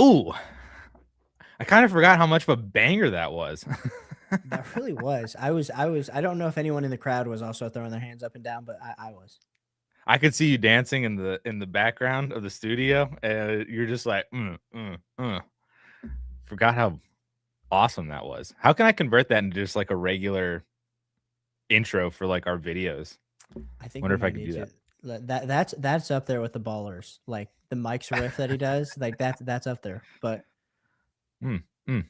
Ooh, I kind of forgot how much of a banger that was. That really was. I don't know if anyone in the crowd was also throwing their hands up and down, but I was. I could see you dancing in the background of the studio, and you're just like, Forgot how awesome that was. How can I convert that into just like a regular intro for like our videos? I think Wonder we if I might could need do that. to. That's up there with the ballers. Like the Mike's riff that he does, like that's up there. But Mm, mm.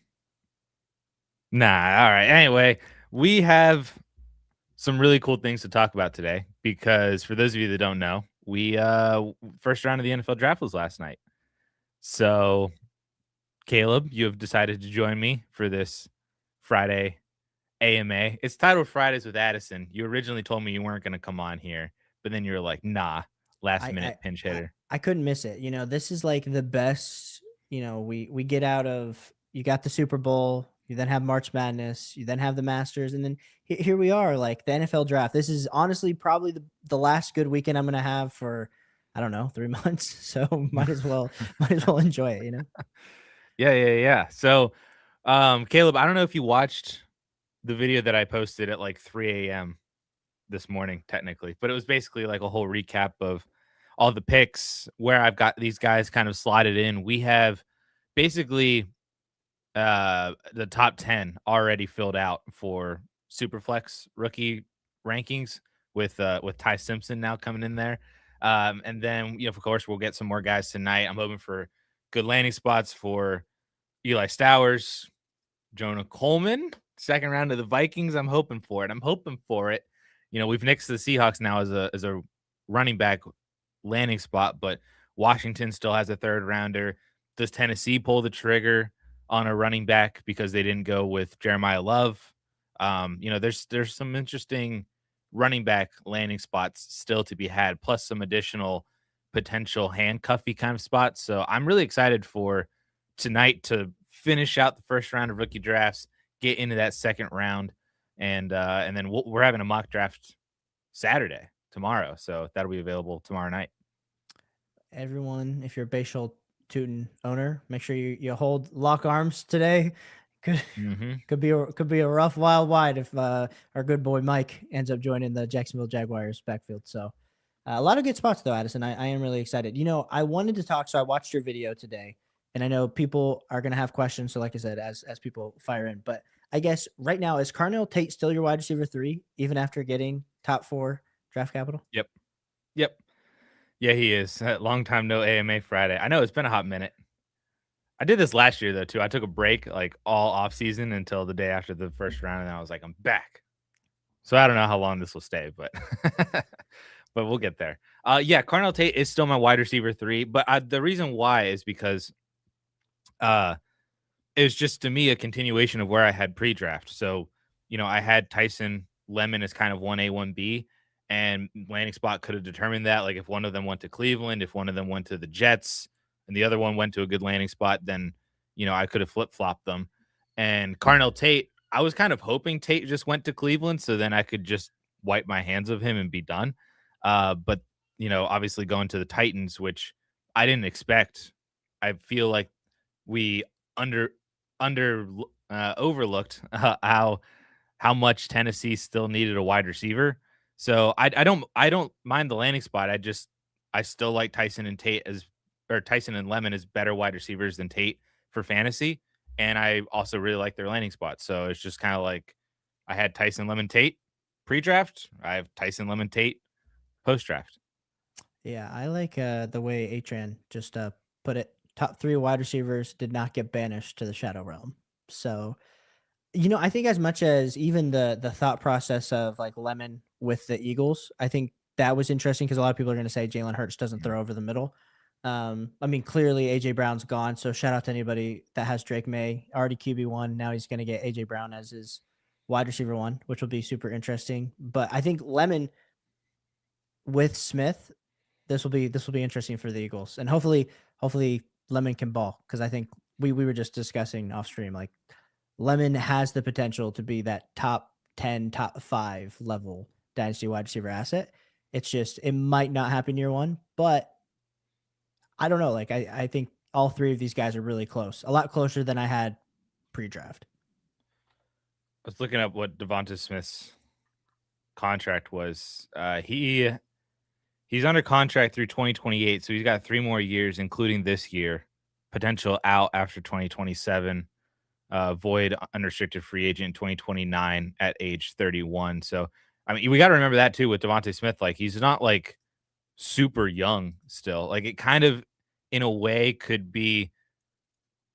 Nah, all right. Anyway, we have some really cool things to talk about today because for those of you that don't know, we first round of the NFL draft was last night. So, Caleb, you have decided to join me for this Friday AMA. It's titled Fridays with Addison. You originally told me you weren't going to come on here, but then you were like, "Nah, last I minute I pinch I, hitter." I couldn't miss it. This is like the best. We get out of. You got the Super Bowl. You then have March Madness. You then have the Masters, and then here we are, like the NFL draft. This is honestly probably the last good weekend I'm gonna have for, I don't know, 3 months. So might as well enjoy it. Yeah. So, Caleb, I don't know if you watched the video that I posted at like 3 a.m. this morning, technically, but it was basically like a whole recap of all the picks where I've got these guys kind of slotted in. We have basically the top 10 already filled out for Superflex rookie rankings with Ty Simpson now coming in there. And then of course we'll get some more guys tonight. I'm hoping for good landing spots for Eli Stowers, Jonah Coleman, second round of the Vikings. I'm hoping for it. I'm hoping for it. We've nixed the Seahawks now as a running back landing spot, but Washington still has a third rounder. Does Tennessee pull the trigger on a running back because they didn't go with Jeremiah Love? There's some interesting running back landing spots still to be had, plus some additional potential handcuffy kind of spots. So I'm really excited for tonight to finish out the first round of rookie drafts, get into that second round, and then we're having a mock draft Saturday tomorrow, so that'll be available tomorrow night. Everyone, if you're a Bayshore Tootin owner, make sure you hold lock arms today. Could Hmm. could be a rough wild wide if our good boy Mike ends up joining the Jacksonville Jaguars backfield. So a lot of good spots though, Addison. I am really excited. I wanted to talk, so I watched your video today, and I know people are gonna have questions. So like I said, as people fire in, but I guess right now is Carnell Tate still your wide receiver 3, even after getting top 4 draft capital? Yep. Yep. Yeah, he is. Long time no AMA Friday. I know it's been a hot minute. I did this last year though too. I took a break like all off season until the day after the first round, and I was like, I'm back. So I don't know how long this will stay, but but we'll get there. Yeah, Carnell Tate is still my wide receiver 3, but the reason why is because uh it was just to me a continuation of where I had pre-draft. So, I had Tyson Lemon as kind of 1A, 1B, and landing spot could have determined that. Like if one of them went to Cleveland, if one of them went to the Jets, and the other one went to a good landing spot, then I could have flip-flopped them. And Carnell Tate, I was kind of hoping Tate just went to Cleveland so then I could just wipe my hands of him and be done. But obviously going to the Titans, which I didn't expect. I feel like we under under overlooked how much Tennessee still needed a wide receiver. So I don't mind the landing spot. I still like Tyson and Lemon as better wide receivers than Tate for fantasy, and I also really like their landing spot. So it's just kind of like I had Tyson Lemon Tate pre-draft. I have Tyson Lemon Tate post-draft. Yeah, I like the way Atran just put it. Top 3 wide receivers did not get banished to the Shadow Realm. So, I think as much as even the thought process of like Lemon with the Eagles, I think that was interesting because a lot of people are going to say Jalen Hurts doesn't throw over the middle. I mean, clearly AJ Brown's gone, so shout out to anybody that has Drake May already QB1. Now he's going to get AJ Brown as his wide receiver 1, which will be super interesting. But I think Lemon with Smith, this will be interesting for the Eagles, and hopefully Lemon can ball because I think we were just discussing off stream, like Lemon has the potential to be that top 10, top 5 level dynasty wide receiver asset. It's just it might not happen year 1, but I don't know. Like I think all three of these guys are really close, a lot closer than I had pre-draft. I was looking up what Devonta Smith's contract was. He's under contract through 2028, so he's got 3 more years, including this year. Potential out after 2027. Void unrestricted free agent in 2029 at age 31. So, I mean, we got to remember that too with Devontae Smith. Like, he's not like super young still. Like, it kind of, in a way, could be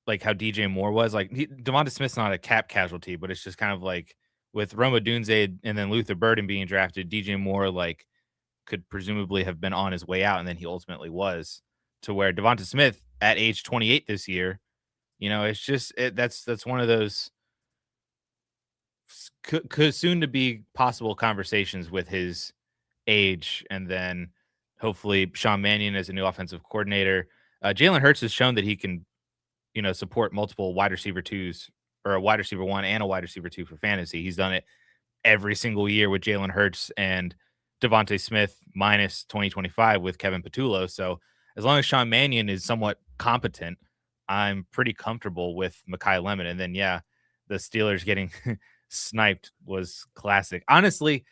like how DJ Moore was. Like, Devonta Smith's not a cap casualty, but it's just kind of like with Roma Dunze and then Luther Burden being drafted, DJ Moore, like, could presumably have been on his way out, and then he ultimately was, to where Devonta Smith at age 28 this year, it's just that's one of those could soon to be possible conversations with his age, and then hopefully Sean Mannion as a new offensive coordinator. Jalen Hurts has shown that he can, support multiple wide receiver twos or a wide receiver one and a wide receiver two for fantasy. He's done it every single year with Jalen Hurts and Devontae Smith minus 2025 with Kevin Patullo. So as long as Sean Mannion is somewhat competent, I'm pretty comfortable with Mekhi Lemon. And then, yeah, the Steelers getting sniped was classic. Honestly,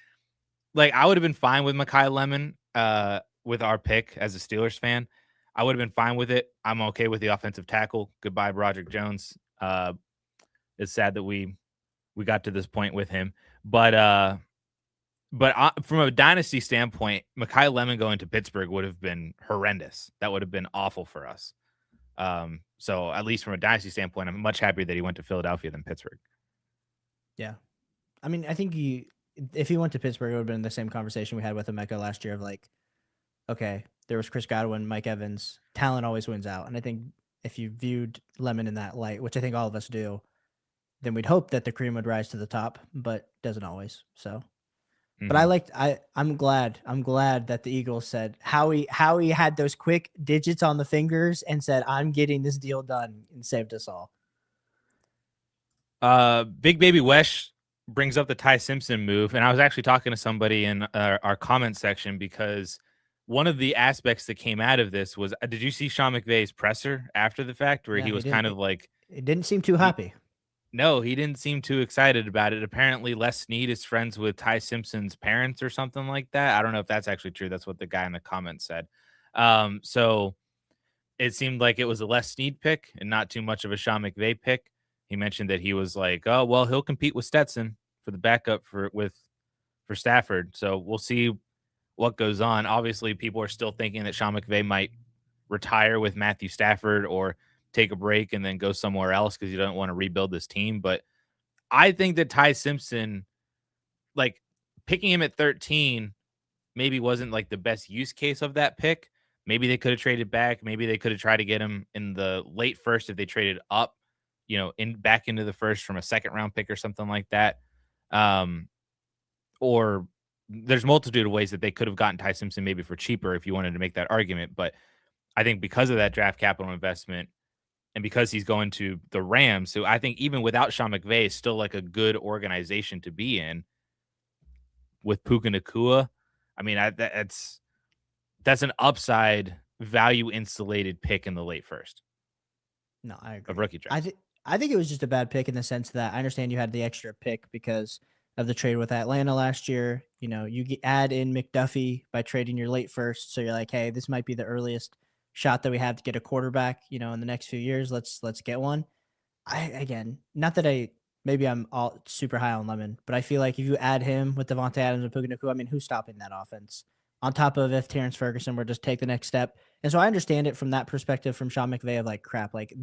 like I would have been fine with Mekhi Lemon with our pick as a Steelers fan. I would have been fine with it. I'm okay with the offensive tackle. Goodbye, Broderick Jones. It's sad that we got to this point with him. But from a dynasty standpoint, Mekhi Lemon going to Pittsburgh would have been horrendous. That would have been awful for us. So at least from a dynasty standpoint, I'm much happier that he went to Philadelphia than Pittsburgh. Yeah. I mean, I think if he went to Pittsburgh, it would have been the same conversation we had with Emeka last year of like, okay, there was Chris Godwin, Mike Evans. Talent always wins out. And I think if you viewed Lemon in that light, which I think all of us do, then we'd hope that the cream would rise to the top, but doesn't always. So, but I'm glad that the Eagles said Howie had those quick digits on the fingers and said, I'm getting this deal done, and saved us all. Big Baby Wesh brings up the Ty Simpson move, and I was actually talking to somebody in our comment section because one of the aspects that came out of this was, did you see Sean McVay's presser after the fact where Yeah, he was kind of like, it didn't seem too happy. No, he didn't seem too excited about it. Apparently, Les Snead is friends with Ty Simpson's parents or something like that. I don't know if that's actually true. That's what the guy in the comments said. So it seemed like it was a Les Snead pick and not too much of a Sean McVay pick. He mentioned that he was like, oh, well, he'll compete with Stetson for the backup for Stafford. So we'll see what goes on. Obviously, people are still thinking that Sean McVay might retire with Matthew Stafford or take a break and then go somewhere else because you don't want to rebuild this team. But I think that Ty Simpson, like picking him at 13, maybe wasn't like the best use case of that pick. Maybe they could have traded back. Maybe they could have tried to get him in the late first if they traded up, back into the first from a second round pick or something like that. Or there's multitude of ways that they could have gotten Ty Simpson maybe for cheaper if you wanted to make that argument. But I think because of that draft capital investment and because he's going to the Rams, so I think even without Sean McVay, it's still like a good organization to be in with Puka Nacua. I mean, that's an upside value insulated pick in the late first. No, I agree. Of rookie draft. I think it was just a bad pick in the sense that I understand you had the extra pick because of the trade with Atlanta last year. You add in McDuffie by trading your late first. So you're like, hey, this might be the earliest shot that we have to get a quarterback, in the next few years. Let's get one. Not that maybe I'm all super high on Lemon, but I feel like if you add him with Devontae Adams and Puka Nacua, I mean, who's stopping that offense? On top of if Terrence Ferguson were just take the next step. And so I understand it from that perspective from Sean McVay of like, crap, like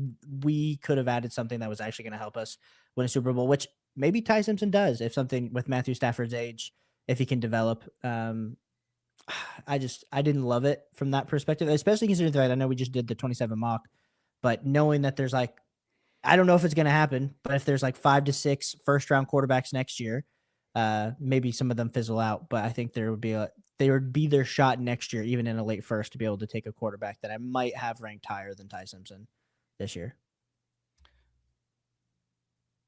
we could have added something that was actually going to help us win a Super Bowl, which maybe Ty Simpson does if something with Matthew Stafford's age, if he can develop. I didn't love it from that perspective, especially considering that I know we just did the 27 mock, but knowing that there's like, I don't know if it's going to happen, but if there's like 5 to 6 first round quarterbacks next year, maybe some of them fizzle out, but I think there would be their shot next year, even in a late first, to be able to take a quarterback that I might have ranked higher than Ty Simpson this year.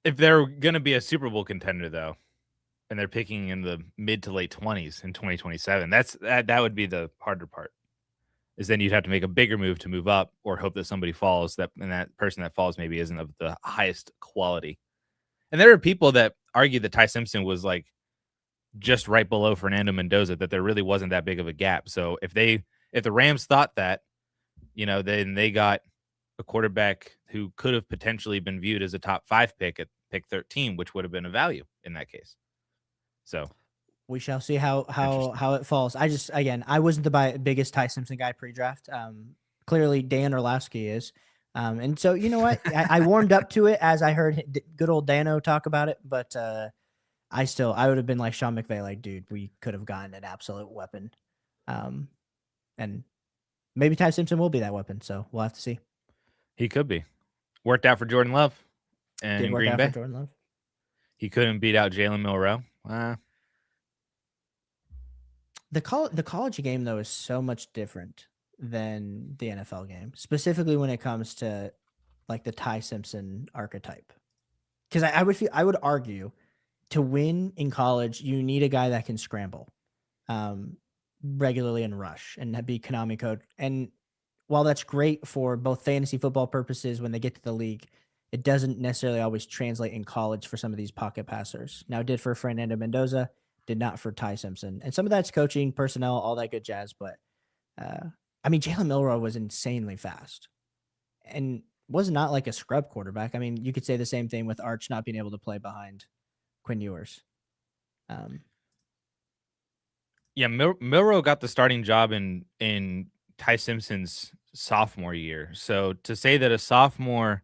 If they're going to be a Super Bowl contender, though, and they're picking in the mid to late 20s in 2027, that would be the harder part. is then you'd have to make a bigger move to move up or hope that somebody falls and that person that falls maybe isn't of the highest quality. And there are people that argue that Ty Simpson was like just right below Fernando Mendoza, that there really wasn't that big of a gap. So if the Rams thought that, then they got a quarterback who could have potentially been viewed as a top 5 pick at pick 13, which would have been a value in that case. So We shall see how interesting. how it falls. Again, I wasn't the biggest Ty Simpson guy pre-draft. Clearly Dan Orlovsky is. And so you know what? I warmed up to it as I heard good old Dano talk about it, but I would have been like Sean McVay, like, dude, we could have gotten an absolute weapon. And maybe Ty Simpson will be that weapon. So we'll have to see. He could be. Worked out for Jordan Love and Did in work Green out for Bay. Jordan Love. He couldn't beat out Jalen Milroe. The college game though is so much different than the NFL game, specifically when it comes to like the Ty Simpson archetype. Because I would argue to win in college, you need a guy that can scramble regularly and rush and be Konami code. And while that's great for both fantasy football purposes when they get to the league, it doesn't necessarily always translate in college for some of these pocket passers. Now, it did for Fernando Mendoza, did not for Ty Simpson. And some of that's coaching, personnel, all that good jazz. But I mean, Jalen Milroe was insanely fast and was not like a scrub quarterback. I mean, you could say the same thing with Arch not being able to play behind Quinn Ewers. Yeah, Milroe got the starting job in Ty Simpson's sophomore year. So to say that a sophomore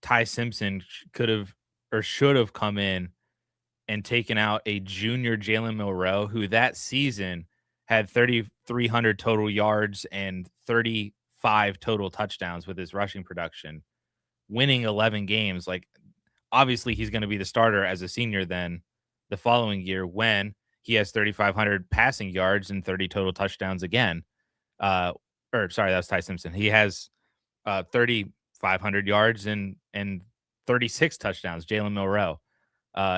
Ty Simpson could have or should have come in and taken out a junior Jalen Milroe, who that season had 3,300 total yards and 35 total touchdowns with his rushing production, winning 11 games. Like, obviously, he's going to be the starter as a senior then the following year when he has 3,500 passing yards and 30 total touchdowns again. Or sorry, that's Ty Simpson. He has 3,500 yards and 36 touchdowns, Jalen Milroe,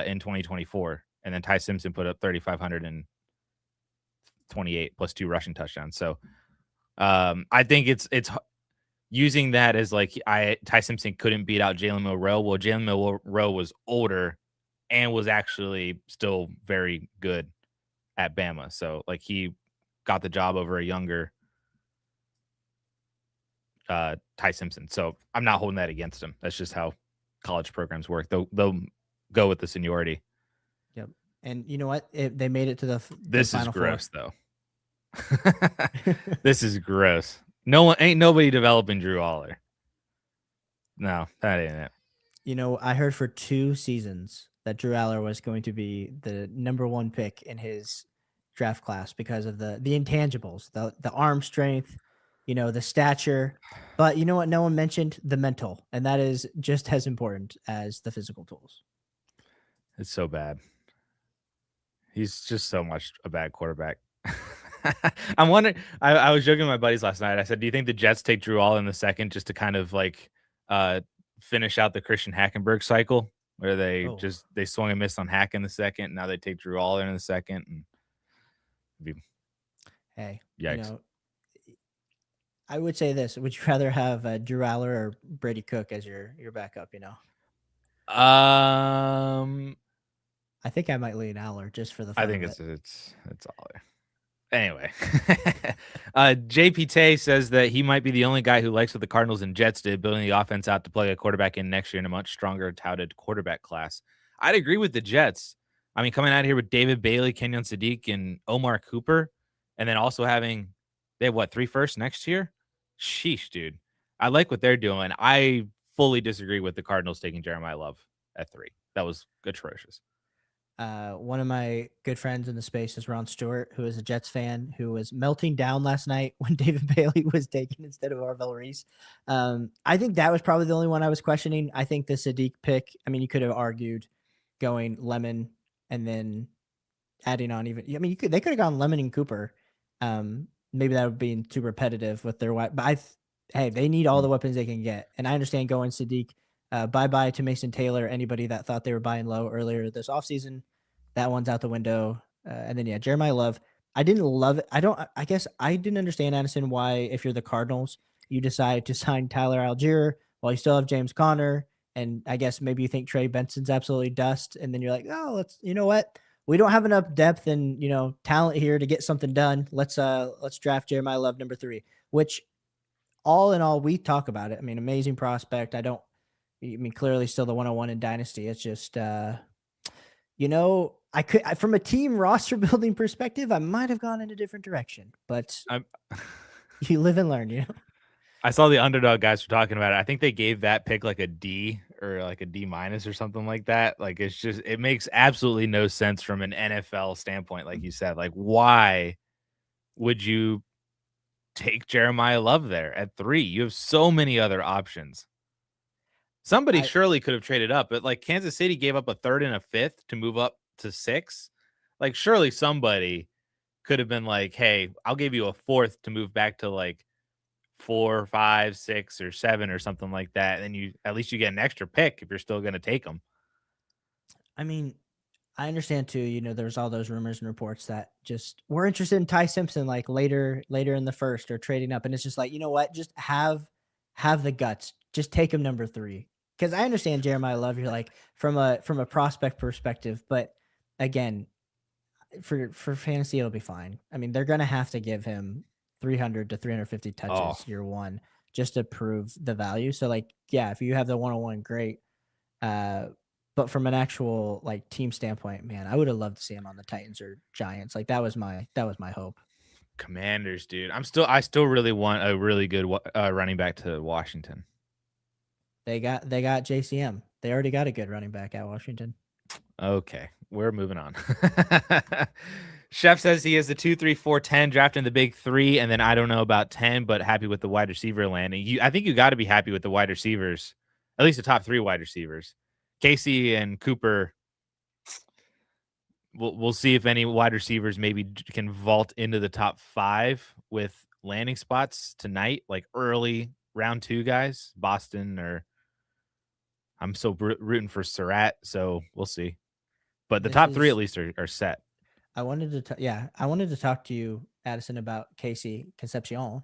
in 2024. And then Ty Simpson put up 3,528 plus 2 rushing touchdowns. So I think it's using that as like Ty Simpson couldn't beat out Jalen Milroe. Well, Jalen Milroe was older and was actually still very good at Bama. So like he got the job over a younger Ty Simpson. So I'm not holding that against him. That's just how college programs work. They'll go with the seniority. Yep. And you know what? They made it to the This is Final gross, Four. though. This is gross. Nobody developing Drew Aller. No, that ain't it. You know, I heard for 2 seasons that Drew Aller was going to be the number 1 pick in his draft class because of the intangibles, the arm strength, you know, the stature. But you know what? No one mentioned the mental, and that is just as important as the physical tools. It's so bad. He's just so much a bad quarterback. I'm wondering. I was joking with my buddies last night. I said, "Do you think the Jets take Drew Aller in the second just to kind of like finish out the Christian Hackenberg cycle, where Oh, they swung and missed on Hack in the second, and now they take Drew Aller in the second, and hey, you yikes." know, I would say this: would you rather have Drew Aller or Brady Cook as your backup? You know, Um, I think I might lean Aller just for the I fun think of it. it's Aller. Anyway, JP Tay says that he might be the only guy who likes what the Cardinals and Jets did, building the offense out to play a quarterback in next year in a much stronger touted quarterback class. I'd agree with the Jets. I mean, coming out here with David Bailey, Kenyon Sadiq, and Omar Cooper, and then also having they have what 3 firsts next year? Sheesh, dude. I like what they're doing. I fully disagree with the Cardinals taking Jeremiah Love at 3. That was atrocious. One of my good friends in the space is Ron Stewart, who is a Jets fan, who was melting down last night when David Bailey was taken instead of Arvell Reese. I think that was probably the only one I was questioning. I think the Sadiq pick, I mean, you could have argued going Lemon and then adding on even, I mean, they could have gone Lemon and Cooper. Maybe that would be too repetitive with their, but hey, they need all the weapons they can get. And I understand going Sadiq. Bye-bye to Mason Taylor, anybody that thought they were buying low earlier this offseason. That one's out the window. And then, yeah, Jeremiah Love. I didn't love it. I guess I didn't understand, Addison, why if you're the Cardinals, you decide to sign Tyler Algier while you still have James Conner, and I guess maybe you think Trey Benson's absolutely dust, and then you're like, "Oh, you know what? We don't have enough depth and, talent here to get something done. Let's draft Jeremiah Love number 3," which all in all, we talk about it. I mean, amazing prospect. I mean, clearly still the 101 in Dynasty. It's just, from a team roster building perspective, I might have gone in a different direction, but I'm you live and learn. I saw the underdog guys were talking about it. I think they gave that pick like a D or like a D minus or something like that. Like it's just it makes absolutely no sense from an NFL standpoint, like you said. Like, why would you take Jeremiah Love there at 3? You have so many other options. Somebody I surely could have traded up, but like Kansas City gave up a third and a fifth to move up to 6. Like, surely somebody could have been like, hey, I'll give you a fourth to move back to like 4, 5, 6, or 7 or something like that. And you at least you get an extra pick if you're still gonna take them. I mean, I understand too, there's all those rumors and reports that just we're interested in Ty Simpson like later in the first or trading up. And it's just like, you know what? Just have the guts. Just take him number 3. Because I understand Jeremiah Love, you're like from a prospect perspective, but again, for fantasy, it'll be fine. I mean, they're gonna have to give him 300 to 350 Oh, touches year one just to prove the value. So like, yeah, if you have the 101, great. Uh, but from an actual like team standpoint, man, I would have loved to see him on the Titans or Giants. Like that was my hope. Commanders, dude. I still really want a really good running back to Washington. They got JCM. They already got a good running back at Washington. Okay, we're moving on. Chef says he has the 2, 3, 4, 10 drafting the big 3, and then I don't know about 10, but happy with the wide receiver landing. I think you got to be happy with the wide receivers, at least the top 3 wide receivers. Casey and Cooper. We'll see if any wide receivers maybe can vault into the top 5 with landing spots tonight, like early round 2 guys, Boston or I'm so rooting for Surratt, so we'll see. But the This top 3 at is least are set. I wanted to talk to you, Addison, about Casey Concepcion,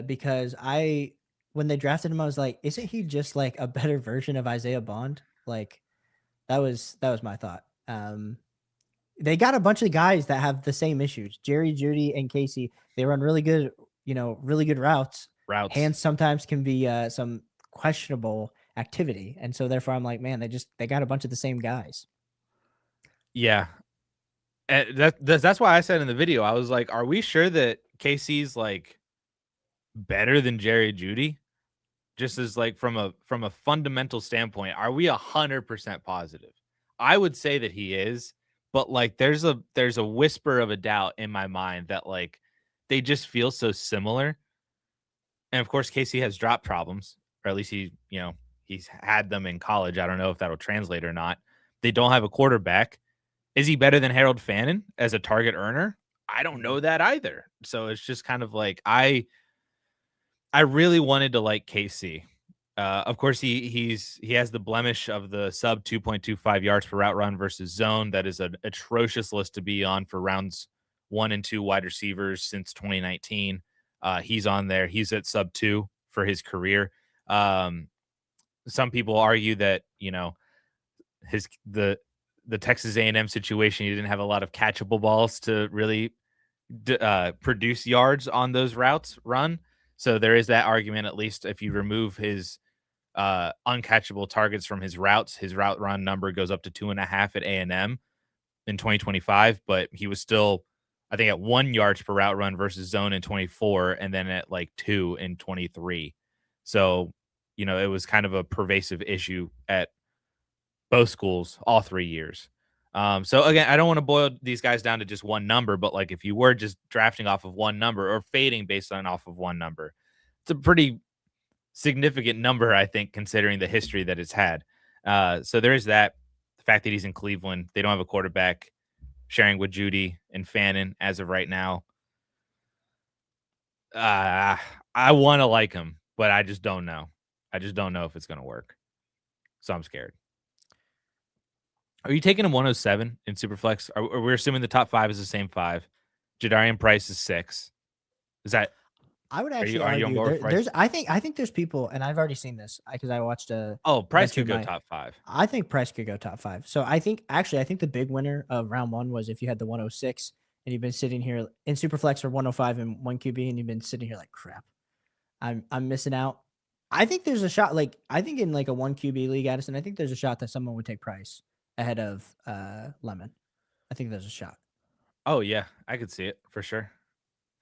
because I when they drafted him, I was like, isn't he just like a better version of Isaiah Bond? Like that was my thought. They got a bunch of guys that have the same issues. Jerry, Judy, and Casey. They run really good routes. Routes. Hands sometimes can be some questionable activity, and so therefore I'm like, man, they got a bunch of the same guys. Yeah. That's why I said in the video, I was like, "Are we sure that Casey's, like, better than Jerry Judy?" Just as, like, from a fundamental standpoint, are we 100% positive? I would say that he is, but, like, there's a whisper of a doubt in my mind that, like, they just feel so similar, and, of course, Casey has drop problems, or at least he's had them in college. I don't know if that'll translate or not. They don't have a quarterback. Is he better than Harold Fannin as a target earner? I don't Mhm. know that either. So it's just kind of like I really wanted to like KC. Of course, he has the blemish of the sub 2.25 yards per route run versus zone. That is an atrocious list to be on for rounds 1 and 2 wide receivers since 2019. He's on there. He's at sub 2 for his career. Um, some people argue that his the Texas A&M situation, he didn't have a lot of catchable balls to really produce yards on those routes run. So there is that argument. At least if you remove his uncatchable targets from his route run number goes up to 2.5 at A&M in 2025. But he was still, I think, at 1 yards per route run versus zone in 24, and then at like 2 in 23. So it was kind of a pervasive issue at both schools all 3 years. So again, I don't want to boil these guys down to just one number, but like if you were just drafting off of one number or fading based on off of one number, it's a pretty significant number, I think, considering the history that it's had. So there is that. The fact that he's in Cleveland, they don't have a quarterback, sharing with Judy and Fannin as of right now. Uh, I want to like him, but I just don't know. I just don't know if it's going to work. So I'm scared. Are you taking him 107 in Superflex? Are we're assuming the top 5 is the same 5? Jadarian Price is 6. Is that I would are you actually are you on argue board with there's Price? I think there's people, and I've already seen this because I watched Oh, a Price bunch could of go my. top 5. I think Price could go top 5. So I think the big winner of round one was if you had the 106 and you've been sitting here in Superflex or 105 and one QB and you've been sitting here like crap. I'm missing out. I think there's a shot. Like I think in like a one QB league, Addison. I think there's a shot that someone would take Price ahead of Lemon. I think there's a shot. Oh, yeah, I could see it for sure.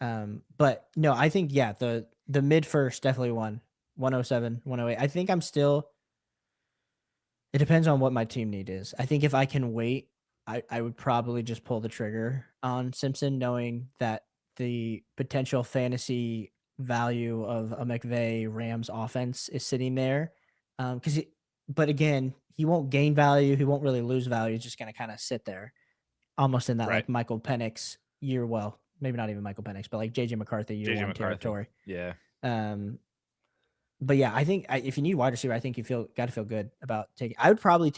But no, I think yeah, the mid first definitely won 107, 108. I think I'm still. It depends on what my team need is. I think if I can wait, I would probably just pull the trigger on Simpson, knowing that the potential fantasy value of a McVay Rams offense is sitting there. Because, but again, he won't gain value. He won't really lose value. He's just going to kind of sit there, almost in that Right. like Michael Penix year. Well, maybe not even Michael Penix, but like JJ McCarthy year JJ one McCarthy. territory. Yeah. Um, but yeah, I think if you need wide receiver, I think you got to feel good about taking. I would probably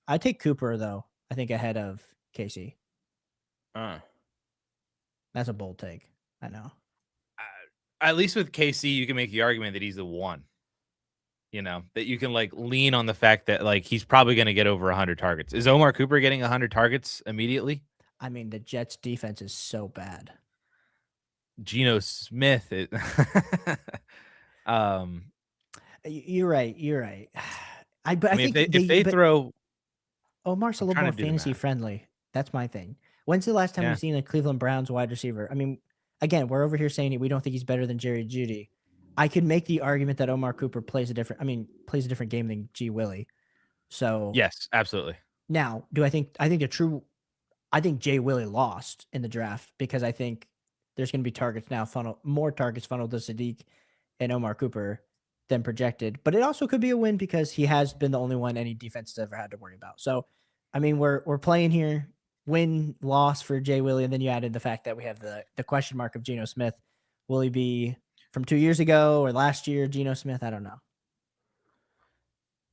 I'd take Cooper though. I think ahead of Casey. Uh, That's a bold take. I know. at least with KC, you can make the argument that he's the one. That you can like lean on the fact that like he's probably going to get over 100 targets. Is Omar Cooper getting 100 targets immediately? I mean, the Jets defense is so bad. Geno Smith. um, You're right. You're right. But I I mean, think if they but throw, Omar's a I'm little trying more to do the fantasy math. friendly. That's my thing. When's the last time Yeah. we've seen a Cleveland Browns wide receiver? I mean, again, we're over here saying we don't think he's better than Jerry Judy. I could make the argument that Omar Cooper plays a different game than G Willie. So Yes, absolutely. now, do I think the true I think Jay Willie lost in the draft because I think there's going to be more targets funneled to Sadiq and Omar Cooper than projected. But it also could be a win because he has been the only one any defense has ever had to worry about. So, I mean, we're playing here win loss for Jay Willie, and then you added the fact that we have the question mark of Geno Smith. Will he be from 2 years ago or last year? Geno Smith, I don't know.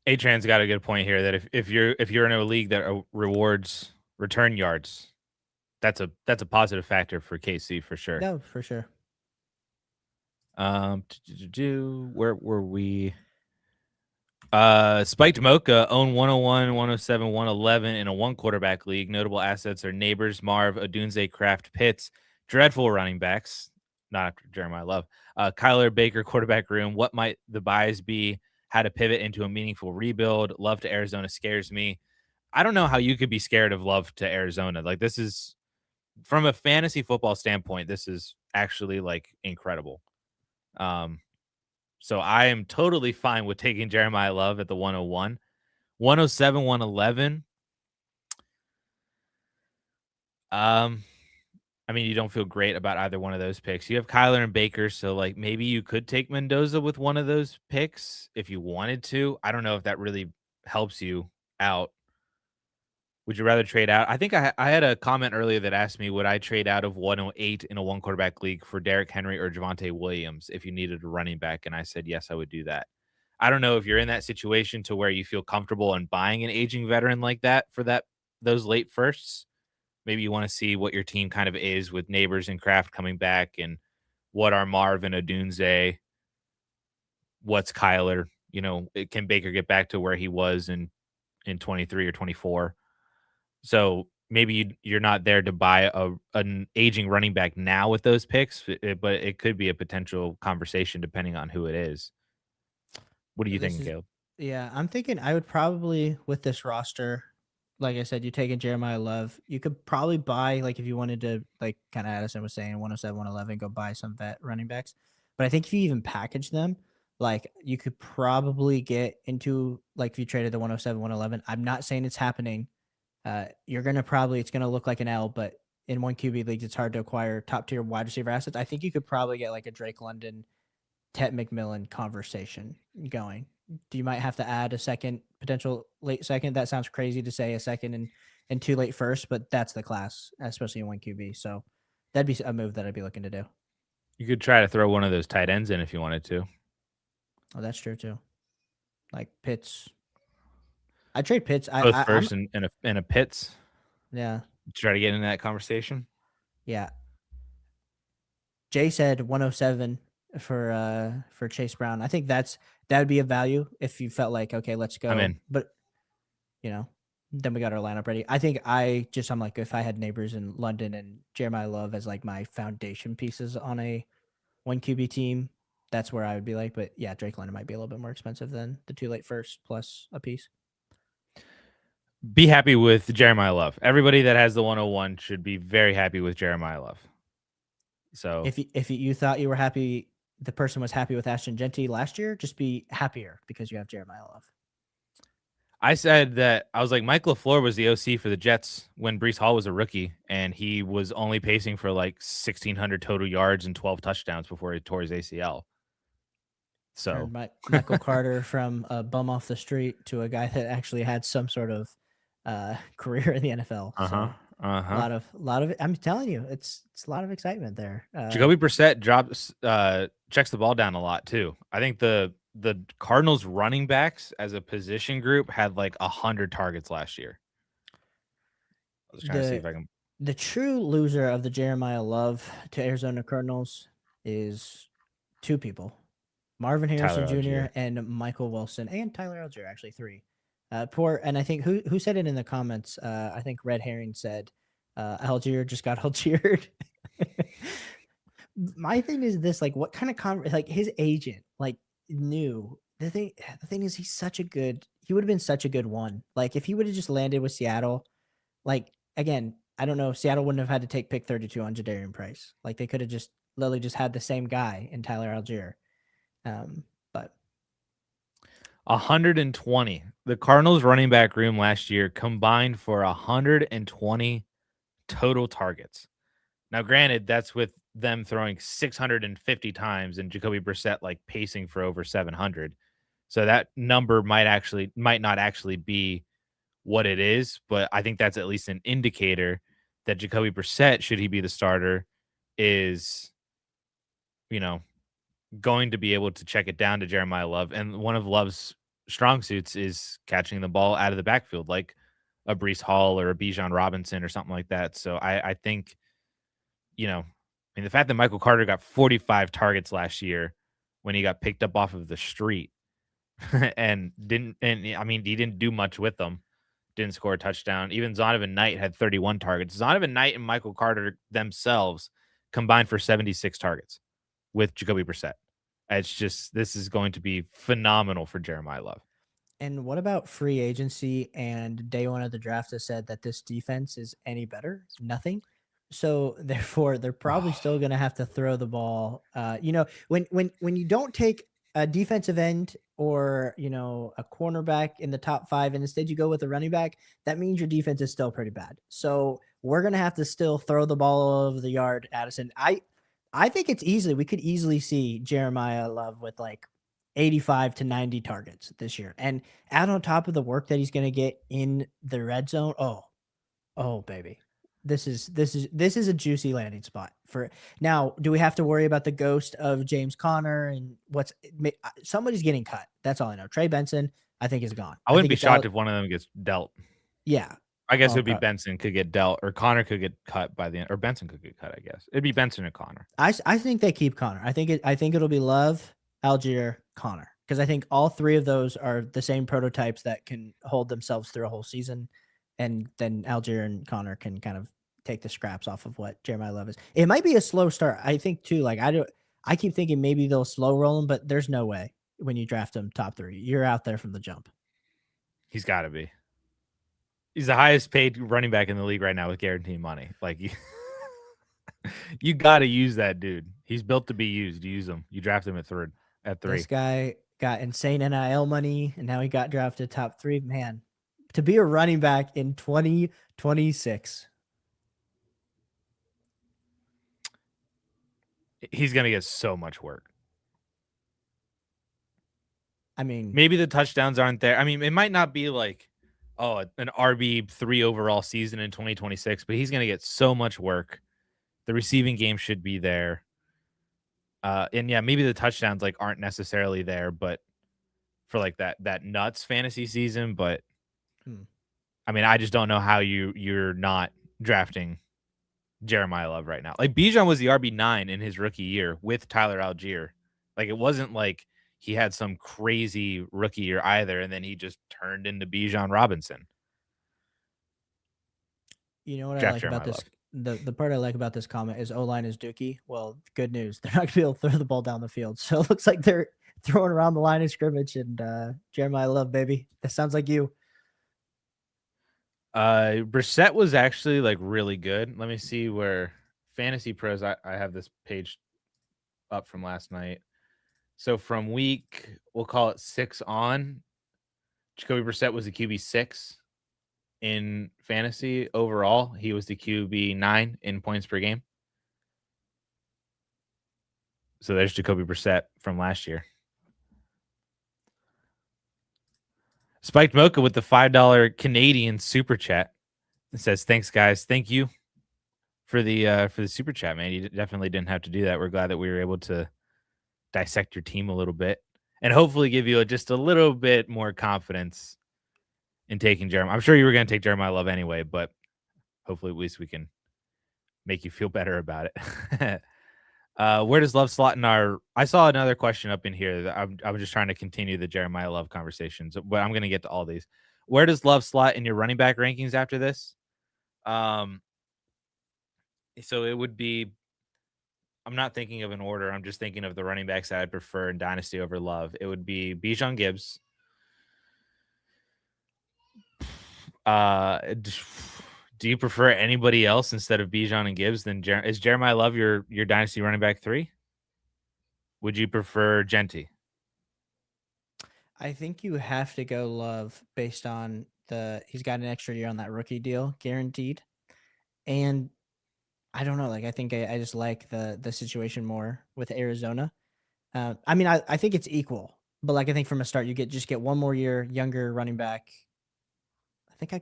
Atran's got a good point here that if you're in a league that rewards return yards, that's a positive factor for KC for sure. No, for sure. Where were we? Spiked Mocha own 101, 107, 111 in a one quarterback league. Notable assets are Neighbors, Marv, Odunze, Kraft, Pitts. Dreadful running backs. Not after Jeremiah Love. Kyler Baker, quarterback room. What might the buys be? How to pivot into a meaningful rebuild. Love to Arizona scares me. I don't know how you could be scared of Love to Arizona. Like, this is, from a fantasy football standpoint, this is actually like incredible. So I am totally fine with taking Jeremiah Love at the 101. 107, 111. I mean, you don't feel great about either one of those picks. You have Kyler and Baker, so like maybe you could take Mendoza with one of those picks if you wanted to. I don't know if that really helps you out. Would you rather trade out? I think I had a comment earlier that asked me, would I trade out of 108 in a one quarterback league for Derrick Henry or Javonte Williams if you needed a running back? And I said, yes, I would do that. I don't know if you're in that situation to where you feel comfortable in buying an aging veteran like that for those late firsts. Maybe you want to see what your team kind of is with Neighbors and Kraft coming back and what are Marv and Odunze, what's Kyler, can Baker get back to where he was in 23 or 24? So maybe you're not there to buy an aging running back now with those picks, but it could be a potential conversation depending on who it is. What are you This thinking, is Caleb? Yeah, I'm thinking I would probably with this roster, like I said, you taking Jeremiah Love, you could probably buy like if you wanted to like kind of Addison was saying 107, 111, go buy some vet running backs. But I think if you even package them, like you could probably get into like if you traded the 107, 111. I'm not saying it's happening. You're gonna probably it's gonna look like an L, but in one QB leagues, it's hard to acquire top tier wide receiver assets. I think you could probably get like a Drake London Tet McMillan conversation going. Do you might have to add a second potential late second? That sounds crazy to say a second and too late first, but that's the class, especially in one QB. So that'd be a move that I'd be looking to do. You could try to throw one of those tight ends in if you wanted to. Oh, that's true too. Like Pitts, I trade Pitts. Both I'm first and a Pitts. yeah Try to get into that conversation. yeah. Jay said 107 for Chase Brown. I think that would be a value if you felt like, okay, let's I'm go. in. But you know, then we got our lineup ready. I think I'm like, if I had neighbors in London and Jeremiah Love as like my foundation pieces on a one QB team, that's where I would be like. But yeah, Drake London might be a little bit more expensive than the two late first plus a piece. Be happy with Jeremiah Love. Everybody that has the 101 should be very happy with Jeremiah Love. So If you thought you were happy, the person was happy with Ashton Genty last year, just be happier because you have Jeremiah Love. I said that I was like, Mike LaFleur was the OC for the Jets when Brees Hall was a rookie, and he was only pacing for like 1,600 total yards and 12 touchdowns before he tore his ACL. So, Turned Michael Carter from a bum off the street to a guy that actually had some sort of career in the NFL. uh huh, So uh huh. a lot of I'm telling you, it's a lot of excitement there. Jacoby Brissett checks the ball down a lot too. I think the Cardinals running backs as a position group had like 100 targets last year. I was trying to see the if I can. the true loser of the Jeremiah Love to Arizona Cardinals is two people: Marvin Harrison Tyler Jr. Algier. and Michael Wilson and Tyler Algier. Actually, three. Poor, and I think who said it in the comments? I think Red Herring said Algier just got Algiered. My thing is this: like, what kind of like his agent like knew the thing is he would have been such a good one. Like if he would have just landed with Seattle, like again, I don't know, Seattle wouldn't have had to take pick 32 on Jadarian Price. Like they could have just literally just had the same guy in Tyler Algier. But 120. The Cardinals running back room last year combined for 120 total targets. Now, granted, that's with them throwing 650 times and Jacoby Brissett like pacing for over 700. So that number might not actually be what it is, but I think that's at least an indicator that Jacoby Brissett, should he be the starter, is, you know, going to be able to check it down to Jeremiah Love. And one of Love's strong suits is catching the ball out of the backfield, like a Brees Hall or a Bijan Robinson or something like that. So I think, I mean, the fact that Michael Carter got 45 targets last year when he got picked up off of the street I mean, he didn't do much with them. Didn't score a touchdown. Even Zonovan Knight had 31 targets. Zonovan Knight and Michael Carter themselves combined for 76 targets with Jacoby Brissett. It's just, this is going to be phenomenal for Jeremiah Love. and what about free agency and day one of the draft has said that this defense is any better? Nothing. So therefore, they're probably still going to have to throw the ball. When you don't take a defensive end or a cornerback in the top five, and instead you go with a running back, that means your defense is still pretty bad. So we're going to have to still throw the ball all over the yard, Addison. I think we could easily see Jeremiah Love with like 85 to 90 targets this year. And add on top of the work that he's going to get in the red zone. Oh baby. This is a juicy landing spot for now. Do we have to worry about the ghost of James Conner and somebody's getting cut? That's all I know. Trey Benson, I think, is gone. I I wouldn't think be it's shocked out. if one of them gets dealt. Yeah. I guess it Oh would be god. Benson could get dealt, or Connor could get cut by the end, or Benson could get cut, I guess. It'd be Benson and Connor. I think they keep Connor. I think it'll be Love, Algier, Connor, because I think all three of those are the same prototypes that can hold themselves through a whole season, and then Algier and Connor can kind of take the scraps off of what Jeremiah Love is. It might be a slow start. I think too. Like I keep thinking maybe they'll slow roll him, but there's no way when you draft him top three, you're out there from the jump. He's got to be. He's the highest paid running back in the league right now with guaranteed money. Like, you got to use that dude. He's built to be used. Use him. You draft him at This 3. guy got insane NIL money, and now he got drafted top three. Man, to be a running back in 2026. He's gonna get so much work. I mean, Maybe the touchdowns aren't there. I mean, it might not be like, an RB3 overall season in 2026, but he's gonna get so much work. The receiving game should be there. And yeah, maybe the touchdowns like aren't necessarily there, but for like that nuts fantasy season. But hmm. I mean, I just don't know how you're not drafting Jeremiah Love right now. Like Bijan was the RB9 in his rookie year with Tyler Algier. Like it wasn't like he had some crazy rookie year either, and then he just turned into Bijan Robinson. You know what I Draft like about Jeremiah this? Love. The part I like about this comment is O-line is Dookie. Well, good news. They're not gonna be able to throw the ball down the field. So it looks like they're throwing around the line of scrimmage and Jeremiah Love, baby. That sounds like you. Brissett was actually like really good. Let me see where Fantasy Pros. I have this page up from last night. So from week, we'll call it 6 on, Jacoby Brissett was the QB6 in fantasy overall. He was the QB9 in points per game. So there's Jacoby Brissett from last year. Spiked Mocha with the $5 Canadian super chat. It says, "Thanks, guys. Thank you for the super chat, man. You definitely didn't have to do that. We're glad that we were able to dissect your team a little bit and hopefully give you just a little bit more confidence in taking Jeremiah. I'm sure you were going to take Jeremiah Love anyway, but hopefully at least we can make you feel better about it." Where does Love slot in our? I saw another question up in here. That I'm just trying to continue the Jeremiah Love conversations, but I'm going to get to all these. Where does Love slot in your running back rankings after this? So it would be. I'm not thinking of an order. I'm just thinking of the running backs that I prefer in Dynasty over Love. It would be Bijan Gibbs. Do you prefer anybody else instead of Bijan and Gibbs? Then is Jeremiah Love your Dynasty running back 3? Would you prefer Genty? I think you have to go Love based on he's got an extra year on that rookie deal guaranteed. And I don't know, like I think I just like the situation more with Arizona. I mean, I think it's equal, but like I think from a start you get one more year, younger running back. I think I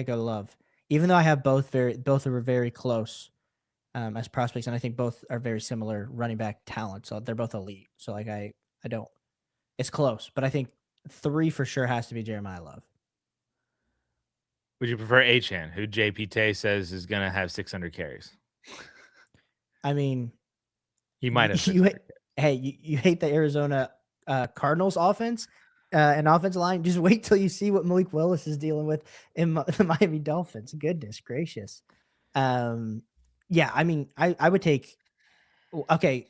go Love, even though I have both are very close as prospects, and I think both are very similar running back talent. So they're both elite. So like I don't. It's close, but I think 3 for sure has to be Jeremiah Love. Would you prefer Achan, who JP Tay says is going to have 600 carries? I mean, He might have you 600. hey, you hate the Arizona Cardinals offense and offensive line. Just wait till you see what Malik Willis is dealing with in the Miami Dolphins. Goodness gracious. Yeah, I mean, I would take. Okay,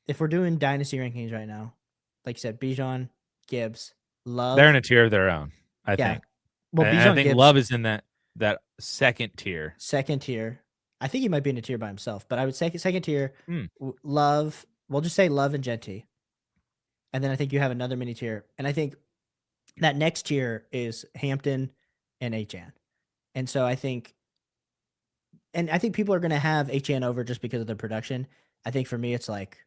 if we're doing dynasty rankings right now, like you said, Bijan, Gibbs, They're in Love. a tier of their own, I Yeah, think. well, And I Bijan think Gibbs Love is in that second tier. second tier. I think he might be in a tier by himself, but I would say second tier. Hmm. Love. We'll just say Love and Genty. And then I think you have another mini tier. And I think that next tier is Hampton and HN. And so I think people are going to have HN over just because of their production. I think for me, it's like,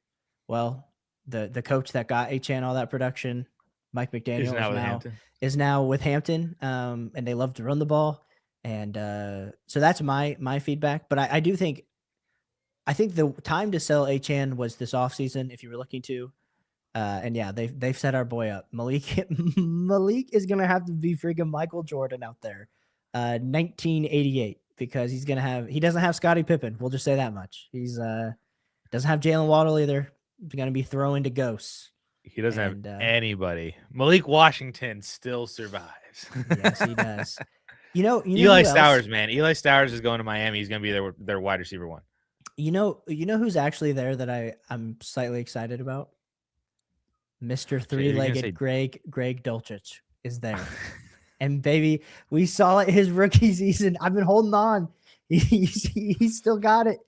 well, the coach that got HN all that production, Mike Is McDaniel, now with Hampton. is now with Hampton, and they love to run the ball. And so that's my feedback. But I do think, the time to sell HN was this offseason, if you were looking to. And yeah, they've set our boy up. Malik Malik is gonna have to be freaking Michael Jordan out there, 1988, because he doesn't have Scottie Pippen. We'll just say that much. He's doesn't have Jalen Waddle either. He's gonna be throwing to ghosts. He doesn't And have anybody. Malik Washington still survives. yes, he does. You know Eli who else? Stowers, man. Eli Stowers is going to Miami. He's going to be their wide receiver 1. You know who's actually there that I'm slightly excited about? Mr. Three-legged Greg Dulcich is there. And baby, we saw it his rookie season. I've been holding on. He's still got it.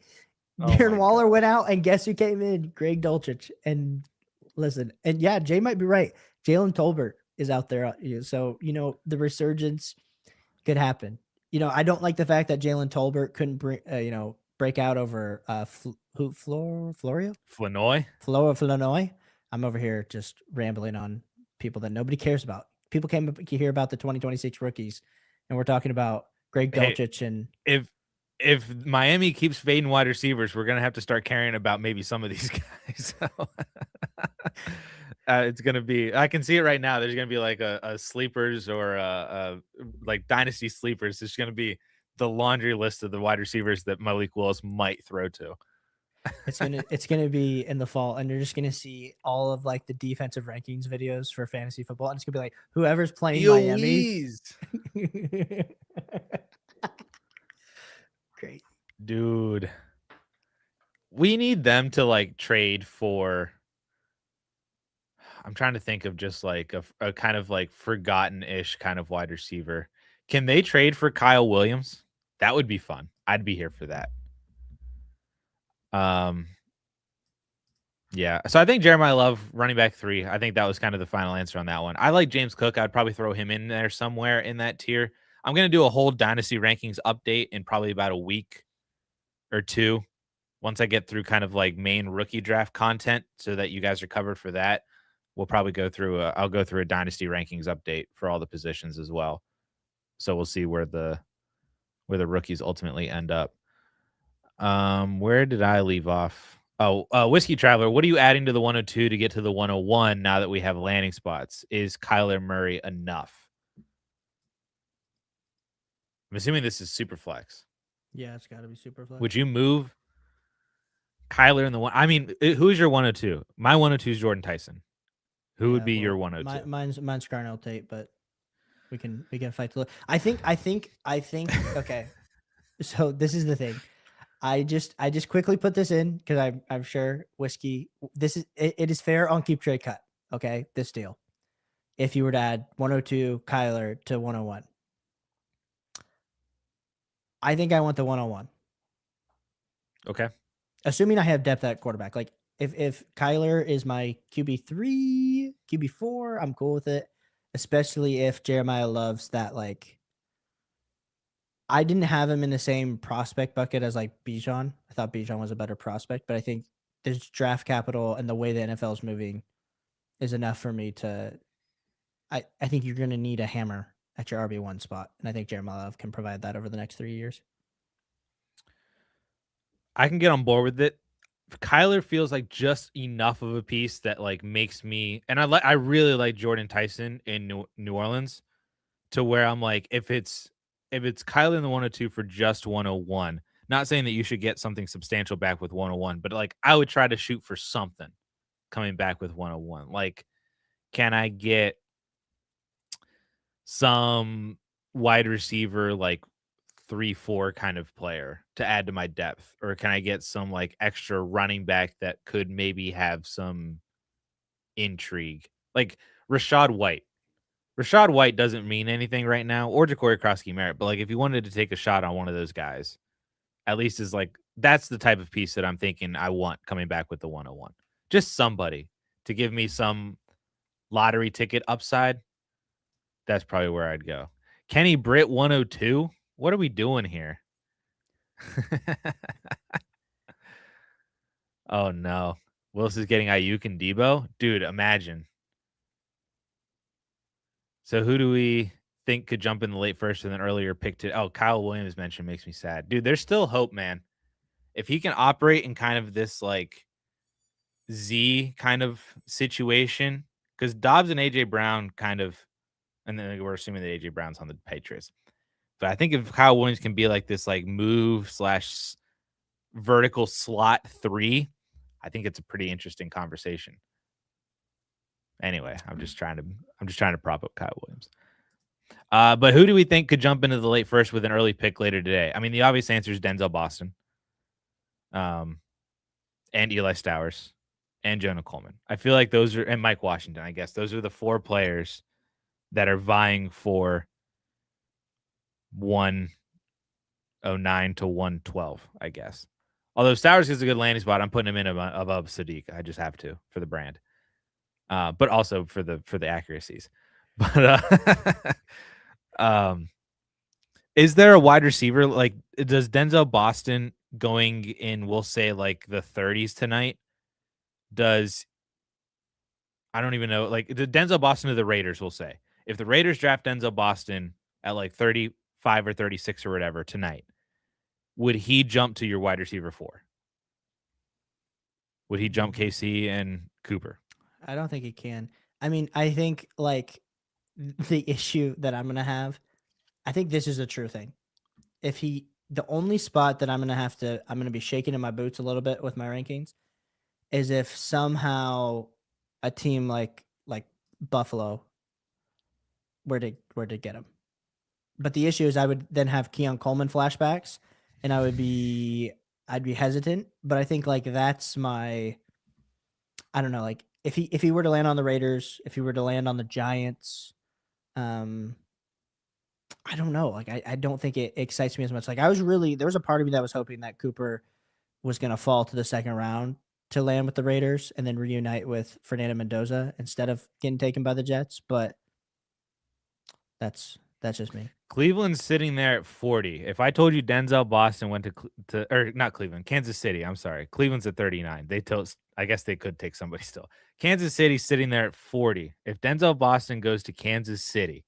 Darren Waller went out, and guess who came in? Greg Dulcich. And listen, and yeah, Jay might be right. Jalen Tolbert is out there. So, the resurgence could happen. I don't like the fact that Jalen Tolbert couldn't break out over Florio? Flanoy. I'm over here just rambling on people that nobody cares about. People came up to hear about the 2026 rookies, and we're talking about Greg Dulcich. And if Miami keeps fading wide receivers, we're gonna have to start caring about maybe some of these guys. So, it's gonna be. I can see it right now. There's gonna be like a sleepers or like dynasty sleepers. There's gonna be the laundry list of the wide receivers that Malik Willis might throw to. It's gonna be in the fall, and you're just gonna see all of like the defensive rankings videos for fantasy football, and it's gonna be like whoever's playing Miami. Eloise. Great. Dude. We need them to like trade for. I'm trying to think of just like a kind of like forgotten ish kind of wide receiver. Can they trade for Kyle Williams? That would be fun. I'd be here for that. Um, yeah. So I think Jeremiah Love, running back 3. I think that was kind of the final answer on that one. I like James Cook. I'd probably throw him in there somewhere in that tier. I'm going to do a whole Dynasty rankings update in probably about a week or 2 once I get through kind of like main rookie draft content so that you guys are covered for that. We'll probably I'll go through a Dynasty rankings update for all the positions as well. So we'll see where the rookies ultimately end up. Where did I leave off? Oh, Whiskey Traveler, what are you adding to the 102 to get to the 101 now that we have landing spots? Is Kyler Murray enough? I'm assuming this is super flex. Yeah, it's got to be super flex. Would you move Kyler in the one? I mean, who's your 102? My 102 is Jordan Tyson. Who would be your 102? Mine's Carnell Tate, but we can fight to. I think. Okay, so this is the thing. I just quickly put this in because I'm sure Whiskey. It is fair on Keep Trade Cut. Okay, this deal. If you were to add 102 Kyler to 101, I think I want the 101. Okay. Assuming I have depth at quarterback. Like if Kyler is my QB3, QB4, I'm cool with it. Especially if Jeremiah loves that. Like I didn't have him in the same prospect bucket as like Bijan. I thought Bijan was a better prospect, but I think this draft capital and the way the NFL is moving is enough for me to. I think you're going to need a hammer at your RB1 spot, and I think Jeremiah Love can provide that over the next 3 years. I can get on board with it. Kyler feels like just enough of a piece that like makes me, and I really like Jordan Tyson in New Orleans, to where I'm like, if it's Kyler in the 102 for just 101, not saying that you should get something substantial back with 101, but like I would try to shoot for something coming back with 101. Like, can I get some wide receiver like 3-4 kind of player to add to my depth? Or can I get some like extra running back that could maybe have some intrigue? Like Rashad White. Rashad White doesn't mean anything right now, or Ja'Cory Krosky-Merritt, but like if you wanted to take a shot on one of those guys, at least is like that's the type of piece that I'm thinking I want coming back with the 101. Just somebody to give me some lottery ticket upside. That's probably where I'd go. Kenny Britt 102. What are we doing here? Oh no. Willis is getting Ayuk and Debo. Dude, imagine. So who do we think could jump in the late first and then earlier pick to? Oh, Kyle Williams mentioned makes me sad. Dude, there's still hope, man. If he can operate in kind of this like Z kind of situation, because Dobbs and AJ Brown kind of, and then we're assuming that AJ Brown's on the Patriots. But I think if Kyle Williams can be like this, like move / vertical slot 3, I think it's a pretty interesting conversation. Anyway, I'm just trying to prop up Kyle Williams. But who do we think could jump into the late first with an early pick later today? I mean, the obvious answer is Denzel Boston, and Eli Stowers, and Jonah Coleman. I feel like those are, and Mike Washington. I guess those are the 4 players that are vying for 109 to 112, I guess. Although Stowers is a good landing spot, I'm putting him in above Sadiq. I just have to for the brand, but also for the accuracies. But is there a wide receiver like does Denzel Boston going in? We'll say like the 30s tonight. I don't even know, like the Denzel Boston of the Raiders. We'll say if the Raiders draft Denzel Boston at like 35 or 36 or whatever tonight, would he jump to your wide receiver 4? Would he jump KC and Cooper? I don't think he can. I mean, I think like the issue that I'm gonna have, I think this is a true thing. if he the only spot that I'm gonna be shaking in my boots a little bit with my rankings is if somehow a team like Buffalo were to get him. But the issue is I would then have Keon Coleman flashbacks, and I'd be hesitant. But I think like that's my I don't know, like if he were to land on the Raiders, if he were to land on the Giants, um, I don't know. Like I don't think it excites me as much. Like there was a part of me that was hoping that Cooper was gonna fall to the second round to land with the Raiders and then reunite with Fernando Mendoza instead of getting taken by the Jets. But that's just me. Cleveland's sitting there at 40. If I told you Denzel Boston went to or not Cleveland, Kansas City, I'm sorry. Cleveland's at 39. I guess they could take somebody still. Kansas City's sitting there at 40. If Denzel Boston goes to Kansas City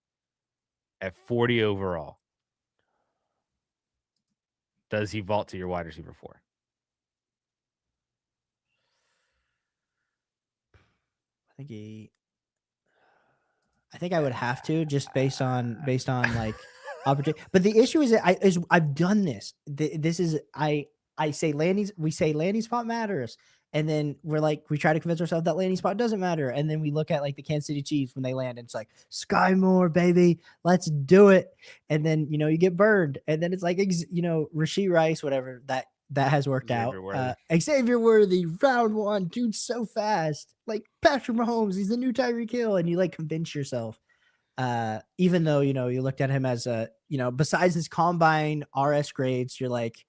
at 40 overall, does he vault to your wide receiver 4? I think he I think I would have to just based on like opportunity. But the issue is that I've done this. This is I say landing spot matters. And then we try to convince ourselves that landing spot doesn't matter. And then we look at like the Kansas City Chiefs when they land and it's like Sky Moore, baby, let's do it. And then, you get burned. And then it's like, Rasheed Rice, whatever that has worked out. Xavier Worthy. Xavier Worthy, round one, dude, so fast. Like Patrick Mahomes, he's the new Tyreek Hill, and you like convince yourself. Even though you looked at him as besides his combine RS grades, you're like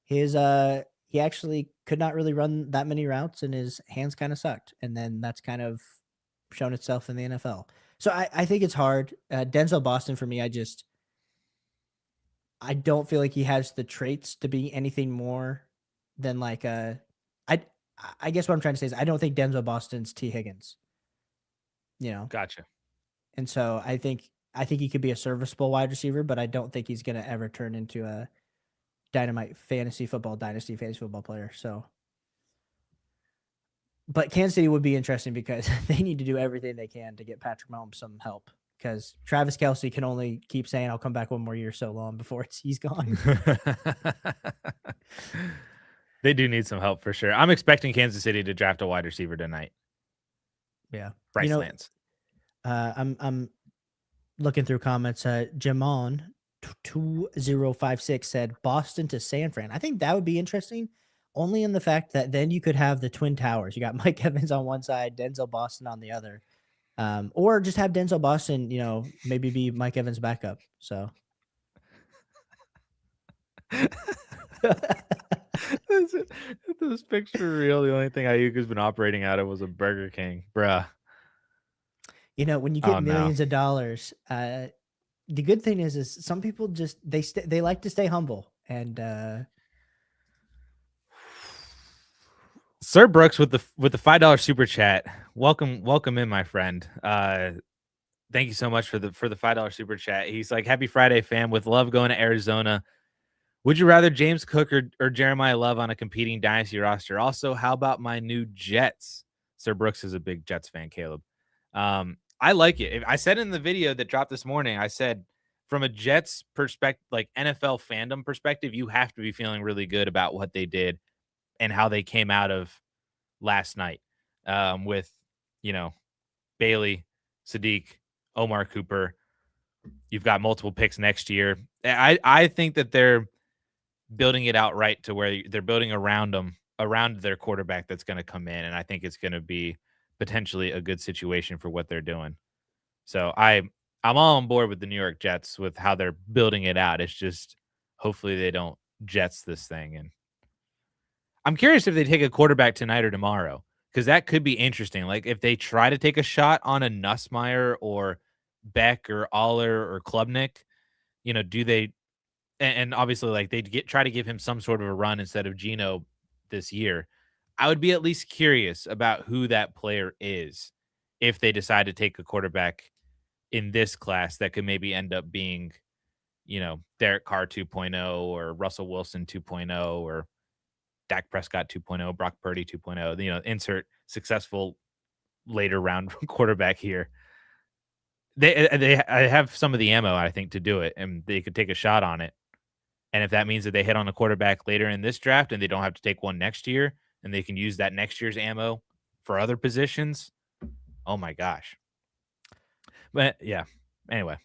he actually could not really run that many routes, and his hands kind of sucked. And then that's kind of shown itself in the NFL. So I think it's hard. Denzel Boston for me, I don't feel like he has the traits to be anything more than like I I guess what I'm trying to say is I don't think Denzel Boston's T. Higgins, you know. Gotcha. And so I think he could be a serviceable wide receiver, but I don't think he's gonna ever turn into a dynamite dynasty fantasy football player. So but Kansas City would be interesting because they need to do everything they can to get Patrick Mahomes some help. Because Travis Kelsey can only keep saying I'll come back one more year so long before he's gone. They do need some help for sure. I'm expecting Kansas City to draft a wide receiver tonight. Yeah. Bryce Lance. I'm looking through comments. Jamon 2056 said Boston to San Fran. I think that would be interesting, only in the fact that then you could have the Twin Towers. You got Mike Evans on one side, Denzel Boston on the other. Or just have Denzel Boston, maybe be Mike Evans' backup. So Is this picture real? The only thing Ayuka's been operating out of was a Burger King, bruh. When you Oh, get no. millions of dollars, the good thing is some people just they like to stay humble. And Sir Brooks with the $5 super chat. Welcome in, my friend. Thank you so much for the $5 super chat. He's like, happy Friday, fam. With love going to Arizona. Would you rather James Cook or Jeremiah Love on a competing dynasty roster? Also, how about my new Jets? Sir Brooks is a big Jets fan, Caleb. I like it. I said in the video that dropped this morning, I said from a Jets perspective, like NFL fandom perspective, you have to be feeling really good about what they did and how they came out of last night with, Bailey, Sadiq, Omar Cooper. You've got multiple picks next year. I think that they're building it out right to where they're building around their quarterback that's going to come in. And I think it's going to be potentially a good situation for what they're doing. So I'm all on board with the New York Jets with how they're building it out. It's just hopefully they don't Jets this thing. And I'm curious if they take a quarterback tonight or tomorrow, because that could be interesting. Like if they try to take a shot on a Nussmeier or Beck or Aller or Klubnik, do they, and obviously like they try to give him some sort of a run instead of Geno this year. I would be at least curious about who that player is if they decide to take a quarterback in this class that could maybe end up being, Derek Carr 2.0 or Russell Wilson 2.0 or Dak Prescott 2.0, Brock Purdy 2.0, insert successful later round quarterback here. I have some of the ammo, I think, to do it, and they could take a shot on it. And if that means that they hit on a quarterback later in this draft and they don't have to take one next year and they can use that next year's ammo for other positions, oh my gosh. But yeah, anyway,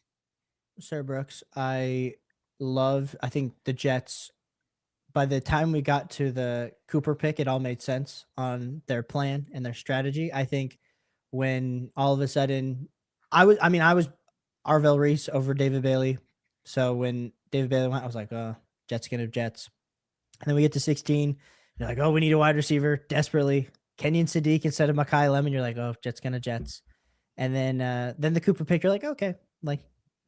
Sir Brooks, I think the Jets, by the time we got to the Cooper pick, it all made sense on their plan and their strategy. I think when all of a sudden I was Arvell Reese over David Bailey. So when David Bailey went, I was like, Jets gonna Jets. And then we get to 16. You're like, oh, we need a wide receiver desperately. Kenyon Sadiq instead of Makai Lemon. You're like, oh, Jets gonna Jets. And then the Cooper pick, you're like, okay, like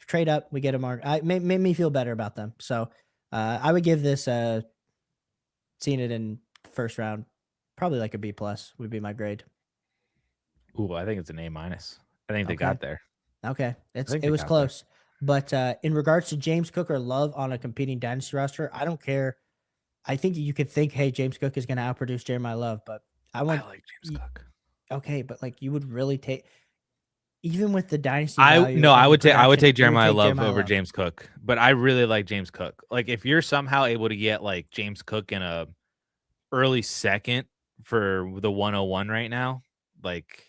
trade up, we get a mark. Made me feel better about them. So I would give this seeing it in first round, probably like a B plus would be my grade. ooh, I think it's an A minus. I think they Okay. got there. Okay. I think It they was got there. close. But in regards to James Cook or Love on a competing dynasty roster, I don't care. I think you could think, hey, James Cook is going to outproduce Jeremiah Love, but I I want like James Cook. okay, but like you would really take even with the dynasty I value no, and the I would production, take you would Jeremiah take Love Jeremiah over Love. James Cook, but I really like James Cook. Like if you're somehow able to get like James Cook in a early second for the 101 right now, like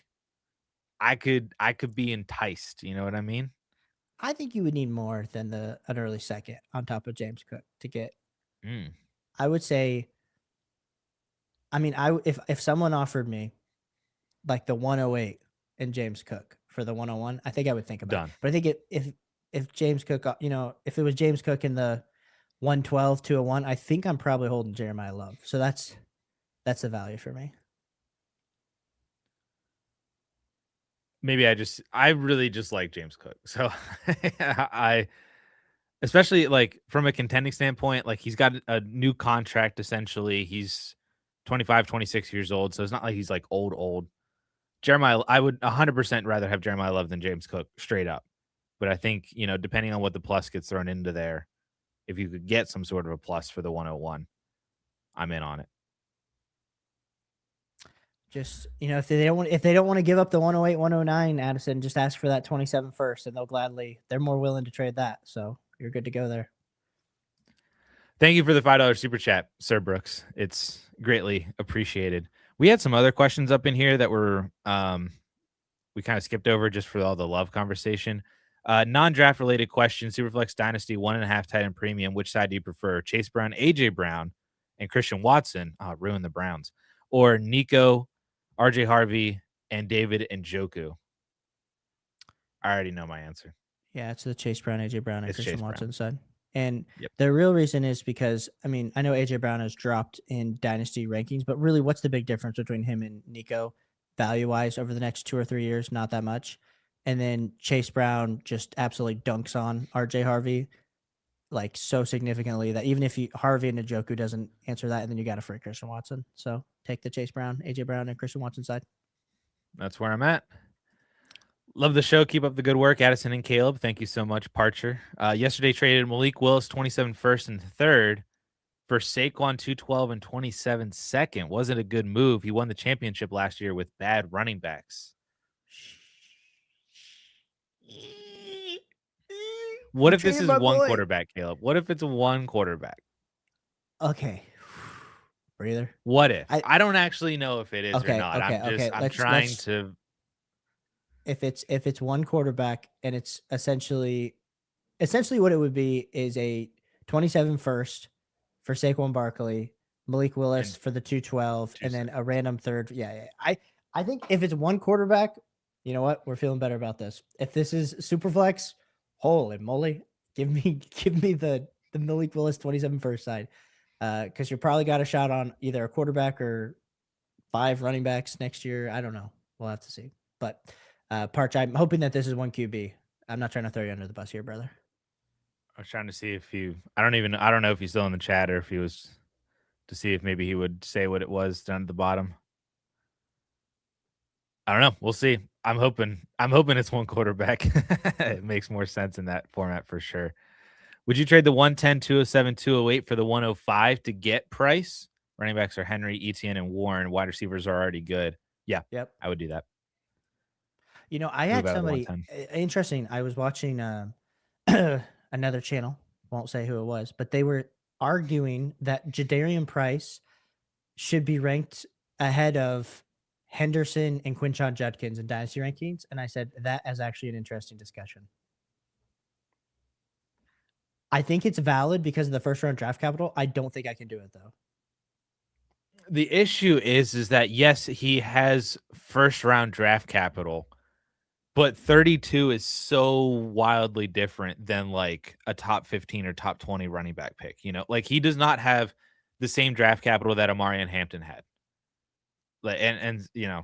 I could be enticed, you know what I mean? I think you would need more than the an early second on top of James Cook to get. Mm, I would say, if someone offered me like the 108 and James Cook for the 101, I think I would think about it. done. But I think if James Cook, if it was James Cook in the 112 to a 1, I think I'm probably holding Jeremiah Love. So that's the value for me. Maybe I really just like James Cook. So I especially like from a contending standpoint, like he's got a new contract essentially. He's 25, 26 years old, so it's not like he's like old. Jeremiah, I would 100% rather have Jeremiah Love than James Cook straight up. But I think, depending on what the plus gets thrown into there, if you could get some sort of a plus for the 101, I'm in on it. Just if they don't want to give up the 108, 109, Addison, just ask for that 27 first, and they're more willing to trade that. So you're good to go there. Thank you for the $5 super chat, Sir Brooks. It's greatly appreciated. We had some other questions up in here that were we kind of skipped over just for all the love conversation. Non-draft related question: Superflex Dynasty 1.5 tight end premium. Which side do you prefer? Chase Brown, AJ Brown, and Christian Watson. Ruin the Browns, or Nico, RJ Harvey, and David and Njoku. I already know my answer. Yeah, it's the Chase Brown, AJ Brown, and It's Christian Chase Brown. Watson side. And Yep. the real reason is because I know AJ Brown has dropped in dynasty rankings, but really, what's the big difference between him and Nico value wise over the next 2 or 3 years? Not that much. And then Chase Brown just absolutely dunks on RJ Harvey like so significantly that even if Harvey and Njoku doesn't answer that, and then you got to free Christian Watson. So take the Chase Brown, AJ Brown, and Christian Watson side. That's where I'm at. Love the show. Keep up the good work, Addison and Caleb. Thank you so much, Parcher. Yesterday traded Malik Willis 27 first and third for Saquon 212 and 27 second. Wasn't a good move. He won the championship last year with bad running backs. What You if this traded is my one boy. quarterback, Caleb? What if it's one quarterback? Okay. Breather. What if? I I don't actually know if it is or Okay, not. okay, okay. I'm trying Let's to. if it's one quarterback and it's essentially what it would be is a 27 first for Saquon Barkley, Malik Willis And for the 212, two and then a seconds. random third. Yeah. I think if it's one quarterback, you know what? We're feeling better about this. If this is super flex, holy moly, give me the Malik Willis 27 first side. Because you're probably got a shot on either a quarterback or 5 running backs next year. I don't know. We'll have to see. But Parch, I'm hoping that this is one QB. I'm not trying to throw you under the bus here, brother. I was trying to see if you. I don't know if he's still in the chat or if he was to see if maybe he would say what it was down at the bottom. I don't know. We'll see. I'm hoping it's one quarterback. It makes more sense in that format for sure. Would you trade the 110, 207, 208 for the 105 to get Price? Running backs are Henry, Etienne, and Warren. Wide receivers are already good. Yeah, Yep. I would do that. I Move had out of the somebody 110. interesting. I was watching another channel. Won't say who it was, but they were arguing that Jadarian Price should be ranked ahead of Henderson and Quinshon Judkins in dynasty rankings, and I said that is actually an interesting discussion. I think it's valid because of the first round draft capital. I don't think I can do it though. The issue is that yes, he has first round draft capital, but 32 is so wildly different than like a top 15 or top 20 running back pick. You know, like he does not have the same draft capital that Amari and Hampton had. Like, and you know,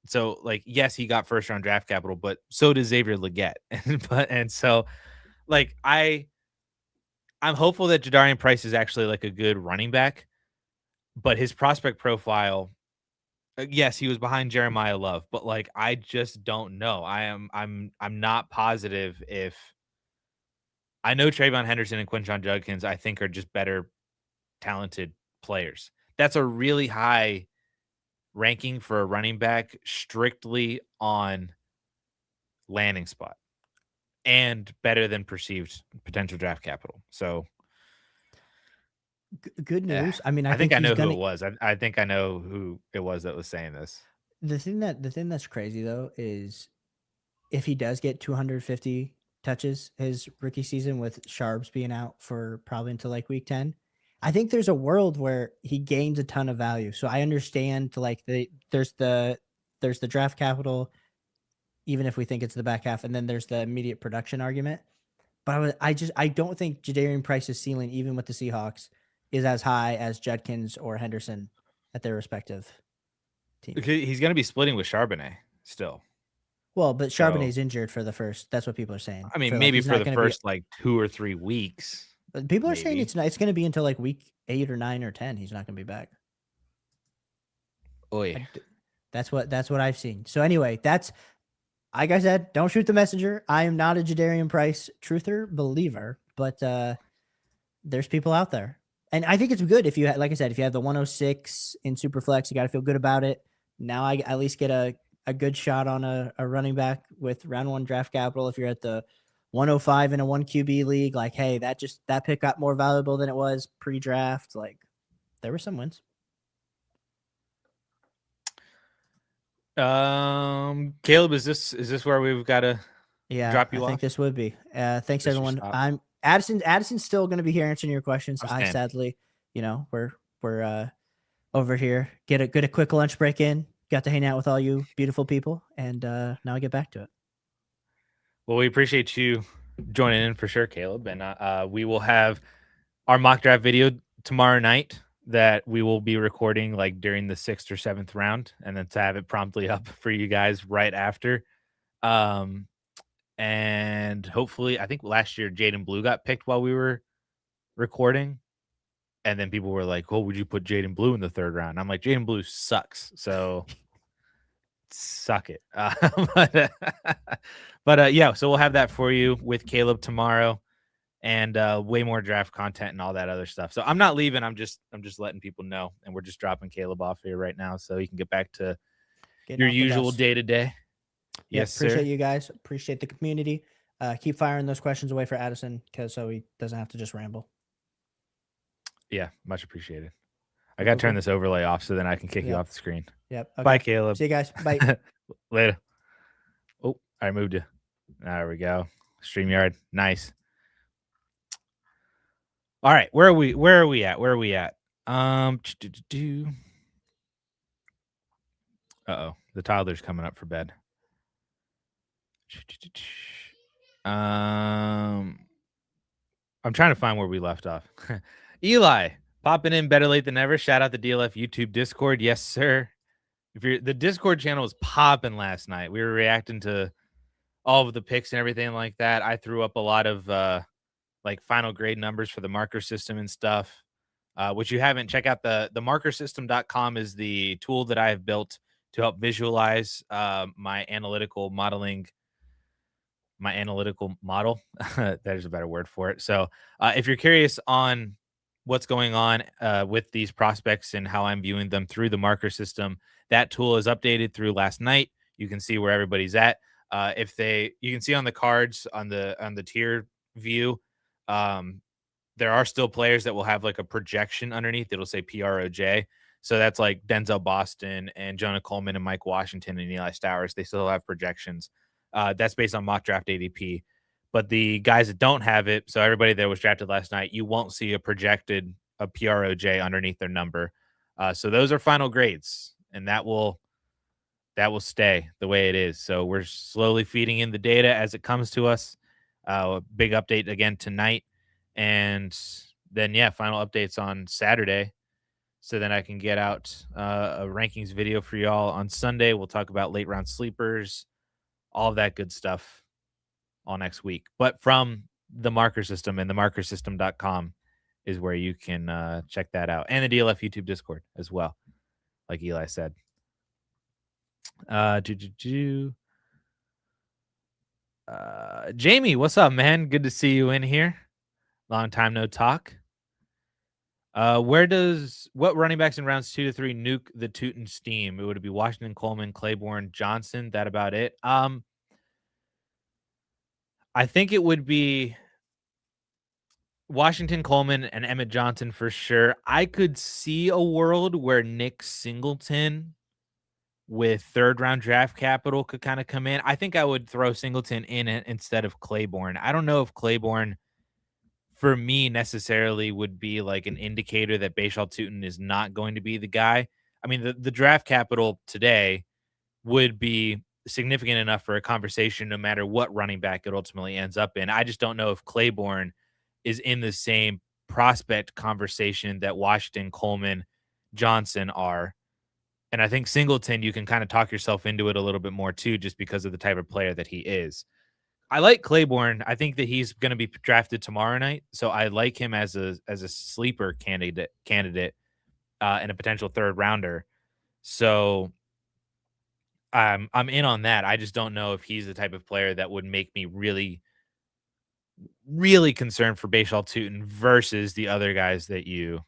so like yes, he got first round draft capital, but so does Xavier Legette. And so like I'm hopeful that Jadarian Price is actually like a good running back, but his prospect profile, yes, he was behind Jeremiah Love, but like I just don't know. I'm not positive if I know Trayvon Henderson and Quinshon Judkins, I think are just better talented players. That's a really high ranking for a running back strictly on landing spot and better than perceived potential draft capital. So Good news. I mean, I I think think I he's know who gonna. it was. I think I know who it was that was saying this. The thing that's crazy though is if he does get 250 touches his rookie season with Sharps being out for probably until like week 10, I think there's a world where he gains a ton of value. So I understand to like there's the draft capital, even if we think it's the back half, and then there's the immediate production argument. But I don't think Jadarian Price's ceiling, even with the Seahawks, is as high as Judkins or Henderson at their respective teams. He's going to be splitting with Charbonnet still. Well, but So Charbonnet's injured for the first. That's what people are saying. I mean, For like, maybe he's for not the going to be. first like 2 or 3 weeks, People are saying maybe. it's going to be until like week 8 or 9 or 10. He's not going to be back. Oy. That's what I've seen. So anyway, that's like I said. Don't shoot the messenger. I am not a Jadarian Price truther believer, but there's people out there, and I think it's good if you like I said, if you have the 106 in Superflex, you got to feel good about it. Now I at least get a good shot on a running back with round one draft capital. If you're at the 105 in a 1 QB league, like, hey, that pick got more valuable than it was pre-draft. Like, there were some wins. Caleb, is this where we've got to Yeah, drop I you think off? this would be. Thanks This your everyone. stop? I'm Addison's still going to be here answering your questions. I'm I staying. sadly, we're over here. Get a quick lunch break in. Got to hang out with all you beautiful people, and now I get back to it. Well, we appreciate you joining in for sure, Caleb, and we will have our mock draft video tomorrow night that we will be recording like during the 6th or 7th round, and then to have it promptly up for you guys right after. And hopefully, I think last year Jaden Blue got picked while we were recording, and then people were like, "Oh, would you put Jaden Blue in the 3rd round?" I'm like, Jaden Blue sucks, so suck it. But yeah, so we'll have that for you with Caleb tomorrow, and way more draft content and all that other stuff. So I'm not leaving. I'm just letting people know, and we're just dropping Caleb off here right now, so you can get back to Getting your off the usual bus. day to day. Yep, Yes, appreciate sir. you guys. Appreciate the community. Keep firing those questions away for Addison, so he doesn't have to just ramble. Yeah, much appreciated. I Cool, got to cool, turn cool. this overlay off so then I can kick you Yep. off the screen. Yep. Bye, Okay. Caleb. See you guys. Bye. Later. Oh, I moved you. There we go. StreamYard. Nice. All right. Where are we at? Uh-oh. The toddler's coming up for bed. I'm trying to find where we left off. Eli popping in better late than ever. Shout out the DLF YouTube Discord. Yes, sir. The Discord channel was popping last night. We were reacting to all of the picks and everything like that. I threw up a lot of like final grade numbers for the marker system and stuff. Which you haven't, check out the markersystem.com is the tool that I have built to help visualize my analytical model. That is a better word for it. So if you're curious on what's going on with these prospects and how I'm viewing them through the marker system, that tool is updated through last night. You can see where everybody's at. You can see on the cards on the tier view, there are still players that will have like a projection underneath. It'll say PROJ. So that's like Denzel Boston and Jonah Coleman and Mike Washington and Eli Stowers. They still have projections. That's based on mock draft ADP. But the guys that don't have it, so everybody that was drafted last night, you won't see a PROJ underneath their number. So those are final grades, and that will stay the way it is. So we're slowly feeding in the data as it comes to us. Big update again tonight, and then yeah, final updates on Saturday. So then I can get out a rankings video for y'all on Sunday. We'll talk about late round sleepers, all of that good stuff all next week. But from the marker system and the markersystem.com is where you can check that out. And the DLF YouTube Discord as well, like Eli said. Uh, do, do, do. Jamie, what's up, man? Good to see you in here. Long time no talk. What running backs in rounds 2 to 3 nuke the Tootin steam? It would be Washington, Coleman, Claiborne, Johnson. That about it. I think it would be Washington, Coleman, and Emmett Johnson for sure. I could see a world where Nick Singleton with third round draft capital could kind of come in. I think I would throw Singleton in it instead of Claiborne. I don't know if Claiborne for me necessarily would be like an indicator that Bashal Tootin is not going to be the guy. I mean, the draft capital today would be significant enough for a conversation no matter what running back it ultimately ends up in. I just don't know if Claiborne is in the same prospect conversation that Washington, Coleman, Johnson are. And I think Singleton, you can kind of talk yourself into it a little bit more too, just because of the type of player that he is. I like Claiborne. I think that he's going to be drafted tomorrow night, so I like him as a sleeper candidate and a potential third rounder. So I'm in on that. I just don't know if he's the type of player that would make me really, really concerned for Bashal Tootin versus the other guys that you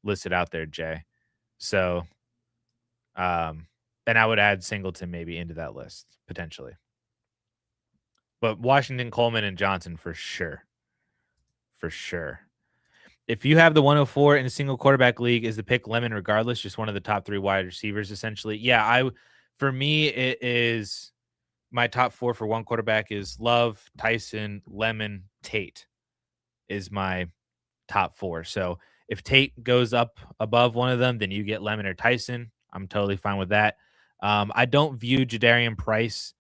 listed out there, Jay. So, and I would add Singleton maybe into that list potentially. But Washington, Coleman, and Johnson for sure. For sure. If you have the 104 in a single quarterback league, is the pick Lemon regardless? Just one of the top 3 wide receivers, essentially. Yeah, for me, it is my top 4 for one quarterback is Love, Tyson, Lemon, Tate is my top 4. So if Tate goes up above one of them, then you get Lemon or Tyson. I'm totally fine with that. I don't view Jadarian Price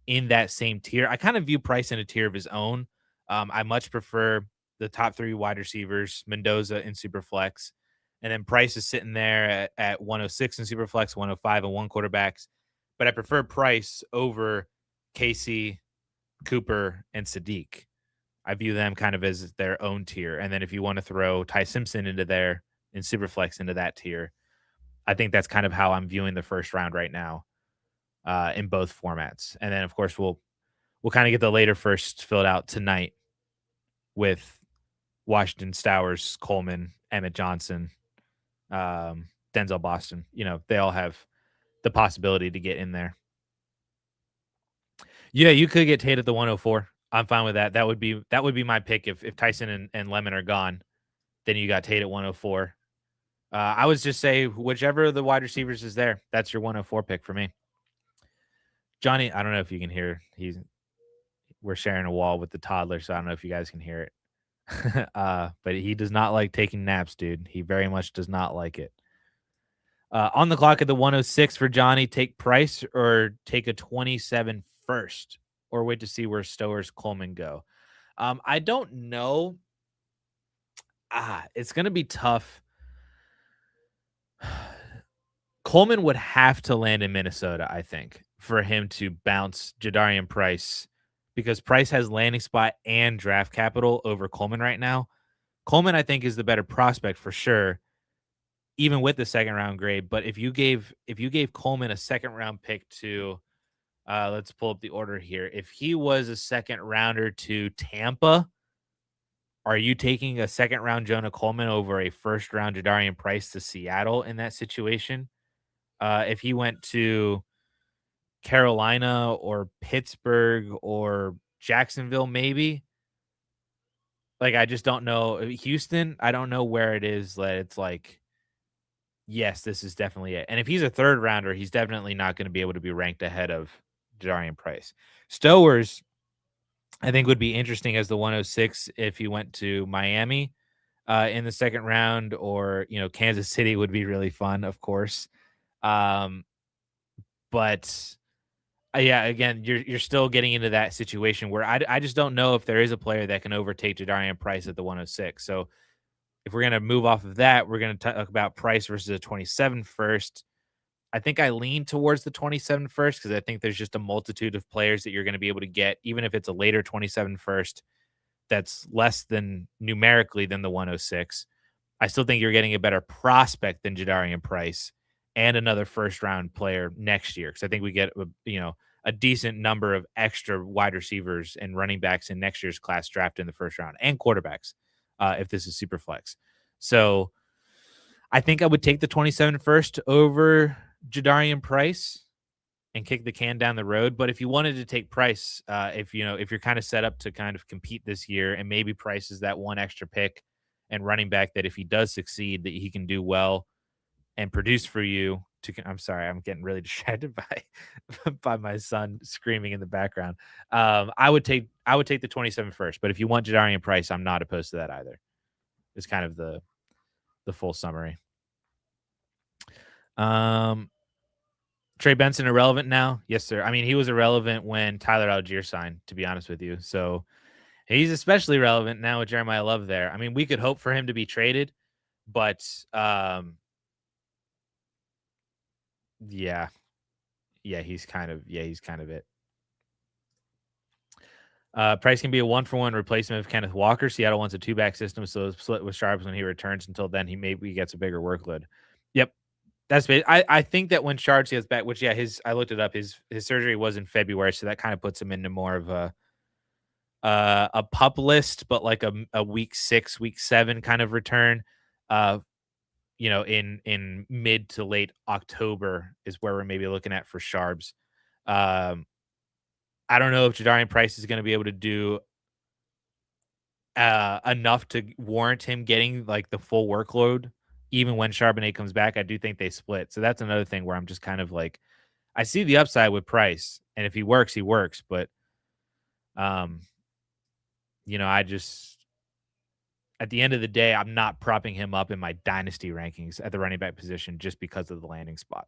in that same tier. I kind of view Price in a tier of his own. I much prefer the top 3 wide receivers, Mendoza in Superflex. And then Price is sitting there at 106 in Superflex, 105 and one quarterbacks. But I prefer Price over Casey, Cooper, and Sadiq. I view them kind of as their own tier. And then if you want to throw Ty Simpson into there and Superflex into that tier, I think that's kind of how I'm viewing the first round right now in both formats. And then of course we'll kind of get the later first filled out tonight with Washington, Stowers, Coleman, Emmett Johnson, Denzel Boston. You know, they all have the possibility to get in there. Yeah, you could get Tate at the 104. I'm fine with that. That would be my pick if Tyson and Lemon are gone. Then you got Tate at 104. I would just say whichever of the wide receivers is there, that's your 104 pick for me. Johnny, I don't know if you can hear. We're sharing a wall with the toddler, so I don't know if you guys can hear it. But he does not like taking naps, dude. He very much does not like it. On the clock at the 106 for Johnny, take Price or take a 27 first, or wait to see where Stowers Coleman go. I don't know. It's gonna be tough. Coleman would have to land in Minnesota, I think, for him to bounce Jadarian Price because Price has landing spot and draft capital over Coleman right now. Coleman, I think, is the better prospect for sure, even with the second round grade. But if you gave Coleman a second round pick to let's pull up the order here. If he was a second rounder to Tampa, are you taking a second round Jonah Coleman over a first round Jadarian Price to Seattle in that situation? If he went to Carolina or Pittsburgh or Jacksonville, maybe Like, I just don't know. Houston, I don't know where it is that it's like, yes, this is definitely it. And if he's a third rounder, he's definitely not going to be able to be ranked ahead of Jadarian Price. Stowers, I think, would be interesting as the 106 if he went to Miami in the second round, or Kansas City would be really fun, of course. Um, but yeah, again, you're still getting into that situation where I just don't know if there is a player that can overtake Jadarian Price at the 106. So if we're gonna move off of that, we're gonna talk about Price versus a 27 first. I think I lean towards the 27 first because I think there's just a multitude of players that you're going to be able to get, even if it's a later 27 first that's less than numerically than the 106. I still think you're getting a better prospect than Jadarian Price and another first round player next year, because I think we get a decent number of extra wide receivers and running backs in next year's class draft in the first round, and quarterbacks if this is super flex. So I think I would take the 27 first over Jadarian Price and kick the can down the road. But if you wanted to take Price, if you're kind of set up to kind of compete this year, and maybe Price is that one extra pick and running back that if he does succeed, that he can do well and produce for you. I'm sorry, I'm getting really distracted by by my son screaming in the background. I would take the 27 first, but if you want Jadarian Price, I'm not opposed to that either. It's kind of the full summary. Um, Trey Benson irrelevant now? Yes, sir. I mean, he was irrelevant when Tyler Algier signed, to be honest with you. So he's especially relevant now with Jeremiah Love there. I mean, we could hope for him to be traded, but yeah, he's kind of it. Price can be a 1-for-1 replacement of Kenneth Walker. Seattle wants a 2-back system, so split with Sharps when he returns. Until then, he maybe gets a bigger workload. Yep, that's it. I think that when Shards gets back, which I looked it up. His surgery was in February, so that kind of puts him into more of a pup list, but like a week 6, week 7 kind of return. Uh, in mid to late October is where we're maybe looking at for Sharps. Um, I don't know if Jadarian Price is going to be able to do enough to warrant him getting like the full workload, even when Charbonnet comes back. I do think they split, so that's another thing where I'm just kind of like, I see the upside with Price, and if he works, he works. But um, I just, at the end of the day, I'm not propping him up in my dynasty rankings at the running back position just because of the landing spot.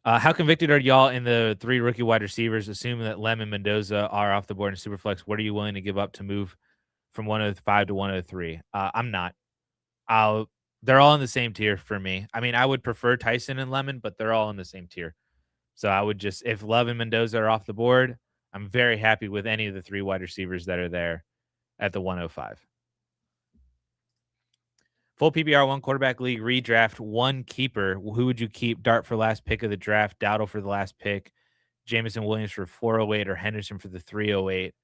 How convicted are y'all in the 3 rookie wide receivers, assuming that Lem and Mendoza are off the board in Superflex? What are you willing to give up to move from 105 to 103? I'm not. They're all in the same tier for me. I mean, I would prefer Tyson and Lemon, but they're all in the same tier. So I would just, if Love and Mendoza are off the board, I'm very happy with any of the 3 wide receivers that are there at the 105. Full PPR, 1 quarterback league, redraft, 1 keeper. Who would you keep? Dart for last pick of the draft, Dowdle for the last pick, Jameson Williams for 408, or Henderson for the 308.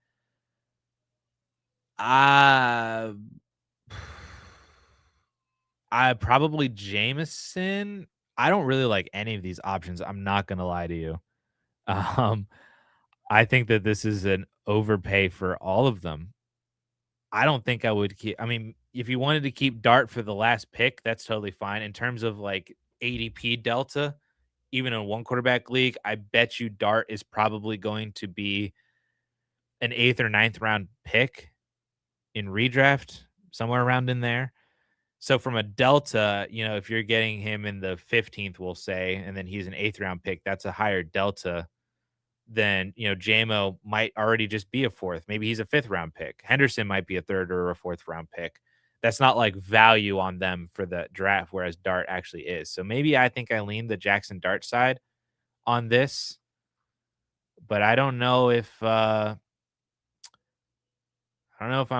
Uh, I probably Jameson. I don't really like any of these options. I'm not gonna lie to you. Um, I think that this is an overpay for all of them. I don't think I would keep. I mean, if you wanted to keep Dart for the last pick, that's totally fine. In terms of like ADP delta, even in 1 quarterback league, I bet you Dart is probably going to be an 8th or 9th round pick in redraft, somewhere around in there. So from a delta, if you're getting him in the 15th, we'll say, and then he's an 8th round pick, that's a higher delta than, JMO might already just be a 4th. Maybe he's a 5th round pick. Henderson might be a 3rd or a 4th round pick. That's not like value on them for the draft, whereas Dart actually is. So maybe I think I lean the Jackson Dart side on this, but I don't know if I'm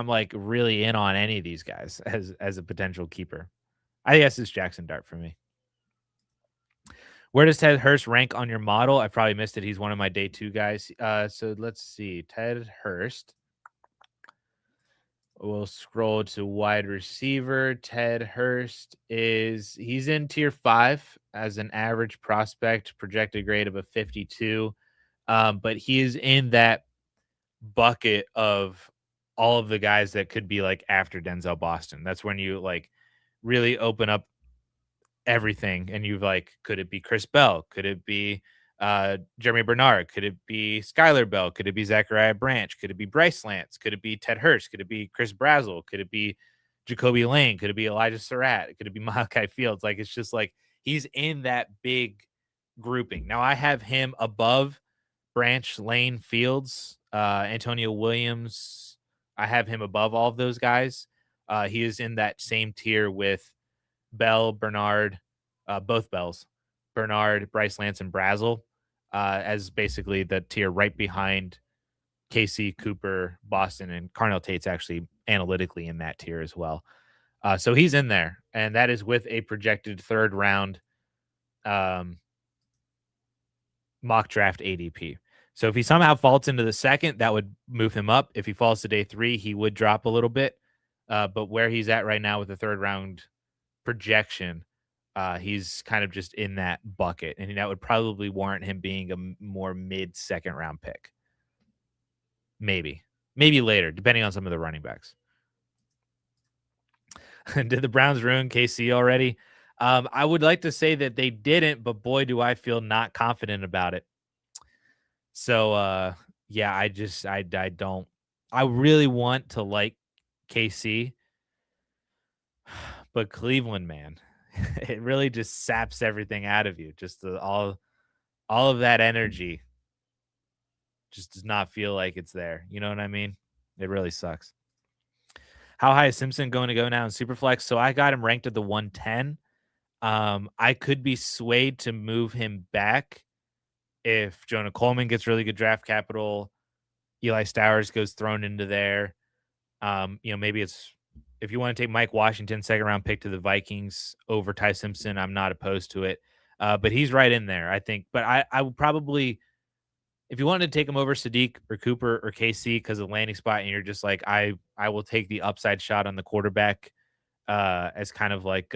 like really in on any of these guys as a potential keeper. I guess it's Jackson Dart for me. Where does Ted Hurst rank on your model? I probably missed it. He's one of my day 2 guys. So let's see. Ted Hurst. We'll scroll to wide receiver. Ted Hurst he's in tier 5 as an average prospect, projected grade of a 52. But he is in that bucket of all of the guys that could be like after Denzel Boston. That's when you like really open up everything and you've like, could it be Chris Bell? Could it be Jeremy Bernard? Could it be Skylar Bell? Could it be Zachariah Branch? Could it be Bryce Lance? Could it be Ted Hurst? Could it be Chris Brazel? Could it be Jacoby Lane? Could it be Elijah Surratt? Could it be Malachi Fields? Like it's just like he's in that big grouping. Now I have him above Branch, Lane, Fields, Antonio Williams. I have him above all of those guys. He is in that same tier with Bell, Bernard, both Bells, Bernard, Bryce Lance, and Brazel, as basically the tier right behind KC, Cooper, Boston, and Carnell Tate's actually analytically in that tier as well. So he's in there, and that is with a projected third round mock draft ADP. So if he somehow falls into the second, that would move him up. If he falls to day 3, he would drop a little bit. But where he's at right now with the third round projection, he's kind of just in that bucket, and that would probably warrant him being a more mid second round pick. Maybe later, depending on some of the running backs. Did the Browns ruin KC already? I would like to say that they didn't, but boy, do I feel not confident about it. So, yeah, I don't. I really want to like KC, but Cleveland, man, it really just saps everything out of you. Just all of that energy just does not feel like it's there. You know what I mean? It really sucks. How high is Simpson going to go now in Superflex? So I got him ranked at the 110. I could be swayed to move him back if Jonah Coleman gets really good draft capital. Eli Stowers goes thrown into there. Maybe it's if you want to take Mike Washington, second round pick to the Vikings over Ty Simpson, I'm not opposed to it. But he's right in there, I think. But I would probably, if you wanted to take him over Sadiq or Cooper or KC because of the landing spot, and you're just like, I will take the upside shot on the quarterback as kind of like